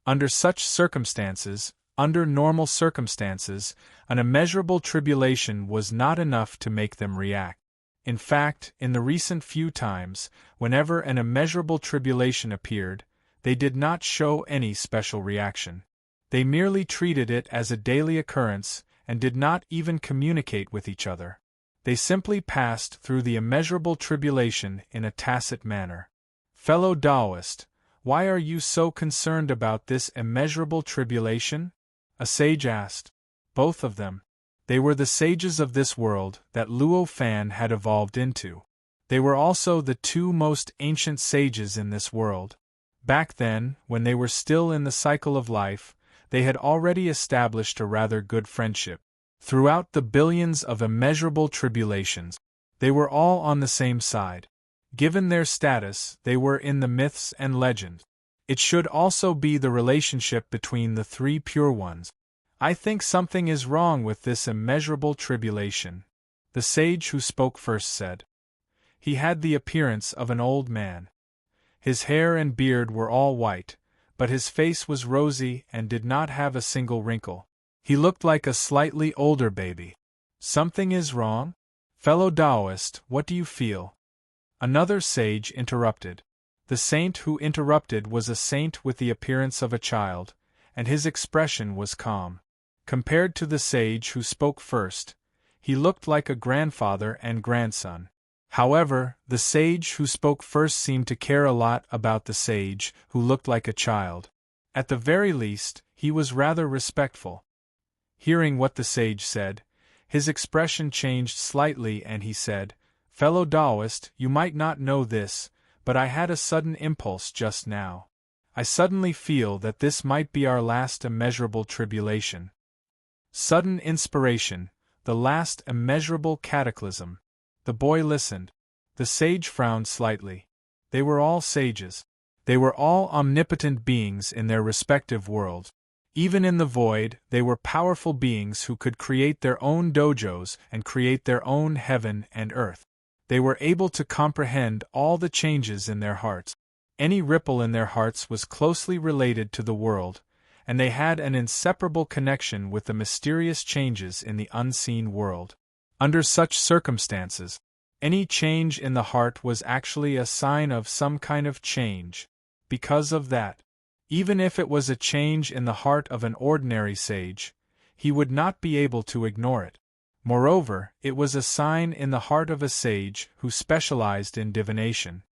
Under such circumstances, Under normal circumstances, an immeasurable tribulation was not enough to make them react. In fact, in the recent few times, whenever an immeasurable tribulation appeared, they did not show any special reaction. They merely treated it as a daily occurrence and did not even communicate with each other. They simply passed through the immeasurable tribulation in a tacit manner. Fellow Taoist, why are you so concerned about this immeasurable tribulation? A sage asked. Both of them. They were the sages of this world that Luo Fan had evolved into. They were also the two most ancient sages in this world. Back then, when they were still in the cycle of life, they had already established a rather good friendship. Throughout the billions of immeasurable tribulations, they were all on the same side. Given their status, they were in the myths and legends. It should also be the relationship between the three pure ones. I think something is wrong with this immeasurable tribulation, the sage who spoke first said. He had the appearance of an old man. His hair and beard were all white, but his face was rosy and did not have a single wrinkle. He looked like a slightly older baby. Something is wrong? Fellow Taoist, what do you feel? Another sage interrupted. The saint who interrupted was a saint with the appearance of a child, and his expression was calm. Compared to the sage who spoke first, he looked like a grandfather and grandson. However, the sage who spoke first seemed to care a lot about the sage who looked like a child. At the very least, he was rather respectful. Hearing what the sage said, his expression changed slightly and he said, Fellow Taoist, you might not know this, but I had a sudden impulse just now. I suddenly feel that this might be our last immeasurable tribulation. Sudden inspiration, the last immeasurable cataclysm. The boy listened. The sage frowned slightly. They were all sages. They were all omnipotent beings in their respective worlds. Even in the void, they were powerful beings who could create their own dojos and create their own heaven and earth. They were able to comprehend all the changes in their hearts. Any ripple in their hearts was closely related to the world, and they had an inseparable connection with the mysterious changes in the unseen world. Under such circumstances, any change in the heart was actually a sign of some kind of change. Because of that, even if it was a change in the heart of an ordinary sage, he would not be able to ignore it. Moreover, it was a sign in the heart of a sage who specialized in divination.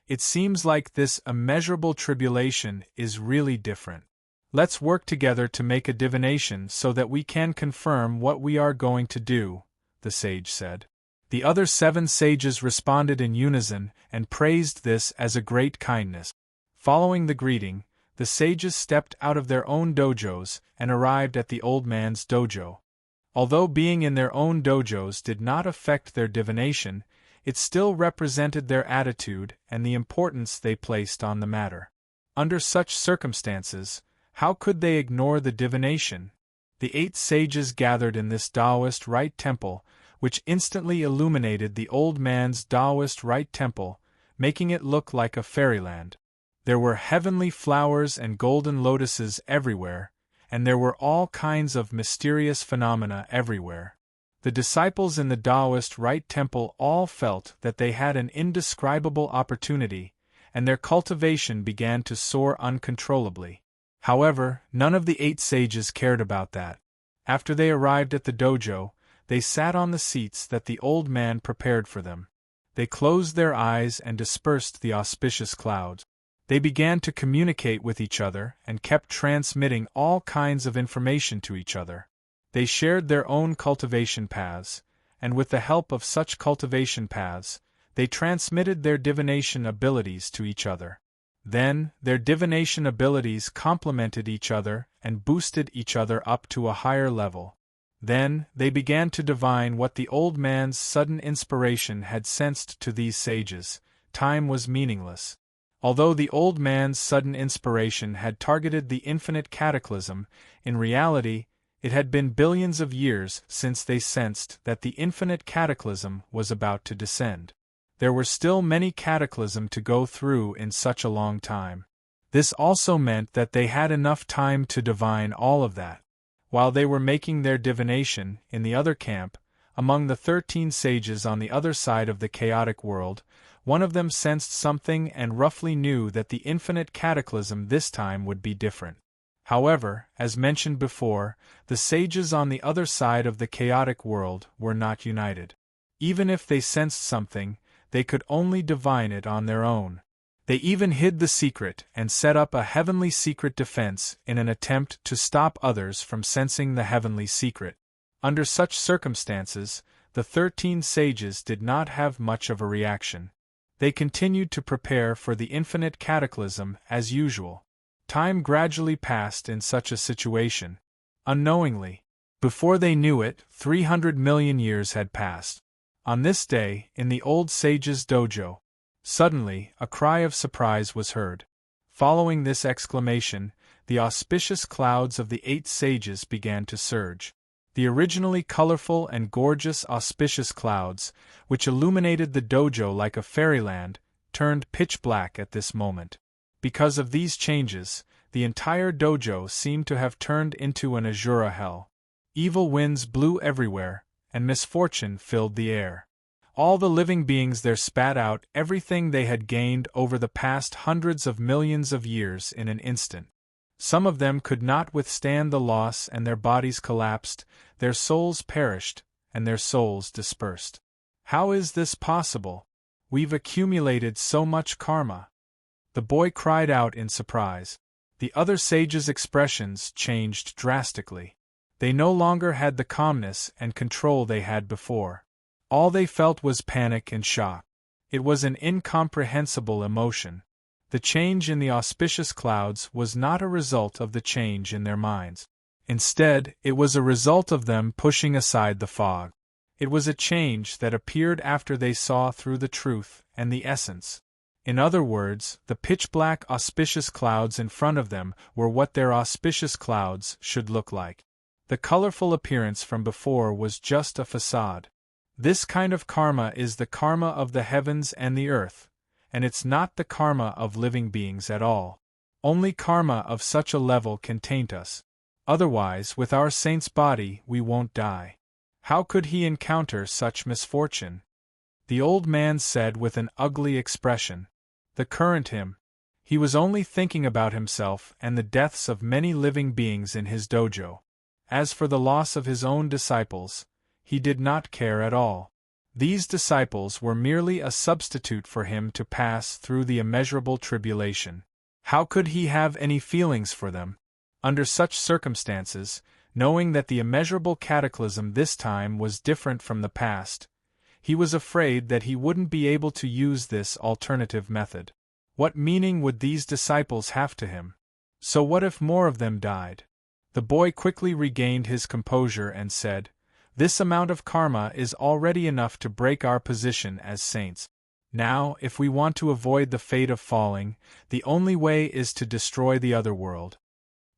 It seems like this immeasurable tribulation is really different. Let's work together to make a divination so that we can confirm what we are going to do, the sage said. The other 7 sages responded in unison and praised this as a great kindness. Following the greeting, the sages stepped out of their own dojos and arrived at the old man's dojo. Although being in their own dojos did not affect their divination, it still represented their attitude and the importance they placed on the matter. Under such circumstances, how could they ignore the divination? The 8 sages gathered in this Taoist Rite Temple, which instantly illuminated the old man's Taoist Rite Temple, making it look like a fairyland. There were heavenly flowers and golden lotuses everywhere, and there were all kinds of mysterious phenomena everywhere. The disciples in the Taoist Rite Temple all felt that they had an indescribable opportunity, and their cultivation began to soar uncontrollably. However, none of the 8 sages cared about that. After they arrived at the dojo, they sat on the seats that the old man prepared for them. They closed their eyes and dispersed the auspicious clouds. They began to communicate with each other and kept transmitting all kinds of information to each other. They shared their own cultivation paths, and with the help of such cultivation paths, they transmitted their divination abilities to each other. Then, their divination abilities complemented each other and boosted each other up to a higher level. Then, they began to divine what the old man's sudden inspiration had sensed to these sages. Time was meaningless. Although the old man's sudden inspiration had targeted the infinite cataclysm, in reality, it had been billions of years since they sensed that the infinite cataclysm was about to descend. There were still many cataclysms to go through in such a long time. This also meant that they had enough time to divine all of that. While they were making their divination, in the other camp, among the 13 sages on the other side of the chaotic world, one of them sensed something and roughly knew that the infinite cataclysm this time would be different. However, as mentioned before, the sages on the other side of the chaotic world were not united. Even if they sensed something, they could only divine it on their own. They even hid the secret and set up a heavenly secret defense in an attempt to stop others from sensing the heavenly secret. Under such circumstances, the 13 sages did not have much of a reaction. They continued to prepare for the infinite cataclysm as usual. Time gradually passed in such a situation. Unknowingly. Before they knew it, 300 million years had passed. On this day, in the old sage's dojo, suddenly, a cry of surprise was heard. Following this exclamation, the auspicious clouds of the 8 sages began to surge. The originally colorful and gorgeous auspicious clouds, which illuminated the dojo like a fairyland, turned pitch black at this moment. Because of these changes, the entire dojo seemed to have turned into an azura hell. Evil winds blew everywhere, and misfortune filled the air. All the living beings there spat out everything they had gained over the past hundreds of millions of years in an instant. Some of them could not withstand the loss and their bodies collapsed, their souls perished, and their souls dispersed. How is this possible? We've accumulated so much karma. The boy cried out in surprise. The other sages' expressions changed drastically. They no longer had the calmness and control they had before. All they felt was panic and shock. It was an incomprehensible emotion. The change in the auspicious clouds was not a result of the change in their minds. Instead, it was a result of them pushing aside the fog. It was a change that appeared after they saw through the truth and the essence. In other words, the pitch-black auspicious clouds in front of them were what their auspicious clouds should look like. The colorful appearance from before was just a facade. This kind of karma is the karma of the heavens and the earth, and it's not the karma of living beings at all. Only karma of such a level can taint us. Otherwise, with our saint's body, we won't die. How could he encounter such misfortune? The old man said with an ugly expression. The current him. He was only thinking about himself and the deaths of many living beings in his dojo. As for the loss of his own disciples, he did not care at all. These disciples were merely a substitute for him to pass through the immeasurable tribulation. How could he have any feelings for them? Under such circumstances, knowing that the immeasurable cataclysm this time was different from the past, he was afraid that he wouldn't be able to use this alternative method. What meaning would these disciples have to him? So what if more of them died? The boy quickly regained his composure and said, "This amount of karma is already enough to break our position as saints. Now, if we want to avoid the fate of falling, the only way is to destroy the other world."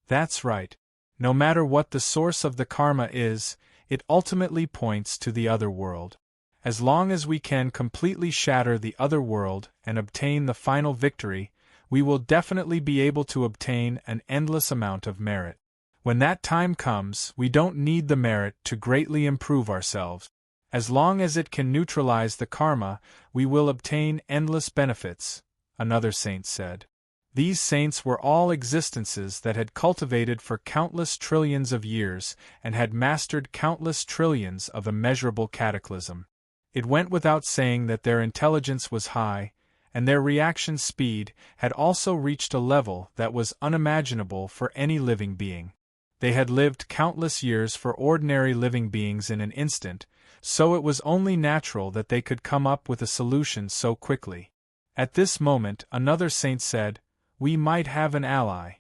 That's right. No matter what the source of the karma is, it ultimately points to the other world. As long as we can completely shatter the other world and obtain the final victory, we will definitely be able to obtain an endless amount of merit. When that time comes, we don't need the merit to greatly improve ourselves. As long as it can neutralize the karma, we will obtain endless benefits, another saint said. These saints were all existences that had cultivated for countless trillions of years and had mastered countless trillions of immeasurable cataclysm. It went without saying that their intelligence was high, and their reaction speed had also reached a level that was unimaginable for any living being. They had lived countless years for ordinary living beings in an instant, so it was only natural that they could come up with a solution so quickly. At this moment, another saint said, "We might have an ally."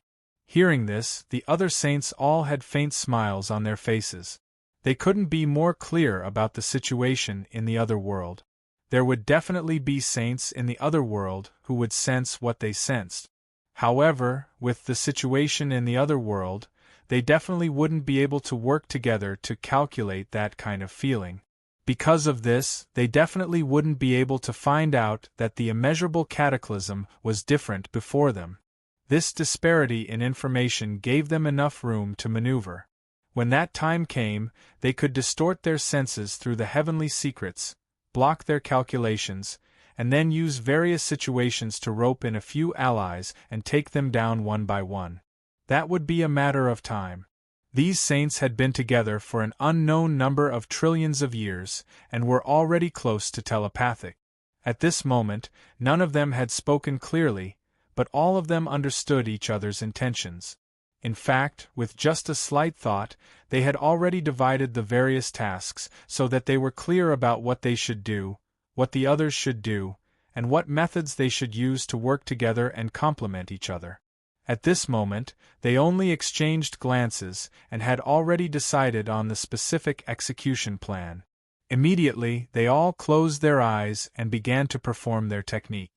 Hearing this, the other saints all had faint smiles on their faces. They couldn't be more clear about the situation in the other world. There would definitely be saints in the other world who would sense what they sensed. However, with the situation in the other world, they definitely wouldn't be able to work together to calculate that kind of feeling. Because of this, they definitely wouldn't be able to find out that the immeasurable cataclysm was different before them. This disparity in information gave them enough room to maneuver. When that time came, they could distort their senses through the heavenly secrets, block their calculations, and then use various situations to rope in a few allies and take them down one by one. That would be a matter of time. These saints had been together for an unknown number of trillions of years, and were already close to telepathic. At this moment, none of them had spoken clearly, but all of them understood each other's intentions. In fact, with just a slight thought, they had already divided the various tasks so that they were clear about what they should do, what the others should do, and what methods they should use to work together and complement each other. At this moment, they only exchanged glances and had already decided on the specific execution plan. Immediately, they all closed their eyes and began to perform their technique.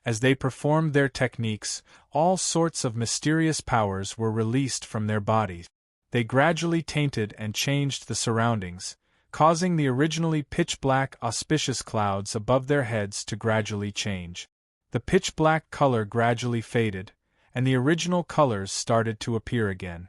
As they performed their techniques, all sorts of mysterious powers were released from their bodies. They gradually tainted and changed the surroundings, causing the originally pitch-black auspicious clouds above their heads to gradually change. The pitch-black color gradually faded, and the original colors started to appear again.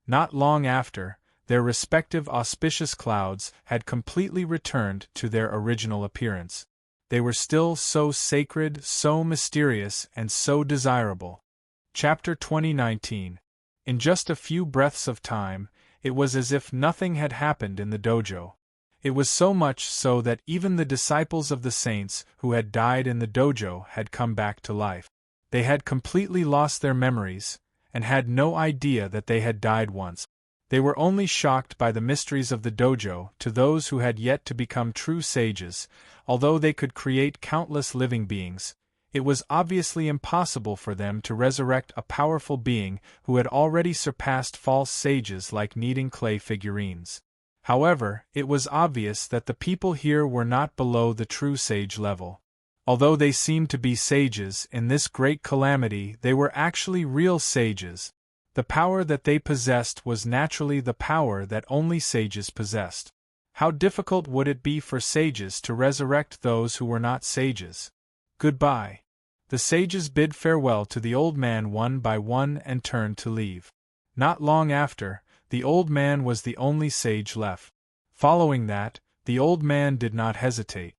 Not long after, their respective auspicious clouds had completely returned to their original appearance. They were still so sacred, so mysterious, and so desirable. Chapter 2019. In just a few breaths of time, it was as if nothing had happened in the dojo. It was so much so that even the disciples of the saints who had died in the dojo had come back to life. They had completely lost their memories, and had no idea that they had died once. They were only shocked by the mysteries of the dojo to those who had yet to become true sages. Although they could create countless living beings, it was obviously impossible for them to resurrect a powerful being who had already surpassed false sages like kneading clay figurines. However, it was obvious that the people here were not below the true sage level. Although they seemed to be sages in this great calamity, they were actually real sages. The power that they possessed was naturally the power that only sages possessed. How difficult would it be for sages to resurrect those who were not sages? Goodbye. The sages bid farewell to the old man one by one and turned to leave. Not long after, the old man was the only sage left. Following that, the old man did not hesitate.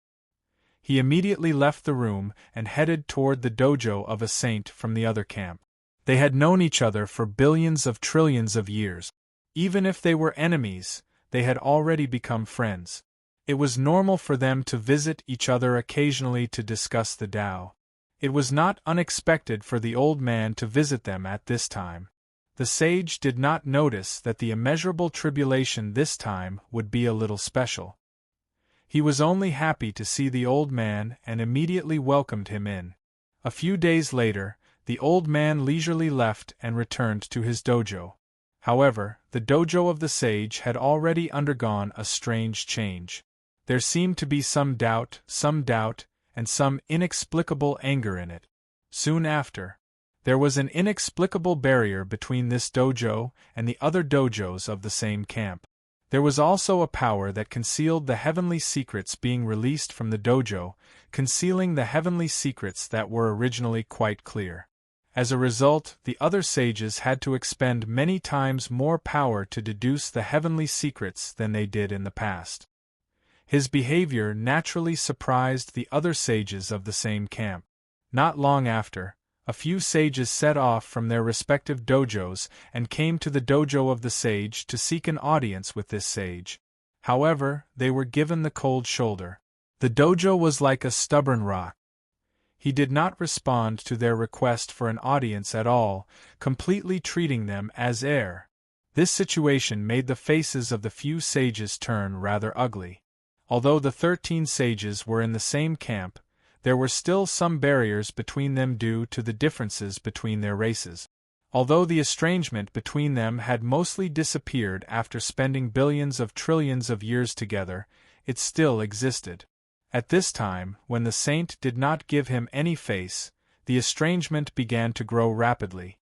He immediately left the room and headed toward the dojo of a saint from the other camp. They had known each other for billions of trillions of years. Even if they were enemies, they had already become friends. It was normal for them to visit each other occasionally to discuss the Tao. It was not unexpected for the old man to visit them at this time. The sage did not notice that the immeasurable tribulation this time would be a little special. He was only happy to see the old man and immediately welcomed him in. A few days later, the old man leisurely left and returned to his dojo. However, the dojo of the sage had already undergone a strange change. There seemed to be some doubt, and some inexplicable anger in it. Soon after, there was an inexplicable barrier between this dojo and the other dojos of the same camp. There was also a power that concealed the heavenly secrets being released from the dojo, concealing the heavenly secrets that were originally quite clear. As a result, the other sages had to expend many times more power to deduce the heavenly secrets than they did in the past. His behavior naturally surprised the other sages of the same camp. Not long after, a few sages set off from their respective dojos and came to the dojo of the sage to seek an audience with this sage. However, they were given the cold shoulder. The dojo was like a stubborn rock. He did not respond to their request for an audience at all, completely treating them as air. This situation made the faces of the few sages turn rather ugly. Although the 13 sages were in the same camp, there were still some barriers between them due to the differences between their races. Although the estrangement between them had mostly disappeared after spending billions of trillions of years together, it still existed. At this time, when the saint did not give him any face, the estrangement began to grow rapidly.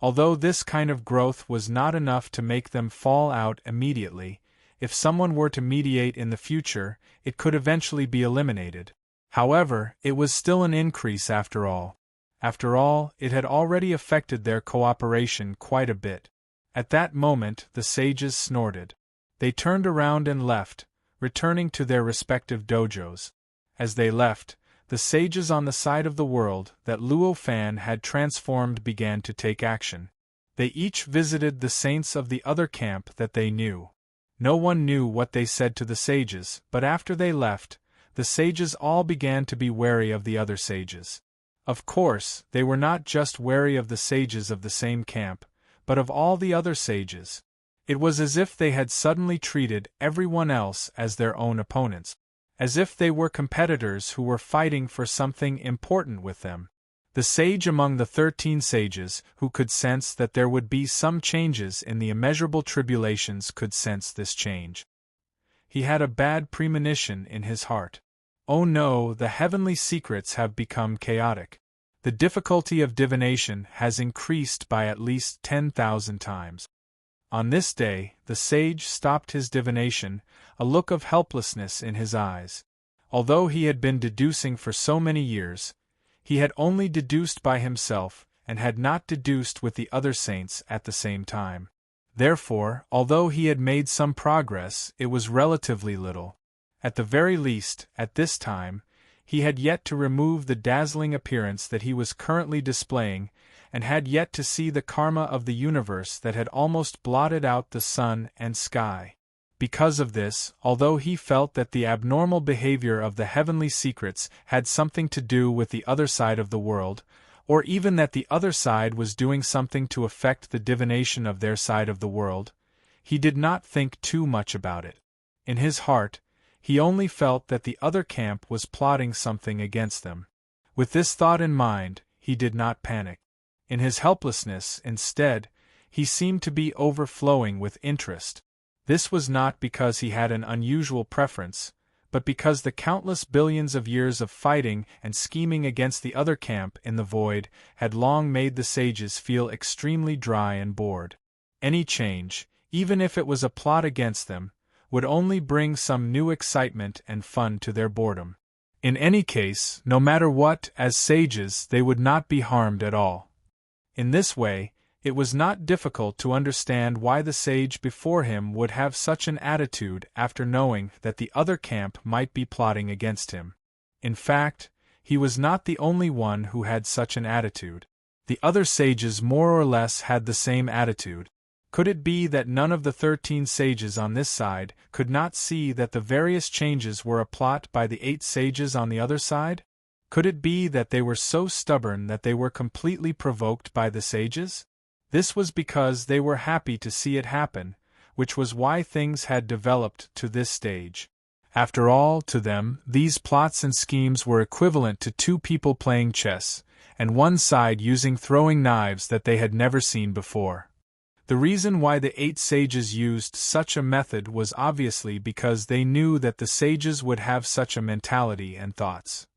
Although this kind of growth was not enough to make them fall out immediately, if someone were to mediate in the future, it could eventually be eliminated. However, it was still an increase after all. After all, it had already affected their cooperation quite a bit. At that moment the sages snorted. They turned around and left, returning to their respective dojos. As they left, the sages on the side of the world that Luo Fan had transformed began to take action. They each visited the saints of the other camp that they knew. No one knew what they said to the sages, but after they left, the sages all began to be wary of the other sages. Of course, they were not just wary of the sages of the same camp, but of all the other sages. It was as if they had suddenly treated everyone else as their own opponents, as if they were competitors who were fighting for something important with them. The sage among the 13 sages, who could sense that there would be some changes in the immeasurable tribulations, could sense this change. He had a bad premonition in his heart. Oh no, the heavenly secrets have become chaotic. The difficulty of divination has increased by at least 10,000 times. On this day, the sage stopped his divination, a look of helplessness in his eyes. Although he had been deducing for so many years, he had only deduced by himself and had not deduced with the other saints at the same time. Therefore, although he had made some progress, it was relatively little. At the very least, at this time, he had yet to remove the dazzling appearance that he was currently displaying, and had yet to see the karma of the universe that had almost blotted out the sun and sky. Because of this, although he felt that the abnormal behavior of the heavenly secrets had something to do with the other side of the world, or even that the other side was doing something to affect the divination of their side of the world, he did not think too much about it. In his heart, he only felt that the other camp was plotting something against them. With this thought in mind, he did not panic. In his helplessness, instead, he seemed to be overflowing with interest. This was not because he had an unusual preference, but because the countless billions of years of fighting and scheming against the other camp in the void had long made the sages feel extremely dry and bored. Any change, even if it was a plot against them, would only bring some new excitement and fun to their boredom. In any case, no matter what, as sages they would not be harmed at all. In this way, it was not difficult to understand why the sage before him would have such an attitude after knowing that the other camp might be plotting against him. In fact, he was not the only one who had such an attitude. The other sages more or less had the same attitude. Could it be that none of the 13 sages on this side could not see that the various changes were a plot by the 8 sages on the other side? Could it be that they were so stubborn that they were completely provoked by the sages? This was because they were happy to see it happen, which was why things had developed to this stage. After all, to them, these plots and schemes were equivalent to 2 people playing chess, and one side using throwing knives that they had never seen before. The reason why the 8 sages used such a method was obviously because they knew that the sages would have such a mentality and thoughts.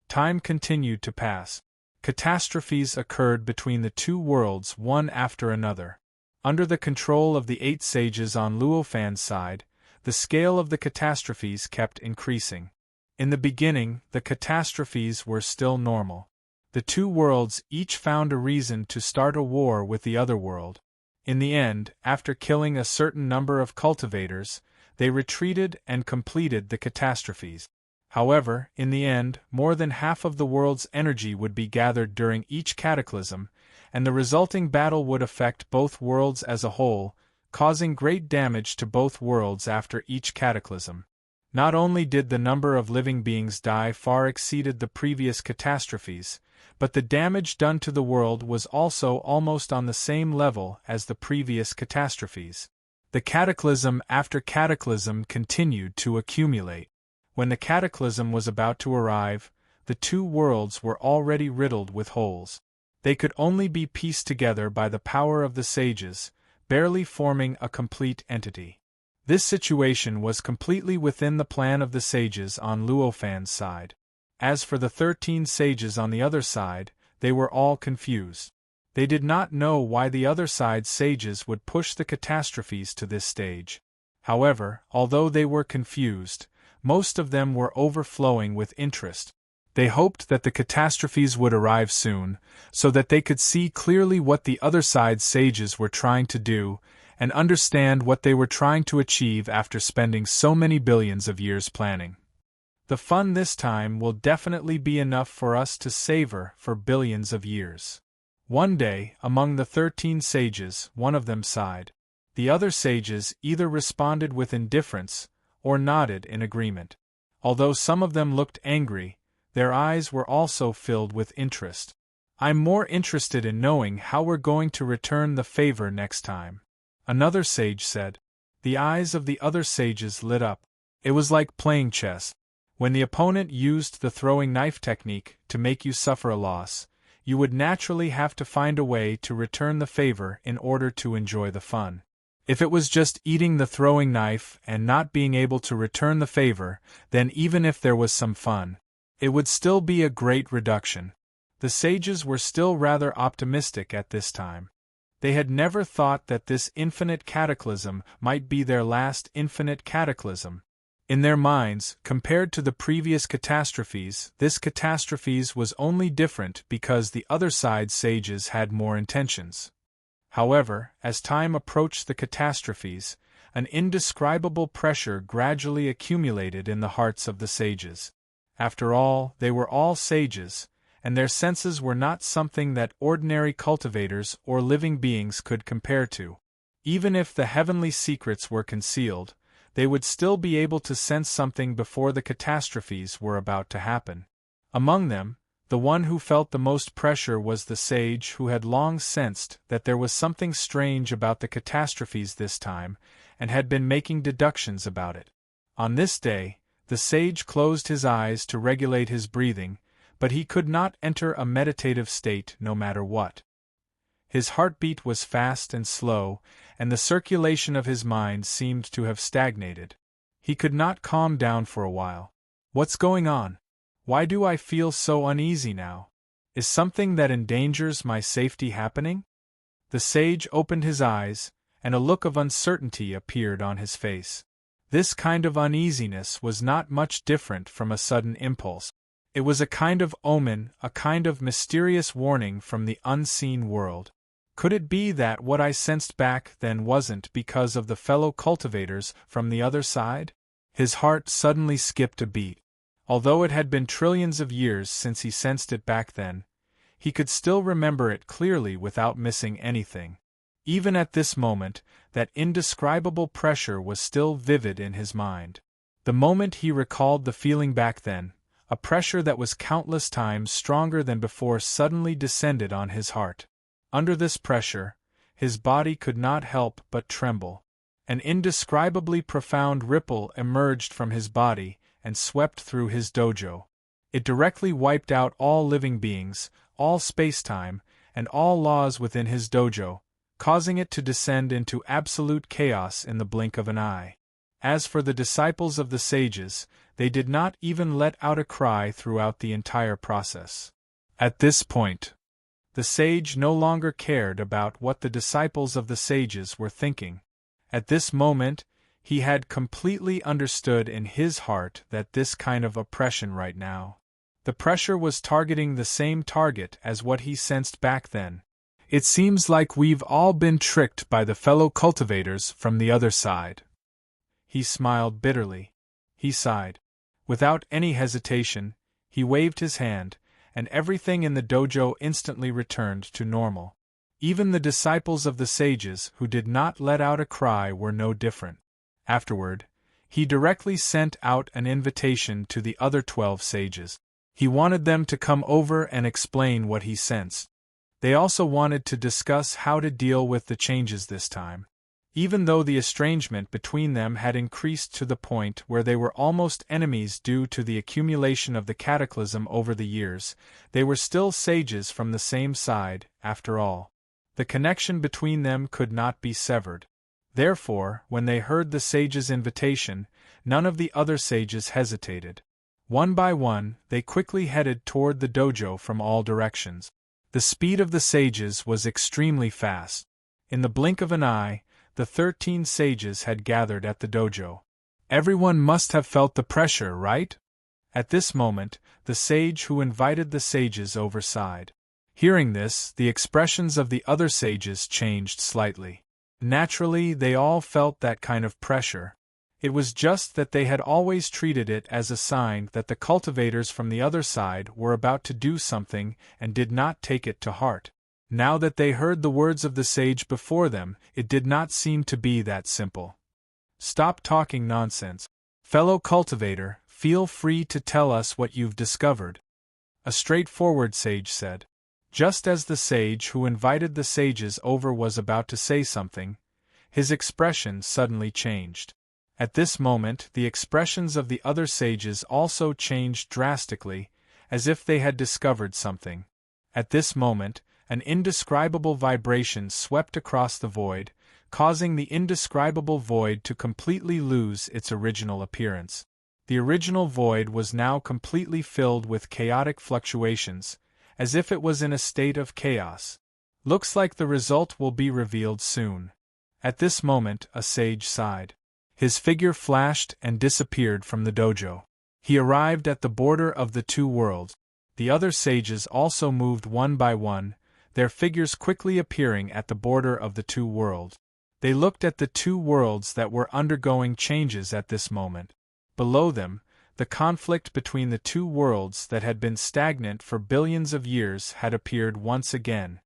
Time continued to pass. Catastrophes occurred between the 2 worlds one after another. Under the control of the 8 sages on Luofan's side, the scale of the catastrophes kept increasing. In the beginning, the catastrophes were still normal. The 2 worlds each found a reason to start a war with the other world. In the end, after killing a certain number of cultivators, they retreated and completed the catastrophes. However, in the end, more than half of the world's energy would be gathered during each cataclysm, and the resulting battle would affect both worlds as a whole, causing great damage to both worlds after each cataclysm. Not only did the number of living beings die far exceeded the previous catastrophes, but the damage done to the world was also almost on the same level as the previous catastrophes. The cataclysm after cataclysm continued to accumulate. When the cataclysm was about to arrive, the 2 worlds were already riddled with holes. They could only be pieced together by the power of the sages, barely forming a complete entity. This situation was completely within the plan of the sages on Luofan's side. As for the 13 sages on the other side, they were all confused. They did not know why the other side's sages would push the catastrophes to this stage. However, although they were confused, most of them were overflowing with interest. They hoped that the catastrophes would arrive soon, so that they could see clearly what the other side's sages were trying to do, and understand what they were trying to achieve after spending so many billions of years planning. The fun this time will definitely be enough for us to savor for billions of years. One day, among the 13 sages, one of them sighed. The other sages either responded with indifference or nodded in agreement. Although some of them looked angry, their eyes were also filled with interest. "I'm more interested in knowing how we're going to return the favor next time," another sage said. The eyes of the other sages lit up. It was like playing chess. When the opponent used the throwing knife technique to make you suffer a loss, you would naturally have to find a way to return the favor in order to enjoy the fun. If it was just eating the throwing knife and not being able to return the favor, then even if there was some fun, it would still be a great reduction. The sages were still rather optimistic at this time. They had never thought that this infinite cataclysm might be their last infinite cataclysm. In their minds, compared to the previous catastrophes, this catastrophe was only different because the other side's sages had more intentions. However, as time approached the catastrophes, an indescribable pressure gradually accumulated in the hearts of the sages. After all, they were all sages, and their senses were not something that ordinary cultivators or living beings could compare to. Even if the heavenly secrets were concealed, they would still be able to sense something before the catastrophes were about to happen. Among them, the one who felt the most pressure was the sage who had long sensed that there was something strange about the catastrophes this time, and had been making deductions about it. On this day, the sage closed his eyes to regulate his breathing, but he could not enter a meditative state no matter what. His heartbeat was fast and slow, and the circulation of his mind seemed to have stagnated. He could not calm down for a while. "What's going on? Why do I feel so uneasy now? Is something that endangers my safety happening?" The sage opened his eyes, and a look of uncertainty appeared on his face. This kind of uneasiness was not much different from a sudden impulse. It was a kind of omen, a kind of mysterious warning from the unseen world. Could it be that what I sensed back then wasn't because of the fellow cultivators from the other side? His heart suddenly skipped a beat. Although it had been trillions of years since he sensed it back then, he could still remember it clearly without missing anything. Even at this moment, that indescribable pressure was still vivid in his mind. The moment he recalled the feeling back then, a pressure that was countless times stronger than before suddenly descended on his heart. Under this pressure, his body could not help but tremble. An indescribably profound ripple emerged from his body and swept through his dojo. It directly wiped out all living beings, all space-time, and all laws within his dojo, causing it to descend into absolute chaos in the blink of an eye. As for the disciples of the sages, they did not even let out a cry throughout the entire process. At this point, the sage no longer cared about what the disciples of the sages were thinking. At this moment, he had completely understood in his heart that this kind of oppression right now, the pressure was targeting the same target as what he sensed back then. "It seems like we've all been tricked by the fellow cultivators from the other side." He smiled bitterly. He sighed. Without any hesitation, he waved his hand, and everything in the dojo instantly returned to normal. Even the disciples of the sages who did not let out a cry were no different. Afterward, he directly sent out an invitation to the other 12 sages. He wanted them to come over and explain what he sensed. They also wanted to discuss how to deal with the changes this time. Even though the estrangement between them had increased to the point where they were almost enemies due to the accumulation of the cataclysm over the years, they were still sages from the same side, after all. The connection between them could not be severed. Therefore, when they heard the sage's invitation, none of the other sages hesitated. One by one, they quickly headed toward the dojo from all directions. The speed of the sages was extremely fast. In the blink of an eye, the 13 sages had gathered at the dojo. "Everyone must have felt the pressure, right?" At this moment, the sage who invited the sages over sighed. Hearing this, the expressions of the other sages changed slightly. Naturally, they all felt that kind of pressure. It was just that they had always treated it as a sign that the cultivators from the other side were about to do something and did not take it to heart. Now that they heard the words of the sage before them, it did not seem to be that simple. Stop talking nonsense. Fellow cultivator, feel free to tell us what you've discovered. A straightforward sage said. Just as the sage who invited the sages over was about to say something, his expression suddenly changed. At this moment, the expressions of the other sages also changed drastically, as if they had discovered something. At this moment, an indescribable vibration swept across the void, causing the indescribable void to completely lose its original appearance. The original void was now completely filled with chaotic fluctuations, as if it was in a state of chaos. Looks like the result will be revealed soon. At this moment, a sage sighed. His figure flashed and disappeared from the dojo. He arrived at the border of the two worlds. The other sages also moved one by one, their figures quickly appearing at the border of the two worlds. They looked at the two worlds that were undergoing changes at this moment. Below them, the conflict between the two worlds that had been stagnant for billions of years had appeared once again.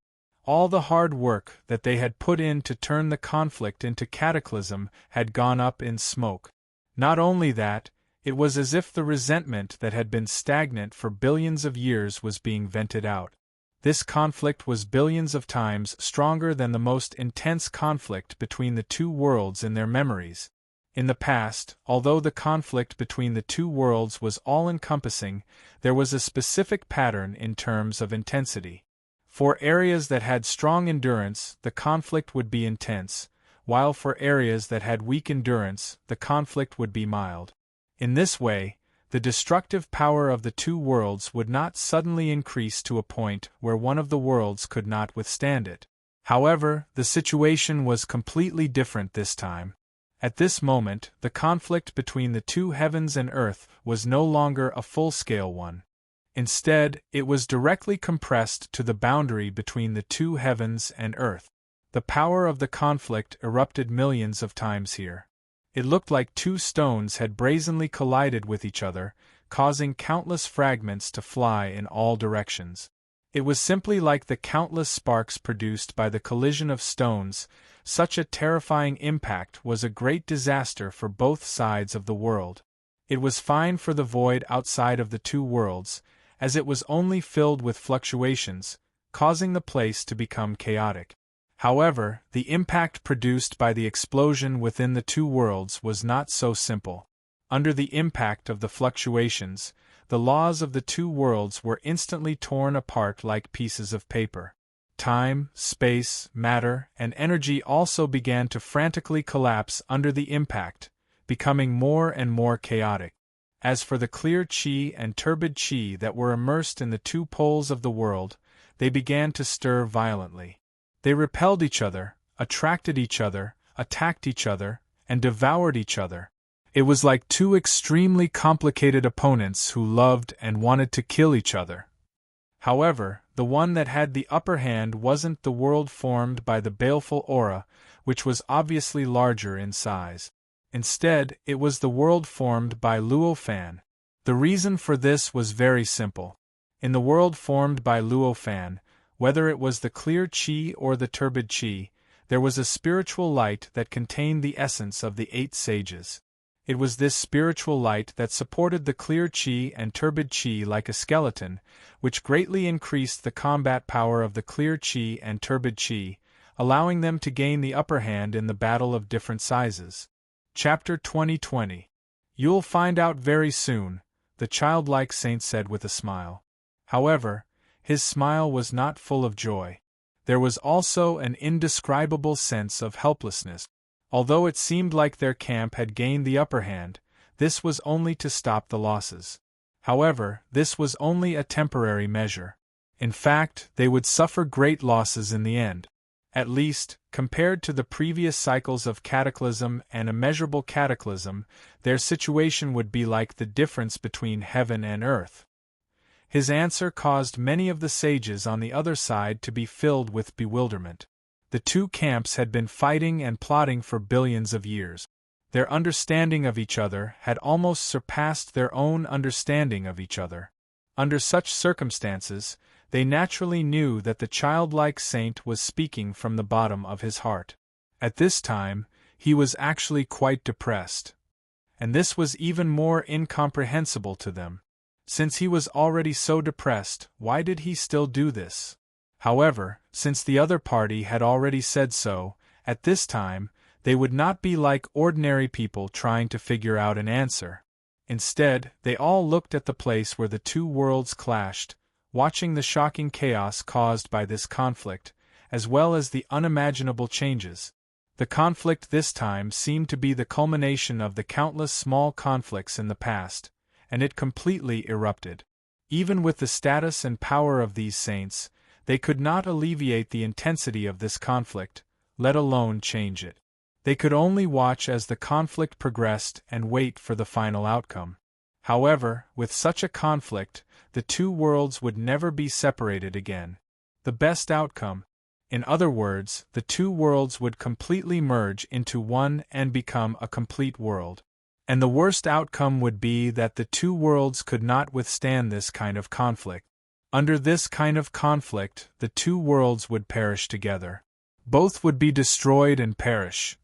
All the hard work that they had put in to turn the conflict into cataclysm had gone up in smoke. Not only that, it was as if the resentment that had been stagnant for billions of years was being vented out. This conflict was billions of times stronger than the most intense conflict between the two worlds in their memories. In the past, although the conflict between the two worlds was all-encompassing, there was a specific pattern in terms of intensity. For areas that had strong endurance, the conflict would be intense, while for areas that had weak endurance, the conflict would be mild. In this way, the destructive power of the two worlds would not suddenly increase to a point where one of the worlds could not withstand it. However, the situation was completely different this time. At this moment, the conflict between the two heavens and earth was no longer a full-scale one. Instead, it was directly compressed to the boundary between the two heavens and earth. The power of the conflict erupted millions of times here. It looked like two stones had brazenly collided with each other, causing countless fragments to fly in all directions. It was simply like the countless sparks produced by the collision of stones. Such a terrifying impact was a great disaster for both sides of the world. It was fine for the void outside of the two worlds, as it was only filled with fluctuations, causing the place to become chaotic. However, the impact produced by the explosion within the two worlds was not so simple. Under the impact of the fluctuations, the laws of the two worlds were instantly torn apart like pieces of paper. Time, space, matter, and energy also began to frantically collapse under the impact, becoming more and more chaotic. As for the clear chi and turbid chi that were immersed in the two poles of the world, they began to stir violently. They repelled each other, attracted each other, attacked each other, and devoured each other. It was like two extremely complicated opponents who loved and wanted to kill each other. However, the one that had the upper hand wasn't the world formed by the baleful aura, which was obviously larger in size. Instead, it was the world formed by Luo Fan. The reason for this was very simple. In the world formed by Luo Fan, whether it was the clear chi or the turbid chi, there was a spiritual light that contained the essence of the 8 sages. It was this spiritual light that supported the clear chi and turbid chi like a skeleton, which greatly increased the combat power of the clear chi and turbid chi, allowing them to gain the upper hand in the battle of different sizes. Chapter 2020. You'll find out very soon, the childlike saint said with a smile. However, his smile was not full of joy. There was also an indescribable sense of helplessness. Although it seemed like their camp had gained the upper hand, this was only to stop the losses. However, this was only a temporary measure. In fact, they would suffer great losses in the end. At least, compared to the previous cycles of cataclysm and immeasurable cataclysm, their situation would be like the difference between heaven and earth. His answer caused many of the sages on the other side to be filled with bewilderment. The two camps had been fighting and plotting for billions of years. Their understanding of each other had almost surpassed their own understanding of each other. Under such circumstances, they naturally knew that the childlike saint was speaking from the bottom of his heart. At this time, he was actually quite depressed. And this was even more incomprehensible to them. Since he was already so depressed, why did he still do this? However, since the other party had already said so, at this time, they would not be like ordinary people trying to figure out an answer. Instead, they all looked at the place where the two worlds clashed, watching the shocking chaos caused by this conflict, as well as the unimaginable changes. The conflict this time seemed to be the culmination of the countless small conflicts in the past, and it completely erupted. Even with the status and power of these saints, they could not alleviate the intensity of this conflict, let alone change it. They could only watch as the conflict progressed and wait for the final outcome. However, with such a conflict, the two worlds would never be separated again. The best outcome, in other words, the two worlds would completely merge into one and become a complete world. And the worst outcome would be that the two worlds could not withstand this kind of conflict. Under this kind of conflict, the two worlds would perish together. Both would be destroyed and perish.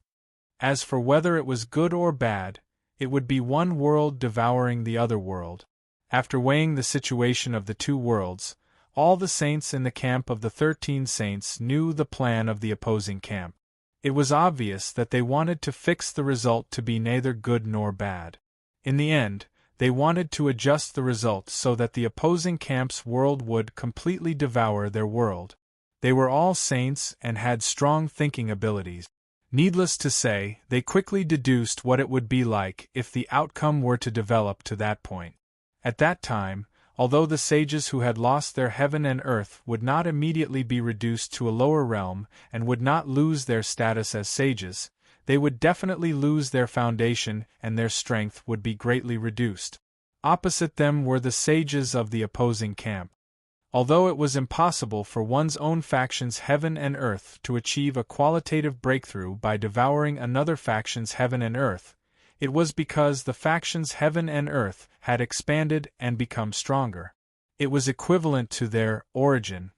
As for whether it was good or bad, it would be one world devouring the other world. After weighing the situation of the two worlds, all the saints in the camp of the 13 saints knew the plan of the opposing camp. It was obvious that they wanted to fix the result to be neither good nor bad. In the end, they wanted to adjust the result so that the opposing camp's world would completely devour their world. They were all saints and had strong thinking abilities. Needless to say, they quickly deduced what it would be like if the outcome were to develop to that point. At that time, although the sages who had lost their heaven and earth would not immediately be reduced to a lower realm and would not lose their status as sages, they would definitely lose their foundation and their strength would be greatly reduced. Opposite them were the sages of the opposing camp. Although it was impossible for one's own faction's heaven and earth to achieve a qualitative breakthrough by devouring another faction's heaven and earth, it was because the faction's heaven and earth had expanded and become stronger. It was equivalent to their origin,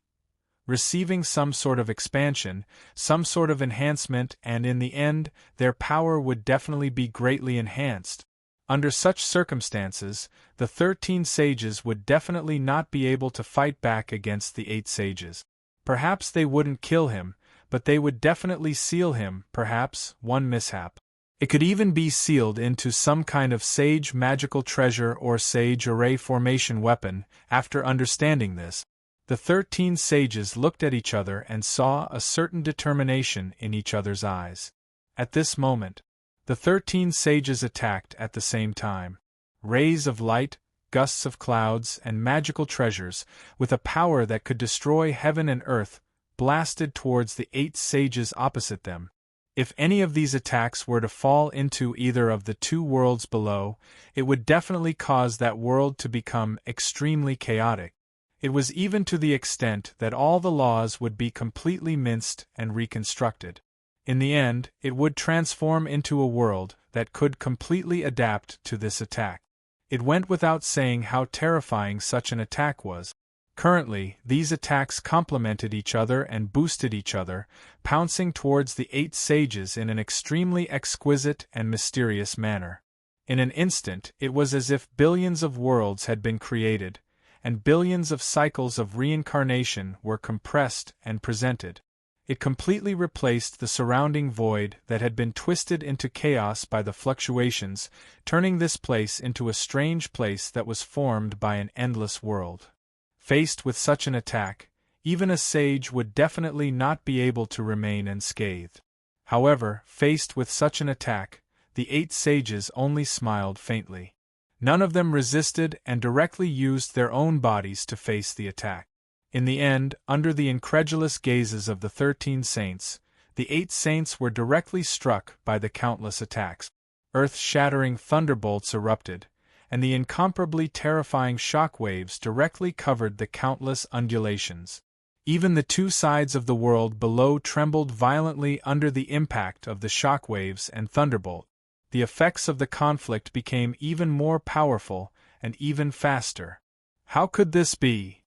receiving some sort of expansion, some sort of enhancement, and in the end, their power would definitely be greatly enhanced. Under such circumstances, the 13 sages would definitely not be able to fight back against the 8 sages. Perhaps they wouldn't kill him, but they would definitely seal him, perhaps, one mishap. It could even be sealed into some kind of sage magical treasure or sage array formation weapon. After understanding this, the 13 sages looked at each other and saw a certain determination in each other's eyes. At this moment, the 13 sages attacked at the same time. Rays of light, gusts of clouds, and magical treasures, with a power that could destroy heaven and earth, blasted towards the 8 sages opposite them. If any of these attacks were to fall into either of the two worlds below, it would definitely cause that world to become extremely chaotic. It was even to the extent that all the laws would be completely minced and reconstructed. In the end, it would transform into a world that could completely adapt to this attack. It went without saying how terrifying such an attack was. Currently, these attacks complemented each other and boosted each other, pouncing towards the 8 sages in an extremely exquisite and mysterious manner. In an instant, it was as if billions of worlds had been created, and billions of cycles of reincarnation were compressed and presented. It completely replaced the surrounding void that had been twisted into chaos by the fluctuations, turning this place into a strange place that was formed by an endless world. Faced with such an attack, even a sage would definitely not be able to remain unscathed. However, faced with such an attack, the 8 sages only smiled faintly. None of them resisted and directly used their own bodies to face the attack. In the end, under the incredulous gazes of the 13 saints, the 8 saints were directly struck by the countless attacks. Earth-shattering thunderbolts erupted, and the incomparably terrifying shock waves directly covered the countless undulations. Even the 2 sides of the world below trembled violently under the impact of the shock waves and thunderbolt. The effects of the conflict became even more powerful and even faster. How could this be?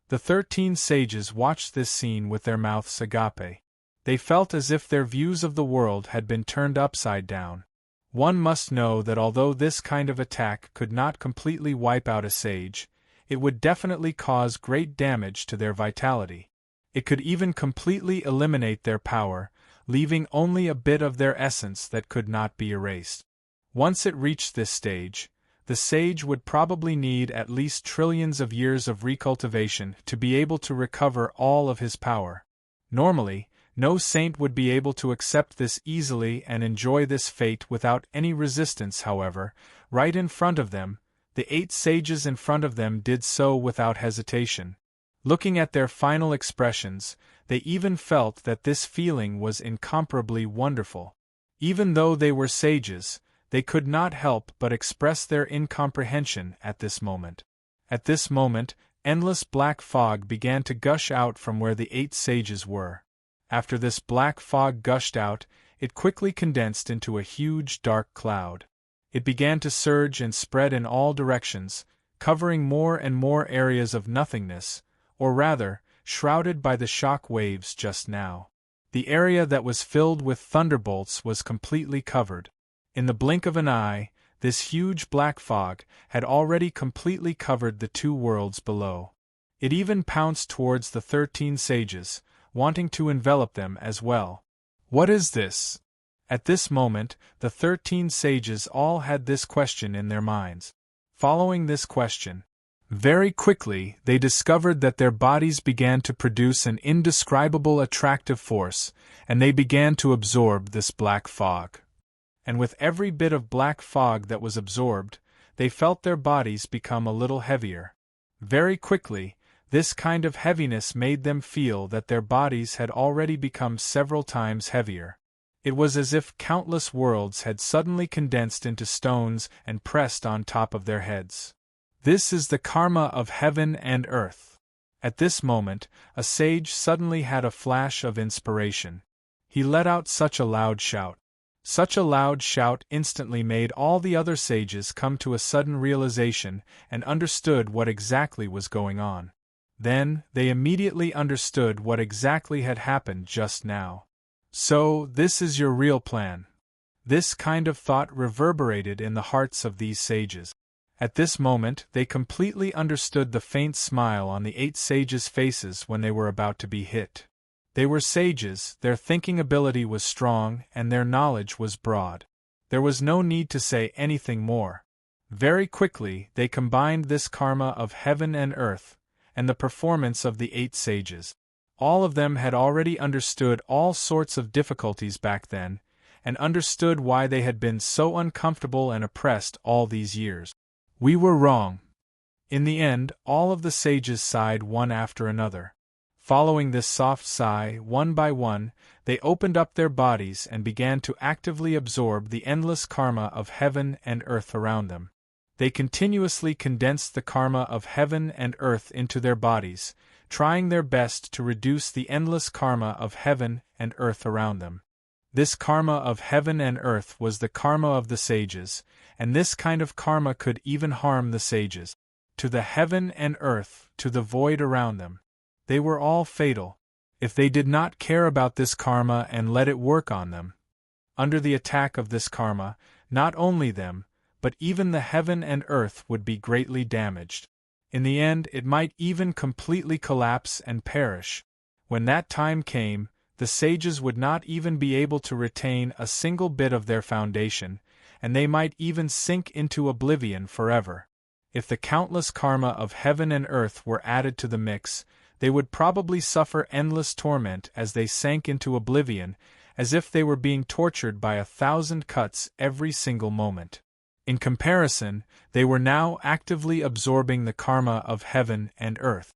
The 13 sages watched this scene with their mouths agape. They felt as if their views of the world had been turned upside down. One must know that although this kind of attack could not completely wipe out a sage, it would definitely cause great damage to their vitality. It could even completely eliminate their power, leaving only a bit of their essence that could not be erased. Once it reached this stage, the sage would probably need at least trillions of years of recultivation to be able to recover all of his power. Normally, no saint would be able to accept this easily and enjoy this fate without any resistance. However, right in front of them, the 8 sages in front of them did so without hesitation. Looking at their final expressions, they even felt that this feeling was incomparably wonderful. Even though they were sages, they could not help but express their incomprehension at this moment. At this moment, endless black fog began to gush out from where the 8 sages were. After this black fog gushed out, it quickly condensed into a huge dark cloud. It began to surge and spread in all directions, covering more and more areas of nothingness, or rather, shrouded by the shock waves just now. The area that was filled with thunderbolts was completely covered. In the blink of an eye, this huge black fog had already completely covered the 2 worlds below. It even pounced towards the 13 sages, wanting to envelop them as well. What is this? At this moment, the 13 sages all had this question in their minds. Following this question, very quickly they discovered that their bodies began to produce an indescribable attractive force, and they began to absorb this black fog. And with every bit of black fog that was absorbed, they felt their bodies become a little heavier. Very quickly, this kind of heaviness made them feel that their bodies had already become several times heavier. It was as if countless worlds had suddenly condensed into stones and pressed on top of their heads. This is the karma of heaven and earth. At this moment, a sage suddenly had a flash of inspiration. He let out such a loud shout. Such a loud shout instantly made all the other sages come to a sudden realization and understood what exactly was going on. Then, they immediately understood what exactly had happened just now. So, this is your real plan. This kind of thought reverberated in the hearts of these sages. At this moment, they completely understood the faint smile on the 8 sages' faces when they were about to be hit. They were sages, their thinking ability was strong, and their knowledge was broad. There was no need to say anything more. Very quickly, they combined this karma of heaven and earth, and the performance of the 8 sages. All of them had already understood all sorts of difficulties back then, and understood why they had been so uncomfortable and oppressed all these years. We were wrong. In the end, all of the sages sighed one after another. Following this soft sigh, one by one, they opened up their bodies and began to actively absorb the endless karma of heaven and earth around them. They continuously condensed the karma of heaven and earth into their bodies, trying their best to reduce the endless karma of heaven and earth around them. This karma of heaven and earth was the karma of the sages, and this kind of karma could even harm the sages. To the heaven and earth, to the void around them. They were all fatal, if they did not care about this karma and let it work on them. Under the attack of this karma, not only them, but even the heaven and earth would be greatly damaged. In the end, it might even completely collapse and perish. When that time came, the sages would not even be able to retain a single bit of their foundation, and they might even sink into oblivion forever. If the countless karma of heaven and earth were added to the mix, they would probably suffer endless torment as they sank into oblivion, as if they were being tortured by 1,000 cuts every single moment. In comparison, they were now actively absorbing the karma of heaven and earth.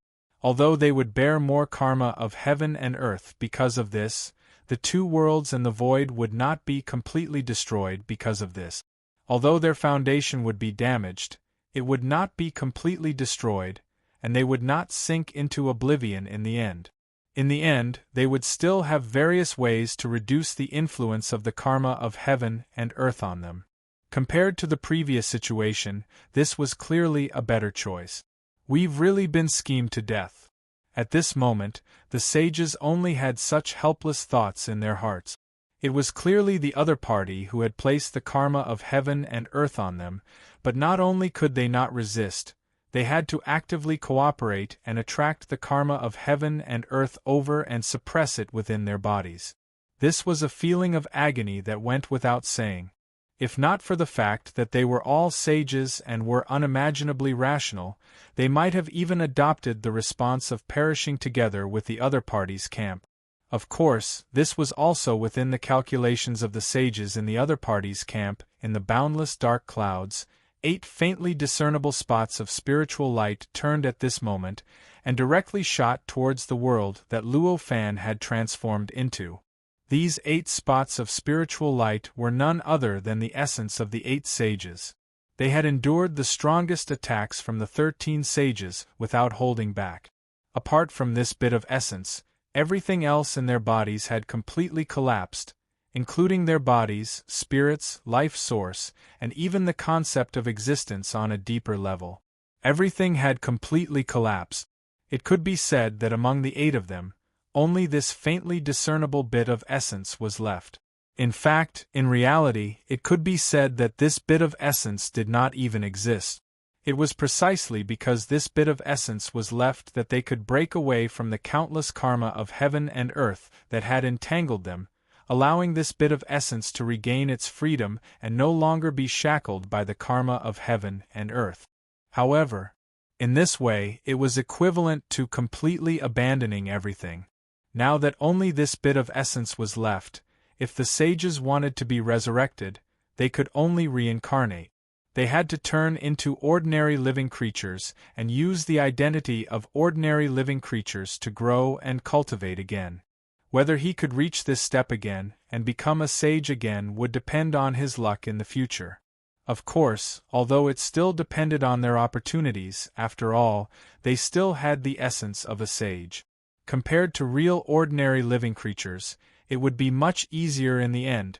Although they would bear more karma of heaven and earth because of this, the two worlds and the void would not be completely destroyed because of this. Although their foundation would be damaged, it would not be completely destroyed, and they would not sink into oblivion in the end. In the end, they would still have various ways to reduce the influence of the karma of heaven and earth on them. Compared to the previous situation, this was clearly a better choice. We've really been schemed to death. At this moment, the sages only had such helpless thoughts in their hearts. It was clearly the other party who had placed the karma of heaven and earth on them, but not only could they not resist, they had to actively cooperate and attract the karma of heaven and earth over and suppress it within their bodies. This was a feeling of agony that went without saying. If not for the fact that they were all sages and were unimaginably rational, they might have even adopted the response of perishing together with the other party's camp. Of course, this was also within the calculations of the sages in the other party's camp. In the boundless dark clouds, 8 faintly discernible spots of spiritual light turned at this moment, and directly shot towards the world that Luo Fan had transformed into. These 8 spots of spiritual light were none other than the essence of the 8 sages. They had endured the strongest attacks from the 13 sages without holding back. Apart from this bit of essence, everything else in their bodies had completely collapsed, including their bodies, spirits, life source, and even the concept of existence on a deeper level. Everything had completely collapsed. It could be said that among the 8 of them, only this faintly discernible bit of essence was left. In fact, in reality, it could be said that this bit of essence did not even exist. It was precisely because this bit of essence was left that they could break away from the countless karma of heaven and earth that had entangled them, allowing this bit of essence to regain its freedom and no longer be shackled by the karma of heaven and earth. However, in this way, it was equivalent to completely abandoning everything. Now that only this bit of essence was left, if the sages wanted to be resurrected, they could only reincarnate. They had to turn into ordinary living creatures and use the identity of ordinary living creatures to grow and cultivate again. Whether he could reach this step again and become a sage again would depend on his luck in the future. Of course, although it still depended on their opportunities, after all, they still had the essence of a sage. Compared to real ordinary living creatures, it would be much easier in the end.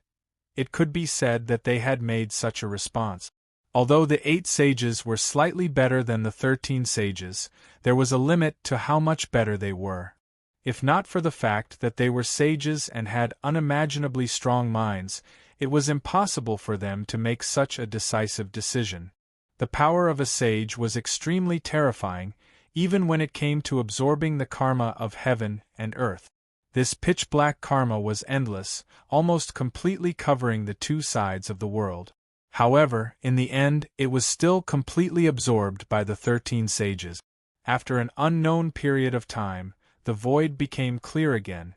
It could be said that they had made such a response. Although the 8 sages were slightly better than the 13 sages, there was a limit to how much better they were. If not for the fact that they were sages and had unimaginably strong minds, it was impossible for them to make such a decisive decision. The power of a sage was extremely terrifying, even when it came to absorbing the karma of heaven and earth. This pitch-black karma was endless, almost completely covering the 2 sides of the world. However, in the end, it was still completely absorbed by the 13 sages. After an unknown period of time, the void became clear again.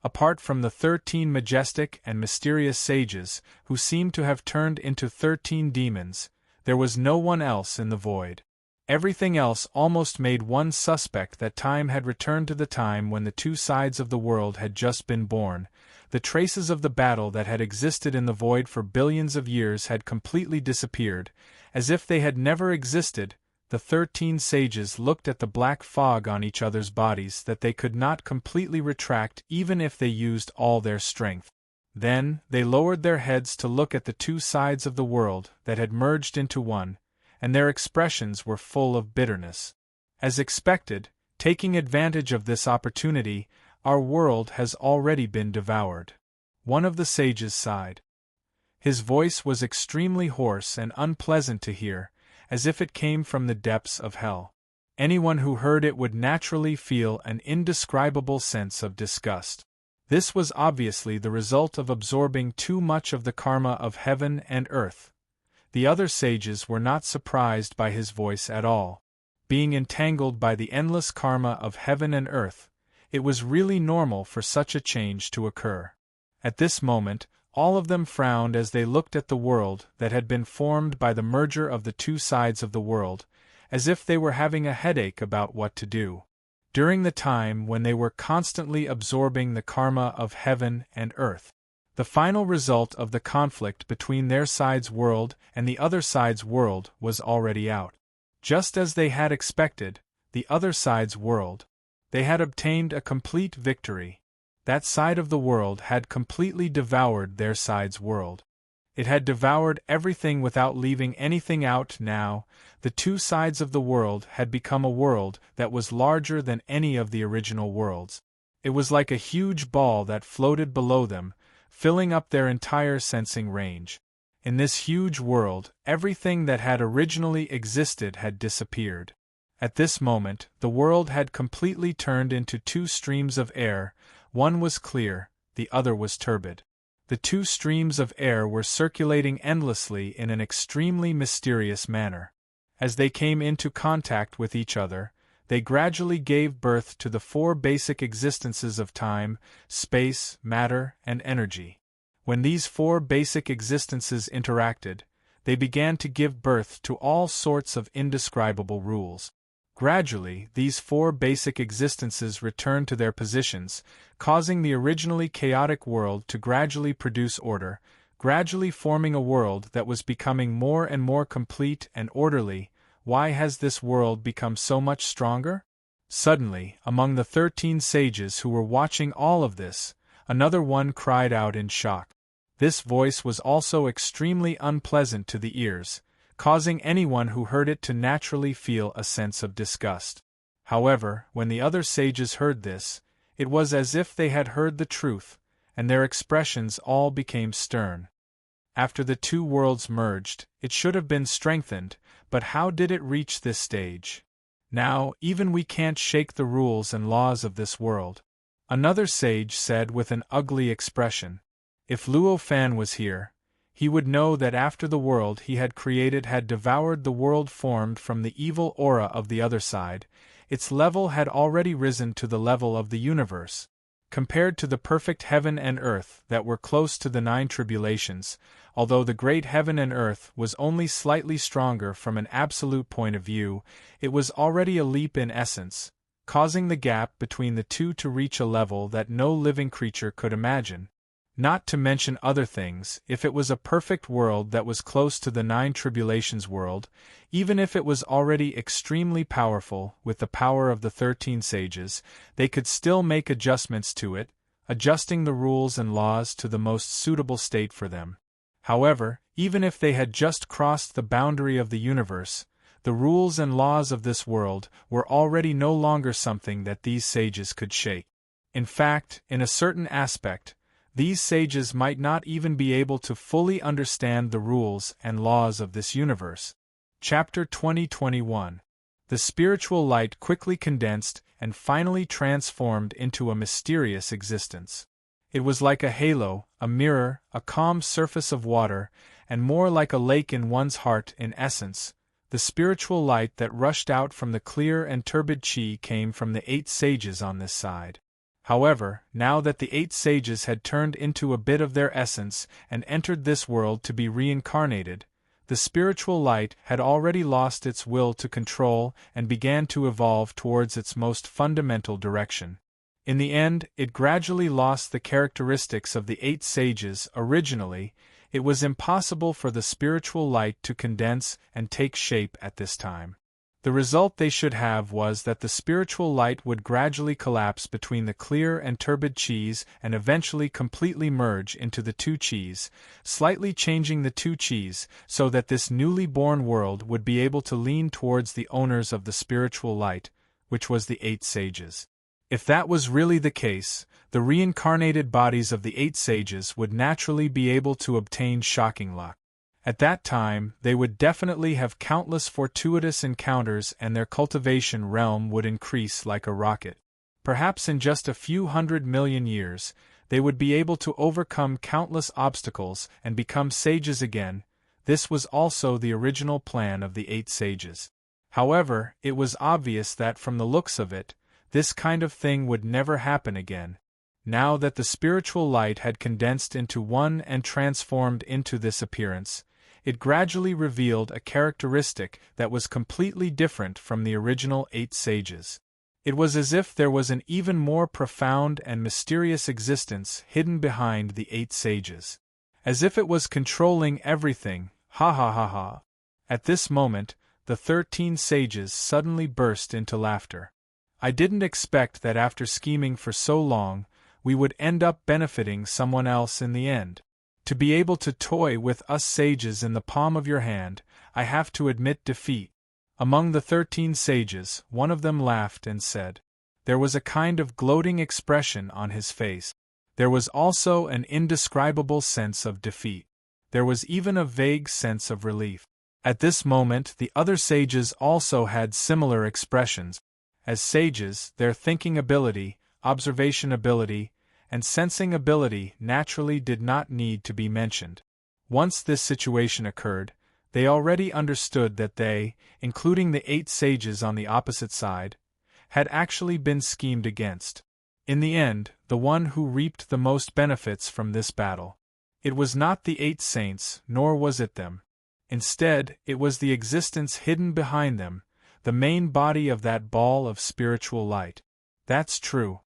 Apart from the 13 majestic and mysterious sages, who seemed to have turned into 13 demons, there was no one else in the void. Everything else almost made one suspect that time had returned to the time when the 2 sides of the world had just been born. The traces of the battle that had existed in the void for billions of years had completely disappeared, as if they had never existed. The 13 sages looked at the black fog on each other's bodies that they could not completely retract even if they used all their strength. Then, they lowered their heads to look at the 2 sides of the world that had merged into one, and their expressions were full of bitterness. As expected, taking advantage of this opportunity, our world has already been devoured. One of the sages sighed. His voice was extremely hoarse and unpleasant to hear, as if it came from the depths of hell. Anyone who heard it would naturally feel an indescribable sense of disgust. This was obviously the result of absorbing too much of the karma of heaven and earth. The other sages were not surprised by his voice at all. Being entangled by the endless karma of heaven and earth, it was really normal for such a change to occur. At this moment, all of them frowned as they looked at the world that had been formed by the merger of the 2 sides of the world, as if they were having a headache about what to do. during the time when they were constantly absorbing the karma of heaven and earth. The final result of the conflict between their side's world and the other side's world was already out. Just as they had expected, the other side's world, they had obtained a complete victory. That side of the world had completely devoured their side's world. It had devoured everything without leaving anything out. Now, the two sides of the world had become a world that was larger than any of the original worlds. It was like a huge ball that floated below them, filling up their entire sensing range. In this huge world, everything that had originally existed had disappeared. At this moment, the world had completely turned into two streams of air. One was clear, the other was turbid. The two streams of air were circulating endlessly in an extremely mysterious manner. As they came into contact with each other, they gradually gave birth to the four basic existences of time, space, matter, and energy. When these four basic existences interacted, they began to give birth to all sorts of indescribable rules. Gradually, these four basic existences returned to their positions, causing the originally chaotic world to gradually produce order, gradually forming a world that was becoming more and more complete and orderly. Why has this world become so much stronger? Suddenly, among the 13 sages who were watching all of this, another one cried out in shock. This voice was also extremely unpleasant to the ears, causing anyone who heard it to naturally feel a sense of disgust. However, when the other sages heard this, it was as if they had heard the truth, and their expressions all became stern. After the two worlds merged, it should have been strengthened, but how did it reach this stage? Now, even we can't shake the rules and laws of this world. Another sage said with an ugly expression. If Luo Fan was here, he would know that after the world he had created had devoured the world formed from the evil aura of the other side, its level had already risen to the level of the universe. Compared to the perfect heaven and earth that were close to the 9 tribulations, although the great heaven and earth was only slightly stronger from an absolute point of view, it was already a leap in essence, causing the gap between the two to reach a level that no living creature could imagine. Not to mention other things, if it was a perfect world that was close to the 9 tribulations world, even if it was already extremely powerful with the power of the 13 sages, they could still make adjustments to it, adjusting the rules and laws to the most suitable state for them. However, even if they had just crossed the boundary of the universe, the rules and laws of this world were already no longer something that these sages could shake. In fact, in a certain aspect, these sages might not even be able to fully understand the rules and laws of this universe. Chapter 2021. The spiritual light quickly condensed and finally transformed into a mysterious existence. It was like a halo, a mirror, a calm surface of water, and more like a lake in one's heart in essence. The spiritual light that rushed out from the clear and turbid chi came from the 8 sages on this side. However, now that the 8 sages had turned into a bit of their essence and entered this world to be reincarnated, the spiritual light had already lost its will to control and began to evolve towards its most fundamental direction. In the end, it gradually lost the characteristics of the 8 sages. Originally, it was impossible for the spiritual light to condense and take shape at this time. The result they should have was that the spiritual light would gradually collapse between the clear and turbid chis and eventually completely merge into the 2 chis, slightly changing the 2 chis so that this newly born world would be able to lean towards the owners of the spiritual light, which was the 8 sages. If that was really the case, the reincarnated bodies of the 8 sages would naturally be able to obtain shocking luck. At that time, they would definitely have countless fortuitous encounters and their cultivation realm would increase like a rocket. Perhaps in just a few 100 million years, they would be able to overcome countless obstacles and become sages again. This was also the original plan of the 8 sages. However, it was obvious that from the looks of it, this kind of thing would never happen again. Now that the spiritual light had condensed into one and transformed into this appearance, it gradually revealed a characteristic that was completely different from the original 8 sages. It was as if there was an even more profound and mysterious existence hidden behind the 8 sages. As if it was controlling everything, ha ha ha ha. At this moment, the 13 sages suddenly burst into laughter. I didn't expect that after scheming for so long, we would end up benefiting someone else in the end. To be able to toy with us sages in the palm of your hand, I have to admit defeat. Among the 13 sages, one of them laughed and said. There was a kind of gloating expression on his face. There was also an indescribable sense of defeat. There was even a vague sense of relief. At this moment, the other sages also had similar expressions. As sages, their thinking ability, observation ability, and sensing ability naturally did not need to be mentioned. Once this situation occurred, they already understood that they, including the 8 sages on the opposite side, had actually been schemed against. In the end, the one who reaped the most benefits from this battle. It was not the 8 saints, nor was it them. Instead, it was the existence hidden behind them, the main body of that ball of spiritual light. That's true.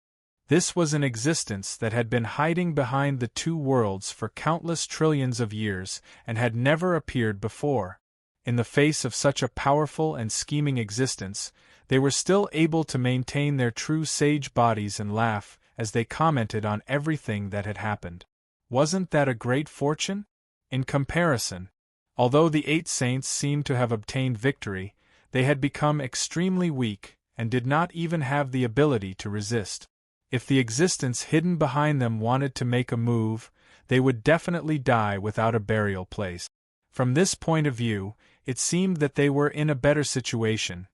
This was an existence that had been hiding behind the 2 worlds for countless trillions of years and had never appeared before. In the face of such a powerful and scheming existence, they were still able to maintain their true sage bodies and laugh as they commented on everything that had happened. Wasn't that a great fortune? In comparison, although the 8 saints seemed to have obtained victory, they had become extremely weak and did not even have the ability to resist. If the existence hidden behind them wanted to make a move, they would definitely die without a burial place. From this point of view, it seemed that they were in a better situation.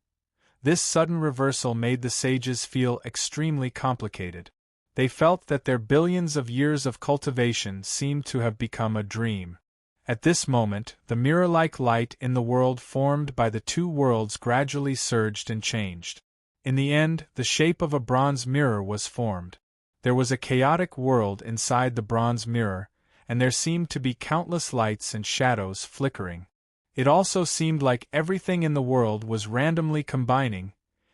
This sudden reversal made the sages feel extremely complicated. They felt that their billions of years of cultivation seemed to have become a dream. At this moment, the mirror-like light in the world formed by the 2 worlds gradually surged and changed. In the end, the shape of a bronze mirror was formed. There was a chaotic world inside the bronze mirror, and there seemed to be countless lights and shadows flickering. It also seemed like everything in the world was randomly combining.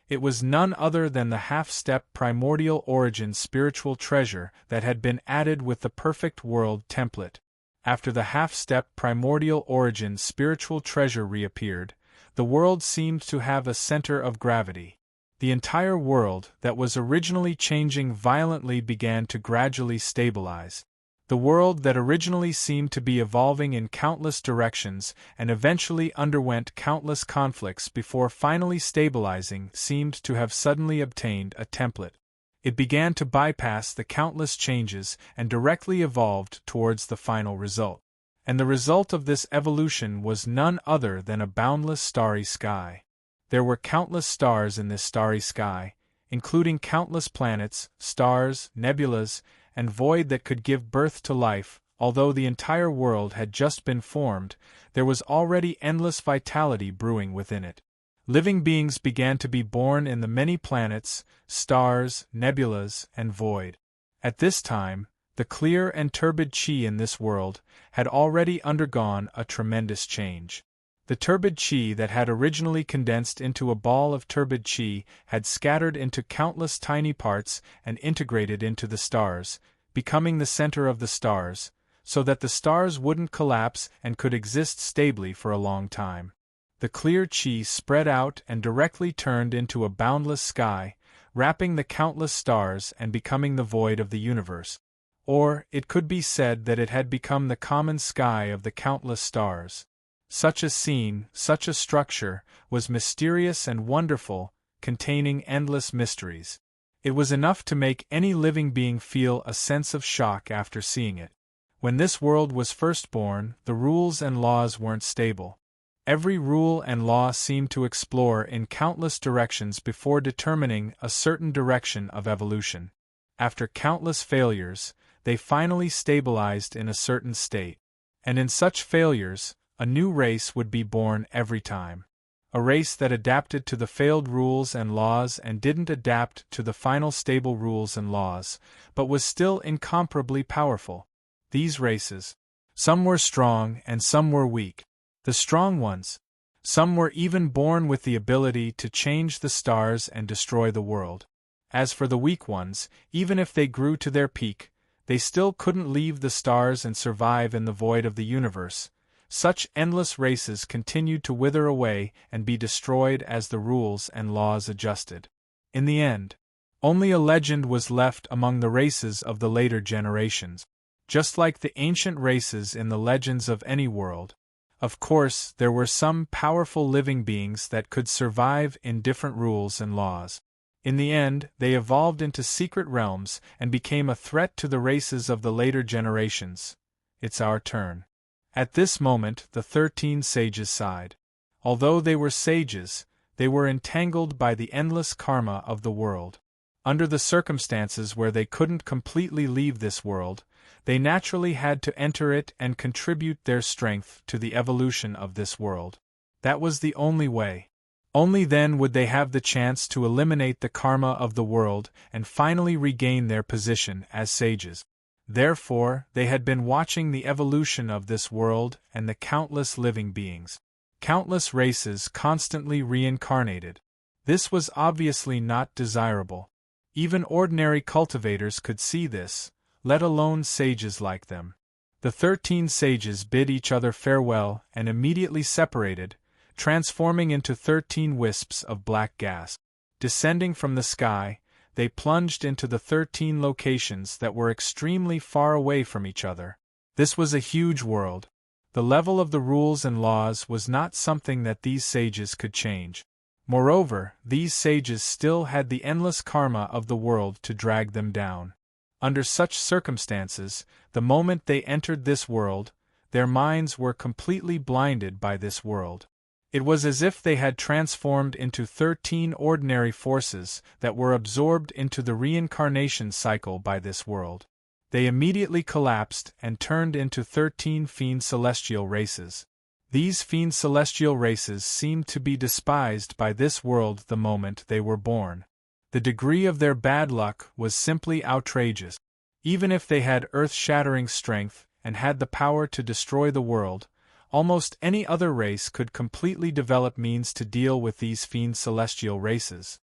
It was none other than the half-step primordial origin spiritual treasure that had been added with the perfect world template. After the half-step primordial origin spiritual treasure reappeared, the world seemed to have a center of gravity. The entire world that was originally changing violently began to gradually stabilize. The world that originally seemed to be evolving in countless directions and eventually underwent countless conflicts before finally stabilizing seemed to have suddenly obtained a template. It began to bypass the countless changes and directly evolved towards the final result. And the result of this evolution was none other than a boundless starry sky. There were countless stars in this starry sky, including countless planets, stars, nebulas, and void that could give birth to life. Although the entire world had just been formed, there was already endless vitality brewing within it. Living beings began to be born in the many planets, stars, nebulas, and void. At this time, the clear and turbid chi in this world had already undergone a tremendous change. The turbid chi that had originally condensed into a ball of turbid chi had scattered into countless tiny parts and integrated into the stars, becoming the center of the stars, so that the stars wouldn't collapse and could exist stably for a long time. The clear chi spread out and directly turned into a boundless sky, wrapping the countless stars and becoming the void of the universe. Or, it could be said that it had become the common sky of the countless stars. Such a scene, such a structure, was mysterious and wonderful, containing endless mysteries. It was enough to make any living being feel a sense of shock after seeing it. When this world was first born, the rules and laws weren't stable. Every rule and law seemed to explore in countless directions before determining a certain direction of evolution. After countless failures, they finally stabilized in a certain state. And in such failures, a new race would be born every time. A race that adapted to the failed rules and laws and didn't adapt to the final stable rules and laws, but was still incomparably powerful. These races. Some were strong and some were weak. The strong ones. Some were even born with the ability to change the stars and destroy the world. As for the weak ones, even if they grew to their peak, they still couldn't leave the stars and survive in the void of the universe. Such endless races continued to wither away and be destroyed as the rules and laws adjusted. In the end, only a legend was left among the races of the later generations. Just like the ancient races in the legends of any world, of course, there were some powerful living beings that could survive in different rules and laws. In the end, they evolved into secret realms and became a threat to the races of the later generations. It's our turn. At this moment, the 13 sages sighed. Although they were sages, they were entangled by the endless karma of the world. Under the circumstances where they couldn't completely leave this world, they naturally had to enter it and contribute their strength to the evolution of this world. That was the only way. Only then would they have the chance to eliminate the karma of the world and finally regain their position as sages. Therefore, they had been watching the evolution of this world and the countless living beings. Countless races constantly reincarnated. This was obviously not desirable. Even ordinary cultivators could see this, let alone sages like them. The 13 sages bid each other farewell and immediately separated, transforming into 13 wisps of black gas. Descending from the sky, they plunged into the 13 locations that were extremely far away from each other. This was a huge world. The level of the rules and laws was not something that these sages could change. Moreover, these sages still had the endless karma of the world to drag them down. Under such circumstances, the moment they entered this world, their minds were completely blinded by this world. It was as if they had transformed into 13 ordinary forces that were absorbed into the reincarnation cycle by this world. They immediately collapsed and turned into 13 fiend celestial races. These fiend celestial races seemed to be despised by this world the moment they were born. The degree of their bad luck was simply outrageous. Even if they had earth-shattering strength and had the power to destroy the world, almost any other race could completely develop means to deal with these fiend celestial races.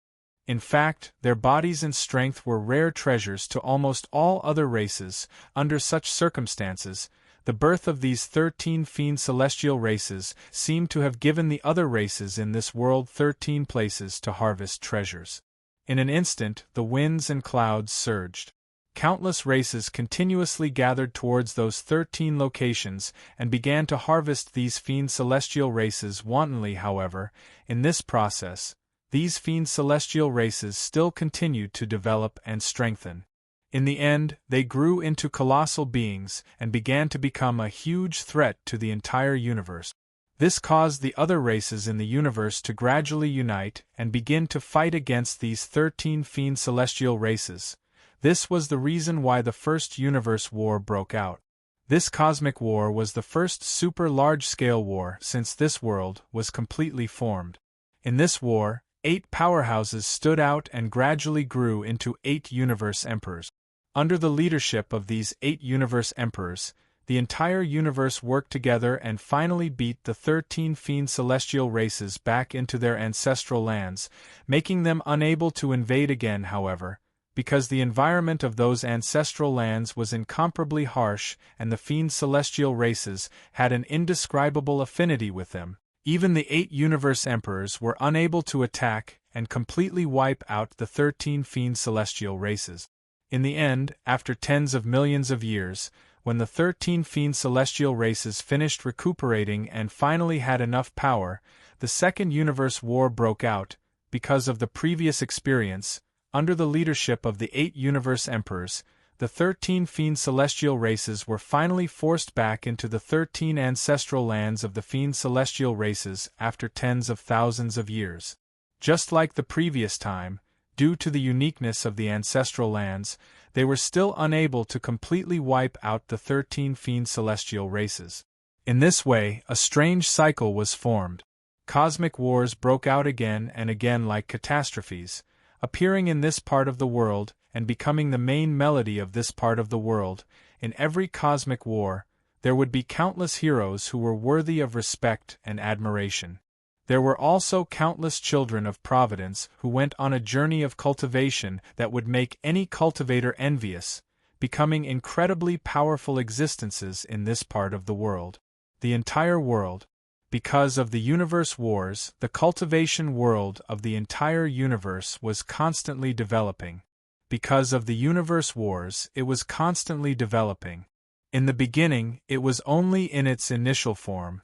In fact, their bodies and strength were rare treasures to almost all other races. Under such circumstances, the birth of these 13 fiend celestial races seemed to have given the other races in this world 13 places to harvest treasures. In an instant, the winds and clouds surged. Countless races continuously gathered towards those 13 locations and began to harvest these fiend celestial races wantonly. However, in this process, these fiend celestial races still continued to develop and strengthen. In the end, they grew into colossal beings and began to become a huge threat to the entire universe. This caused the other races in the universe to gradually unite and begin to fight against these 13 fiend celestial races. This was the reason why the first universe war broke out. This cosmic war was the first super large-scale war since this world was completely formed. In this war, 8 powerhouses stood out and gradually grew into 8 universe emperors. Under the leadership of these 8 universe emperors, the entire universe worked together and finally beat the 13 fiend celestial races back into their ancestral lands, making them unable to invade again. However, because the environment of those ancestral lands was incomparably harsh and the fiend celestial races had an indescribable affinity with them, even the 8 universe emperors were unable to attack and completely wipe out the 13 fiend celestial races. In the end, after tens of millions of years, when the 13 fiend celestial races finished recuperating and finally had enough power, the second universe war broke out. Because of the previous experience, under the leadership of the 8 universe emperors, the 13 fiend celestial races were finally forced back into the 13 ancestral lands of the fiend celestial races after tens of thousands of years. Just like the previous time, due to the uniqueness of the ancestral lands, they were still unable to completely wipe out the 13 fiend celestial races. In this way, a strange cycle was formed. Cosmic wars broke out again and again like catastrophes, appearing in this part of the world and becoming the main melody of this part of the world. In every cosmic war, there would be countless heroes who were worthy of respect and admiration. There were also countless children of Providence who went on a journey of cultivation that would make any cultivator envious, becoming incredibly powerful existences in this part of the world. The entire world. Because of the universe wars, the cultivation world of the entire universe was constantly developing. Because of the universe wars, it was constantly developing. In the beginning, it was only in its initial form.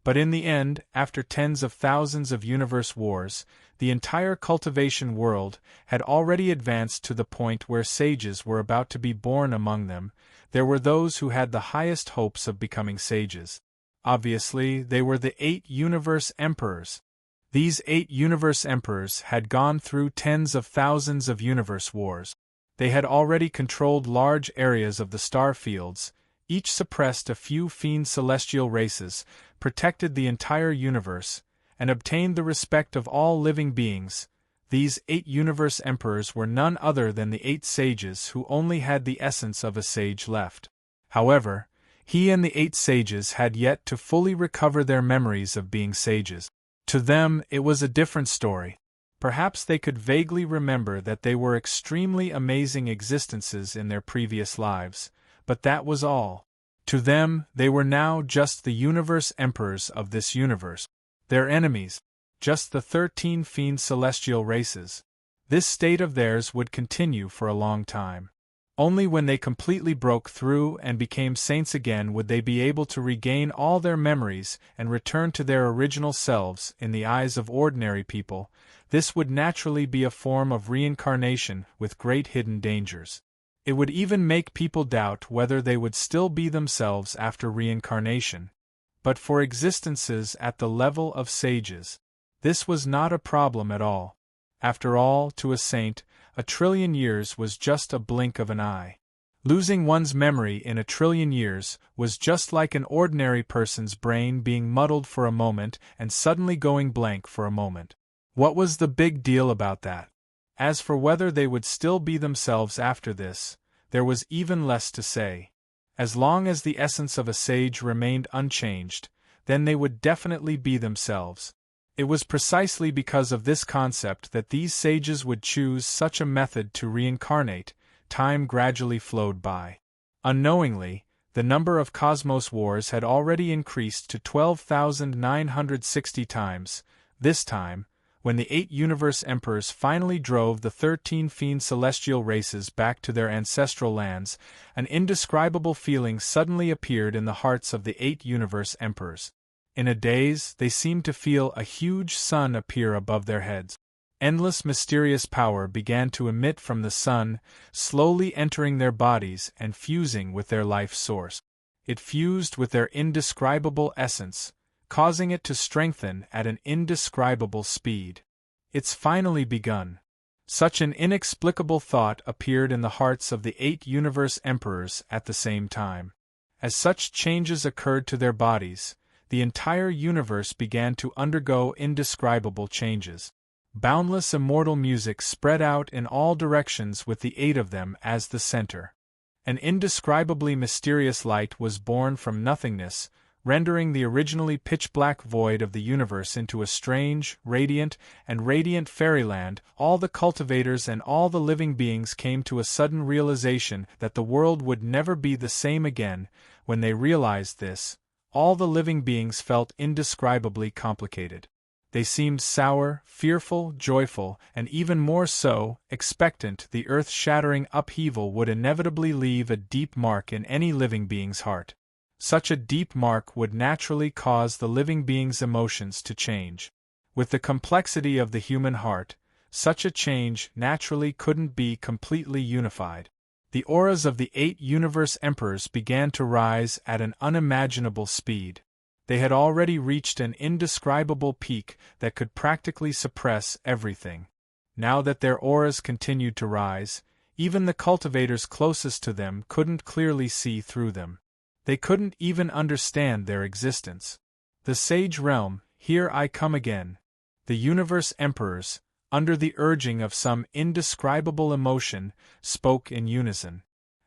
But in the end, after tens of thousands of universe wars, the entire cultivation world had already advanced to the point where sages were about to be born among them. There were those who had the highest hopes of becoming sages. Obviously, they were the 8 universe emperors. These 8 universe emperors had gone through tens of thousands of universe wars. They had already controlled large areas of the star fields, each suppressed a few fiend celestial races, protected the entire universe, and obtained the respect of all living beings. These 8 universe emperors were none other than the 8 sages who only had the essence of a sage left. However, he and the 8 sages had yet to fully recover their memories of being sages. To them, it was a different story. Perhaps they could vaguely remember that they were extremely amazing existences in their previous lives, but that was all. To them, they were now just the universe emperors of this universe. Their enemies, just the 13 fiend celestial races. This state of theirs would continue for a long time. Only when they completely broke through and became saints again would they be able to regain all their memories and return to their original selves. In the eyes of ordinary people, this would naturally be a form of reincarnation with great hidden dangers. It would even make people doubt whether they would still be themselves after reincarnation. But for existences at the level of sages, this was not a problem at all. After all, to a saint, a trillion years was just a blink of an eye. Losing one's memory in a trillion years was just like an ordinary person's brain being muddled for a moment and suddenly going blank for a moment. What was the big deal about that? As for whether they would still be themselves after this, there was even less to say. As long as the essence of a sage remained unchanged, then they would definitely be themselves. It was precisely because of this concept that these sages would choose such a method to reincarnate. Time gradually flowed by. Unknowingly, the number of cosmos wars had already increased to 12,960 times. This time, when the 8 universe emperors finally drove the 13 fiend celestial races back to their ancestral lands, an indescribable feeling suddenly appeared in the hearts of the 8 universe emperors. In a daze, they seemed to feel a huge sun appear above their heads. Endless mysterious power began to emit from the sun, slowly entering their bodies and fusing with their life source. It fused with their indescribable essence, causing it to strengthen at an indescribable speed. It's finally begun. Such an inexplicable thought appeared in the hearts of the 8 universe emperors at the same time. As such changes occurred to their bodies, the entire universe began to undergo indescribable changes. Boundless immortal music spread out in all directions with the 8 of them as the center. An indescribably mysterious light was born from nothingness, rendering the originally pitch-black void of the universe into a strange, radiant fairyland. All the cultivators and all the living beings came to a sudden realization that the world would never be the same again. When they realized this, all the living beings felt indescribably complicated. They seemed sour, fearful, joyful, and even more so, expectant. The earth-shattering upheaval would inevitably leave a deep mark in any living being's heart. Such a deep mark would naturally cause the living being's emotions to change. With the complexity of the human heart, such a change naturally couldn't be completely unified. The auras of the 8 universe emperors began to rise at an unimaginable speed. They had already reached an indescribable peak that could practically suppress everything. Now that their auras continued to rise, even the cultivators closest to them couldn't clearly see through them. They couldn't even understand their existence. The sage realm, here I come again. The universe emperors, under the urging of some indescribable emotion, spoke in unison.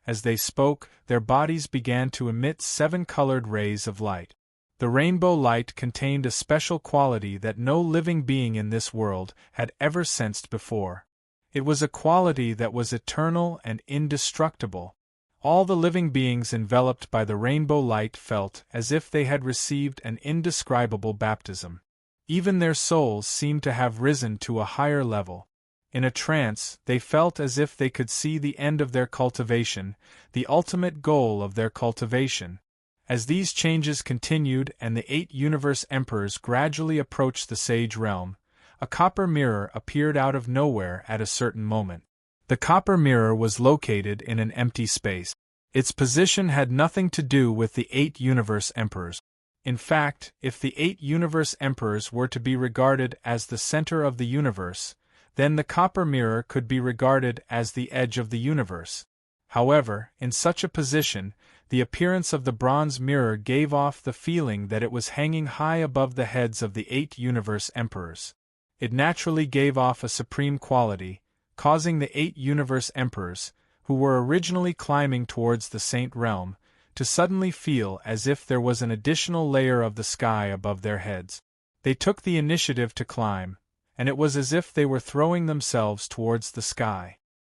As they spoke, their bodies began to emit 7 colored rays of light. The rainbow light contained a special quality that no living being in this world had ever sensed before. It was a quality that was eternal and indestructible. All the living beings enveloped by the rainbow light felt as if they had received an indescribable baptism. Even their souls seemed to have risen to a higher level. In a trance, they felt as if they could see the end of their cultivation, the ultimate goal of their cultivation. As these changes continued and the 8 universe emperors gradually approached the sage realm, a copper mirror appeared out of nowhere at a certain moment. The copper mirror was located in an empty space. Its position had nothing to do with the 8 universe emperors. In fact, if the 8 universe emperors were to be regarded as the center of the universe, then the copper mirror could be regarded as the edge of the universe. However, in such a position, the appearance of the bronze mirror gave off the feeling that it was hanging high above the heads of the 8 universe emperors. It naturally gave off a supreme quality, causing the 8 universe emperors, who were originally climbing towards the saint realm, to suddenly feel as if there was an additional layer of the sky above their heads. They took the initiative to climb, and it was as if they were throwing themselves towards the sky.